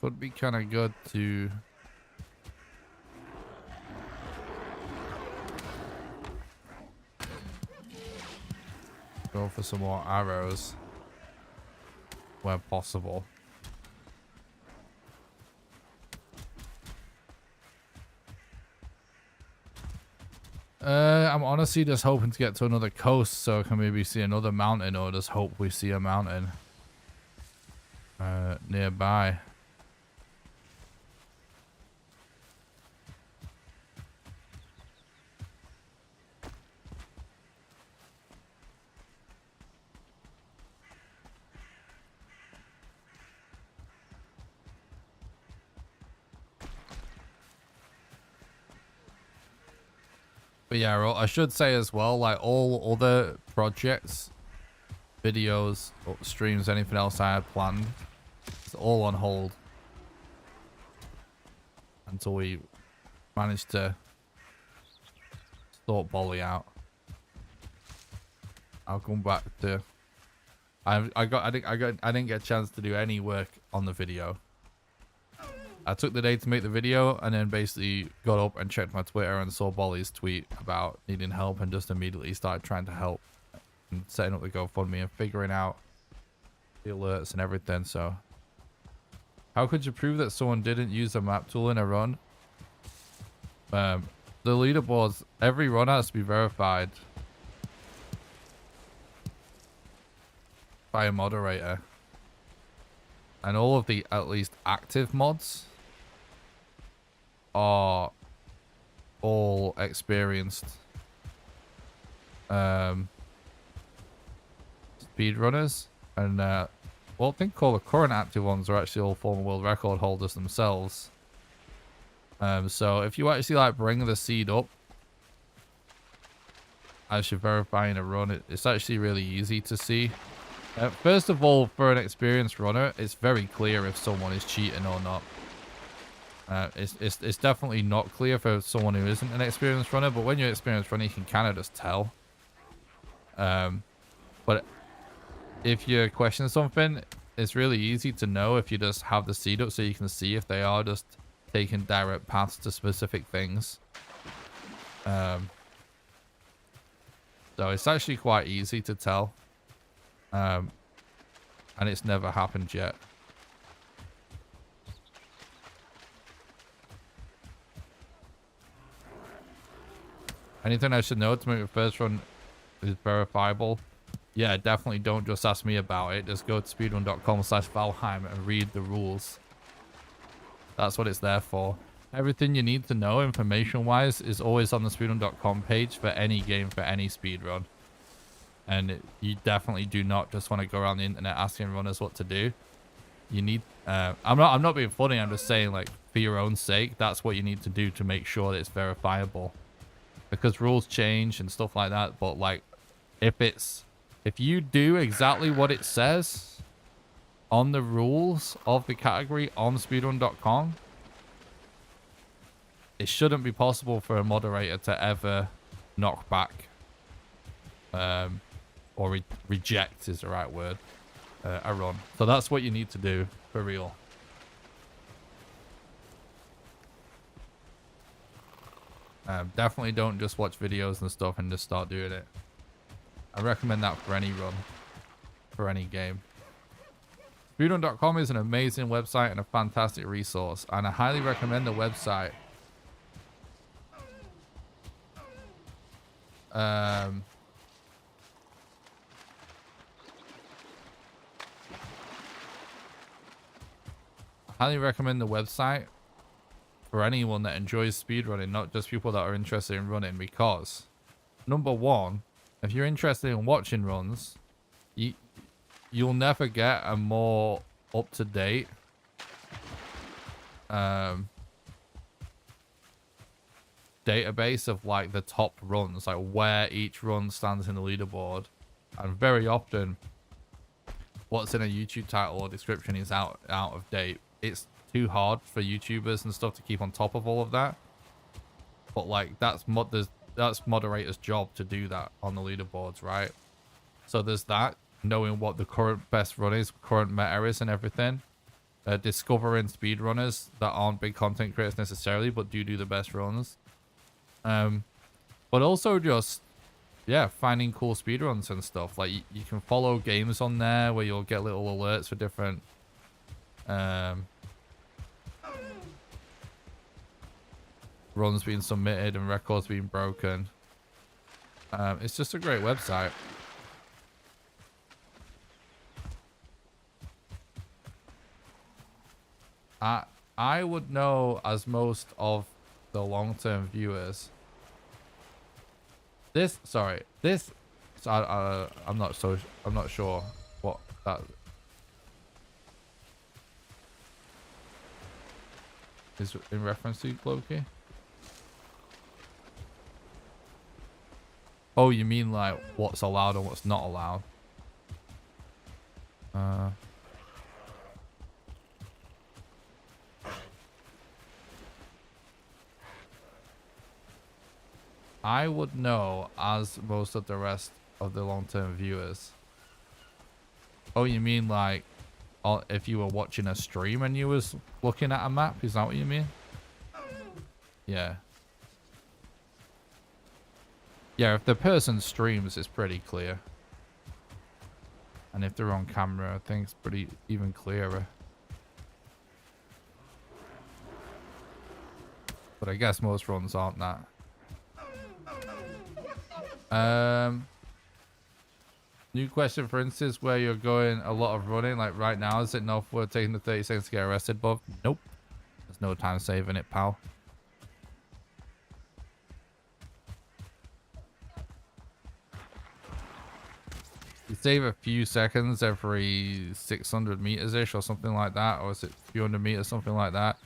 Would be kind of good to go for some more arrows where possible. I'm honestly just hoping to get to another coast so I can maybe see another mountain, or just hope we see a mountain nearby. But yeah, I should say as well, like all other projects, videos, streams, anything else I had planned, it's all on hold until we manage to sort Bolly out. I'll come back to. I didn't get a chance to do any work on the video. I took the day to make the video and then basically got up and checked my Twitter and saw Bolly's tweet about needing help and just immediately started trying to help and setting up the GoFundMe and figuring out the alerts and everything. So how could you prove that someone didn't use a map tool in a run? The leaderboards, every run has to be verified by a moderator, and all of the at least active mods are all experienced speedrunners, and well, I think all the current active ones are actually all former world record holders themselves. So if you actually like bring the seed up as you're verifying a run, it's actually really easy to see. First of all, for an experienced runner, it's very clear if someone is cheating or not. It's definitely not clear for someone who isn't an experienced runner, but when you're an experienced runner, you can kind of just tell. But if you question something, it's really easy to know if you just have the seed up so you can see if they are just taking direct paths to specific things. So it's actually quite easy to tell. And it's never happened yet. Anything I should know to make the first run is verifiable? Yeah, definitely don't just ask me about it. Just go to speedrun.com/Valheim and read the rules. That's what it's there for. Everything you need to know information-wise is always on the speedrun.com page for any game, for any speedrun. And you definitely do not just want to go around the internet asking runners what to do. You need I'm not being funny, I'm just saying, like, for your own sake, that's what you need to do to make sure that it's verifiable. Because rules change and stuff like that, but like if you do exactly what it says on the rules of the category on speedrun.com, it shouldn't be possible for a moderator to ever knock back or reject is the right word, a run. So that's what you need to do for real. Definitely don't just watch videos and stuff and just start doing it. I recommend that for any run, for any game. Speedrun.com is an amazing website and a fantastic resource, and I highly recommend the website. I highly recommend the website for anyone that enjoys speedrunning, not just people that are interested in running, because number one, if you're interested in watching runs, you'll never get a more up-to-date database of like the top runs, like where each run stands in the leaderboard. And very often what's in a YouTube title or description is out of date. It's too hard for YouTubers and stuff to keep on top of all of that, but like that's moderators' job to do that on the leaderboards, right? So there's that, knowing what the current best run is, current meta is and everything, discovering speedrunners that aren't big content creators necessarily but do the best runs, but also just finding cool speedruns and stuff. Like you can follow games on there where you'll get little alerts for different runs being submitted and records being broken. It's just a great website. I would know, as most of the long-term viewers, I'm not sure what that is in reference to, Loki. Oh, you mean like what's allowed and what's not allowed? I would know, as most of the rest of the long-term viewers. Oh, you mean like if you were watching a stream and you was looking at a map? Is that what you mean? Yeah. Yeah, if the person streams, it's pretty clear. And if they're on camera, I think it's pretty even clearer. But I guess most runs aren't that. New question, for instance, where you're going a lot of running, like right now, is it not worth taking the 30 seconds to get arrested, Bob? Nope. There's no time saving it, pal. You save a few seconds every 600 meters-ish or something like that, or is it a few hundred meters, something like that?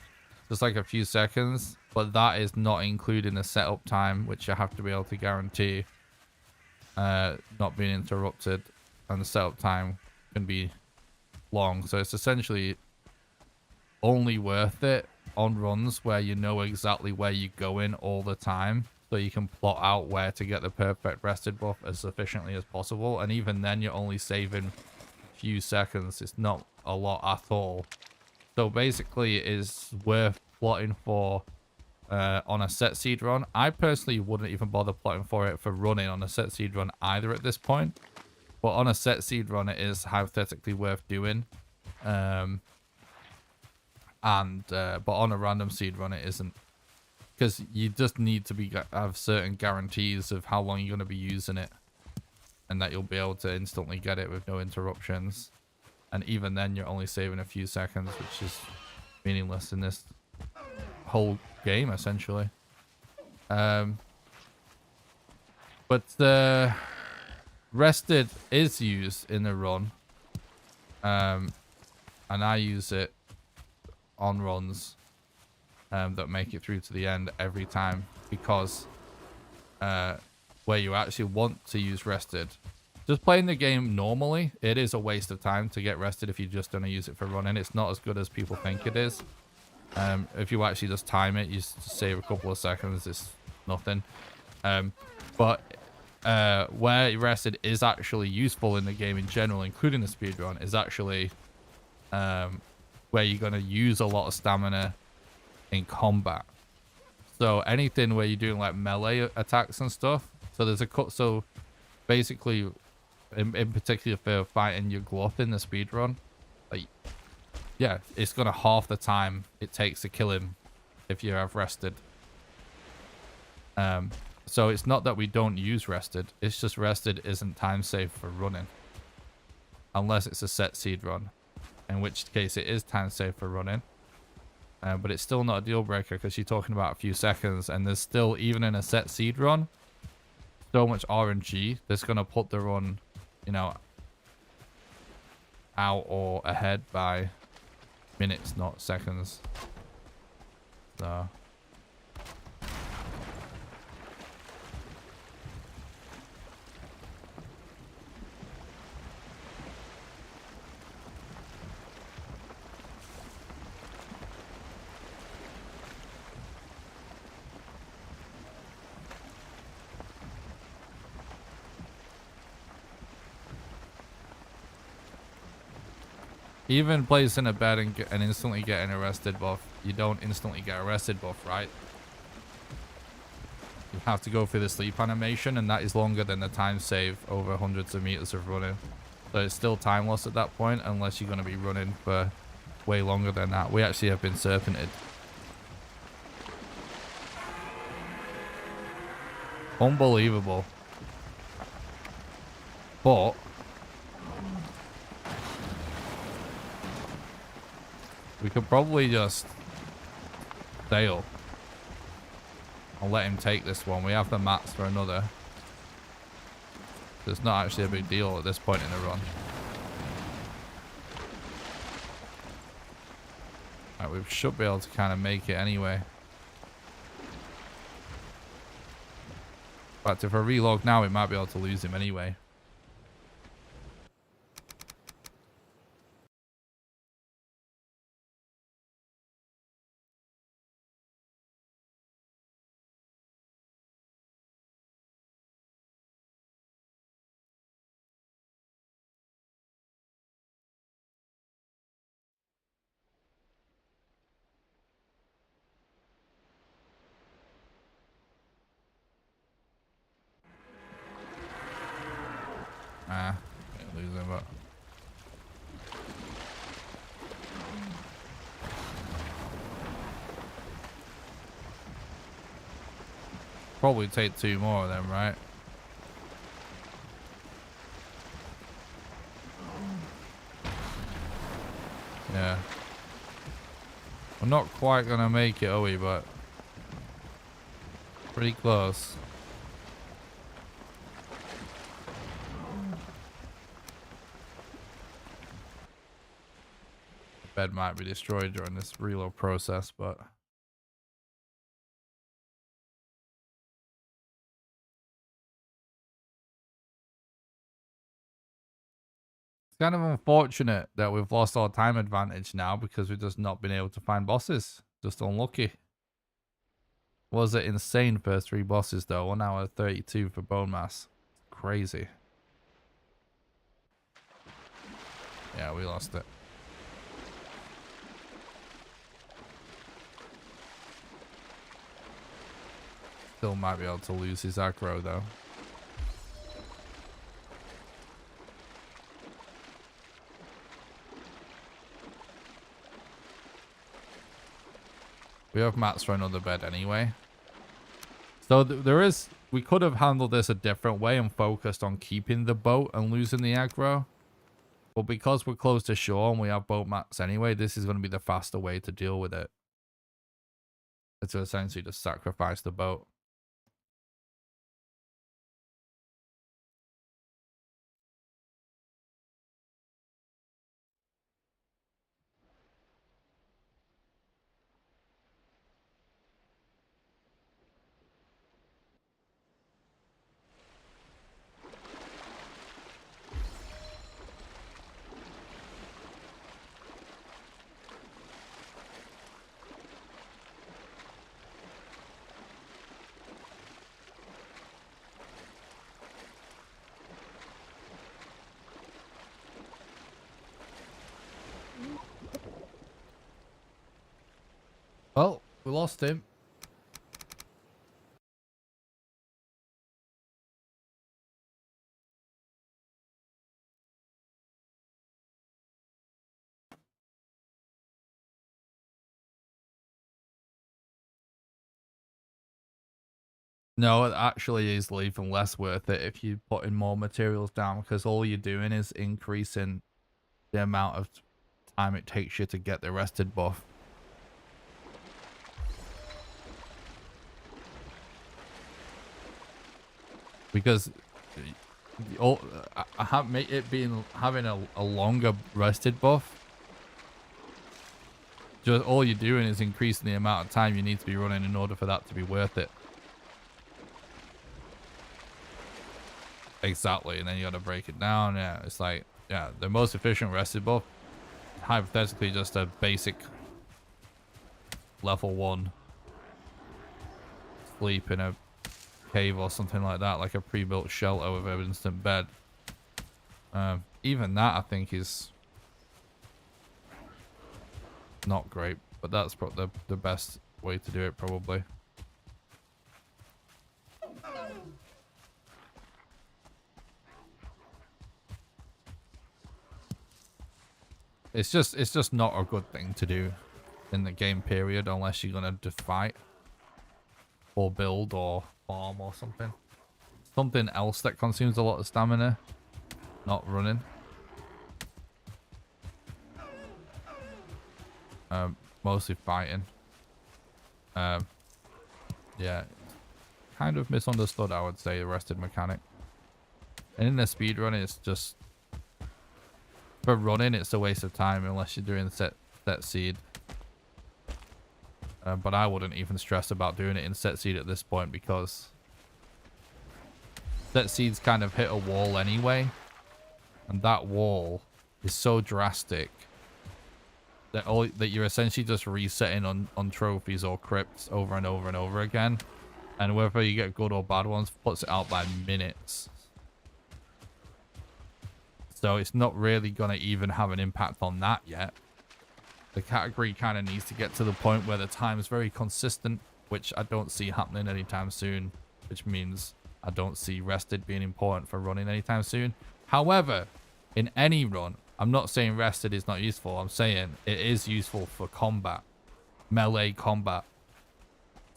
Just like a few seconds, but that is not including the setup time, which you have to be able to guarantee not being interrupted, and the setup time can be long. So it's essentially only worth it on runs where you know exactly where you're going all the time, so you can plot out where to get the perfect rested buff as efficiently as possible. And even then, you're only saving a few seconds. It's not a lot at all. So basically, it is worth plotting for on a set seed run. I personally wouldn't even bother plotting for it for running on a set seed run either at this point. But on a set seed run, it is hypothetically worth doing. But on a random seed run, it isn't. Because you just need to have certain guarantees of how long you're going to be using it. And that you'll be able to instantly get it with no interruptions. And even then, you're only saving a few seconds, which is meaningless in this whole game, essentially. But the rested is used in the run. And I use it on runs that make it through to the end every time, because where you actually want to use rested, just playing the game normally, it is a waste of time to get rested if you're just going to use it for running. It's not as good as people think it is. If you actually just time it, you just save a couple of seconds. It's nothing. But where rested is actually useful in the game in general, including the speedrun, is actually where you're going to use a lot of stamina in combat. So anything where you're doing like melee attacks and stuff. So there's a cut. So basically, in particular for fighting your gluff in the speedrun, like, yeah, it's gonna half the time it takes to kill him if you have rested. So it's not that we don't use rested. It's just rested isn't time safe for running, unless it's a set seed run, in which case it is time safe for running. But it's still not a deal breaker because you're talking about a few seconds, and there's still, even in a set seed run, so much RNG that's going to put the run, you know, out or ahead by minutes, not seconds. So even placing a bet and instantly getting arrested buff, you don't instantly get arrested buff, right? You have to go through the sleep animation, and that is longer than the time save over hundreds of meters of running. So it's still time loss at that point, unless you're going to be running for way longer than that. We actually have been serpented. Unbelievable. But we could probably just sail. I'll let him take this one. We have the mats for another. It's not actually a big deal at this point in the run. Right, we should be able to kind of make it anyway. In fact, if I relog now, we might be able to lose him anyway. Ah, can't lose him, but probably take 2 more of them, right? Yeah. We're not quite gonna make it, are we? But pretty close. The bed might be destroyed during this reload process, but it's kind of unfortunate that we've lost our time advantage now because we've just not been able to find bosses. Just unlucky. Was it insane first 3 bosses though? 1 hour 32 for bone mass. Crazy. Yeah, we lost it. Still might be able to lose his aggro though. We have mats for another bed anyway. So we could have handled this a different way and focused on keeping the boat and losing the aggro. But because we're close to shore and we have boat mats anyway, this is going to be the faster way to deal with it. It's to essentially just sacrifice the boat. we lost him. No, it actually is even less worth it if you put in more materials down, because all you're doing is increasing the amount of time it takes you to get the rested buff. Because I have made it being having a longer rested buff. Just all you're doing is increasing the amount of time you need to be running in order for that to be worth it. Exactly, and then you got to break it down. Yeah, it's like, yeah, the most efficient rested buff, hypothetically, just a basic level 1 sleep in a cave or something like that, like a pre-built shelter with an instant bed. Even that, I think, is not great, but that's probably the best way to do it, probably. It's just not a good thing to do in the game period unless you're gonna just fight or build or farm or something. Something else that consumes a lot of stamina, not running. Mostly fighting. Yeah, kind of misunderstood, I would say, the rested mechanic. And in the speedrun, it's just, for running, it's a waste of time unless you're doing set seed. But I wouldn't even stress about doing it in set seed at this point, because set seeds kind of hit a wall anyway, and that wall is so drastic that you're essentially just resetting on trophies or crypts over and over and over again, and whether you get good or bad ones puts it out by minutes. So it's not really going to even have an impact on that yet. The category kind of needs to get to the point where the time is very consistent, which I don't see happening anytime soon, which means I don't see rested being important for running anytime soon. However, in any run, I'm not saying rested is not useful. I'm saying it is useful for combat, melee combat.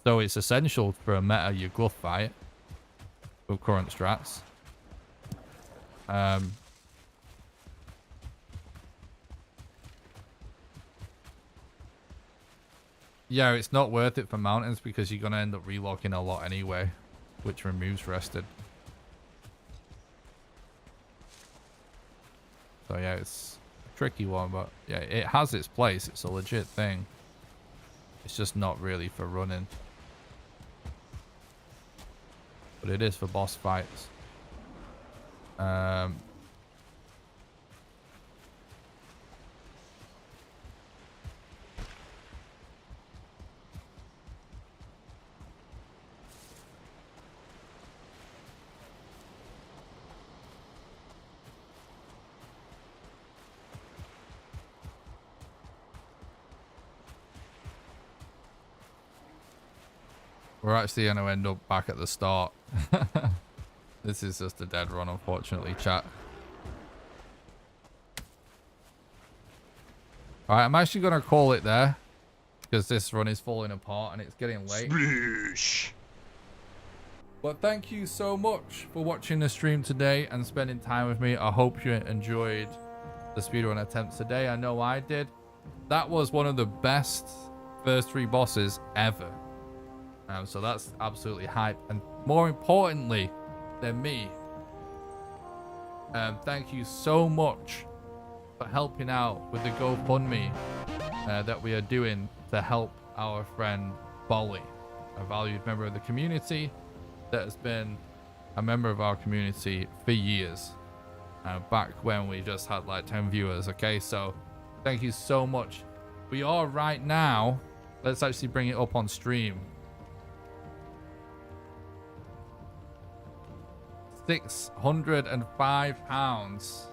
So it's essential for a meta your glove fight with current strats. Yeah, it's not worth it for mountains because you're going to end up relocking a lot anyway, which removes rested. So yeah, it's a tricky one, but yeah, it has its place. It's a legit thing. It's just not really for running. But it is for boss fights. We're actually going to end up back at the start. This is just a dead run, unfortunately, chat. Alright, I'm actually going to call it there, because this run is falling apart and it's getting late. Sploosh. But thank you so much for watching the stream today and spending time with me. I hope you enjoyed the speedrun attempts today. I know I did. That was one of the best first 3 bosses ever. So that's absolutely hype. And more importantly than me, thank you so much for helping out with the GoFundMe that we are doing to help our friend Bolly, a valued member of the community that has been a member of our community for years. Back when we just had like 10 viewers. Okay, so thank you so much. We are right now, let's actually bring it up on stream, £605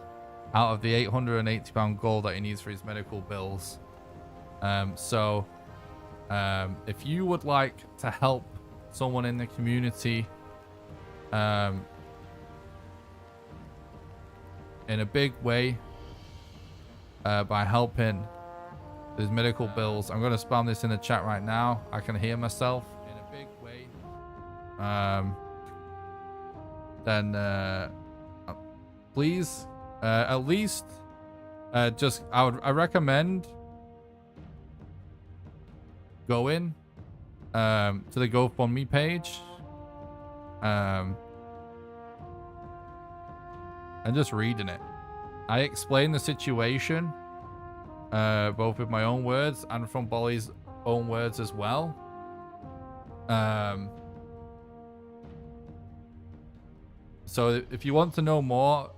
out of the £880 gold that he needs for his medical bills. So If you would like to help someone in the community in a big way by helping with medical bills, I'm going to spam this in the chat right now. I can hear myself. In a big way. Then please at least just I recommend going to the GoFundMe page and just reading it. I explain the situation both with my own words and from Bolly's own words as well. So if you want to know more,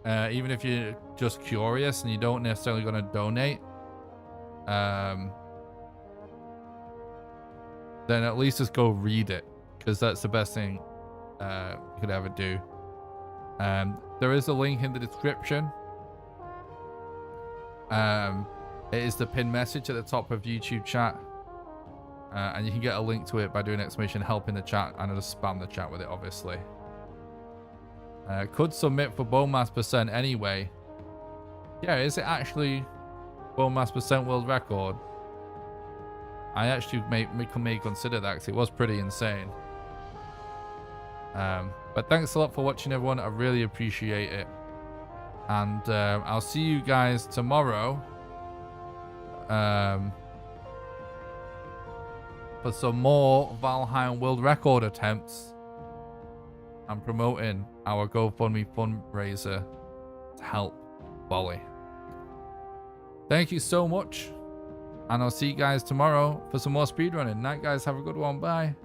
even if you're just curious and you don't necessarily going to donate, then at least just go read it, because that's the best thing you could ever do. There is a link in the description. It is the pinned message at the top of YouTube chat, and you can get a link to it by doing exclamation help in the chat, and I'll just spam the chat with it, obviously. Could submit for bone mass percent anyway. Yeah, is it actually bone mass percent world record? I actually may consider that, because it was pretty insane. But thanks a lot for watching, everyone. I really appreciate it. And I'll see you guys tomorrow for some more Valheim world record attempts. I'm promoting our GoFundMe fundraiser to help Bolly. Thank you so much. And I'll see you guys tomorrow for some more speedrunning. Night, guys. Have a good one. Bye.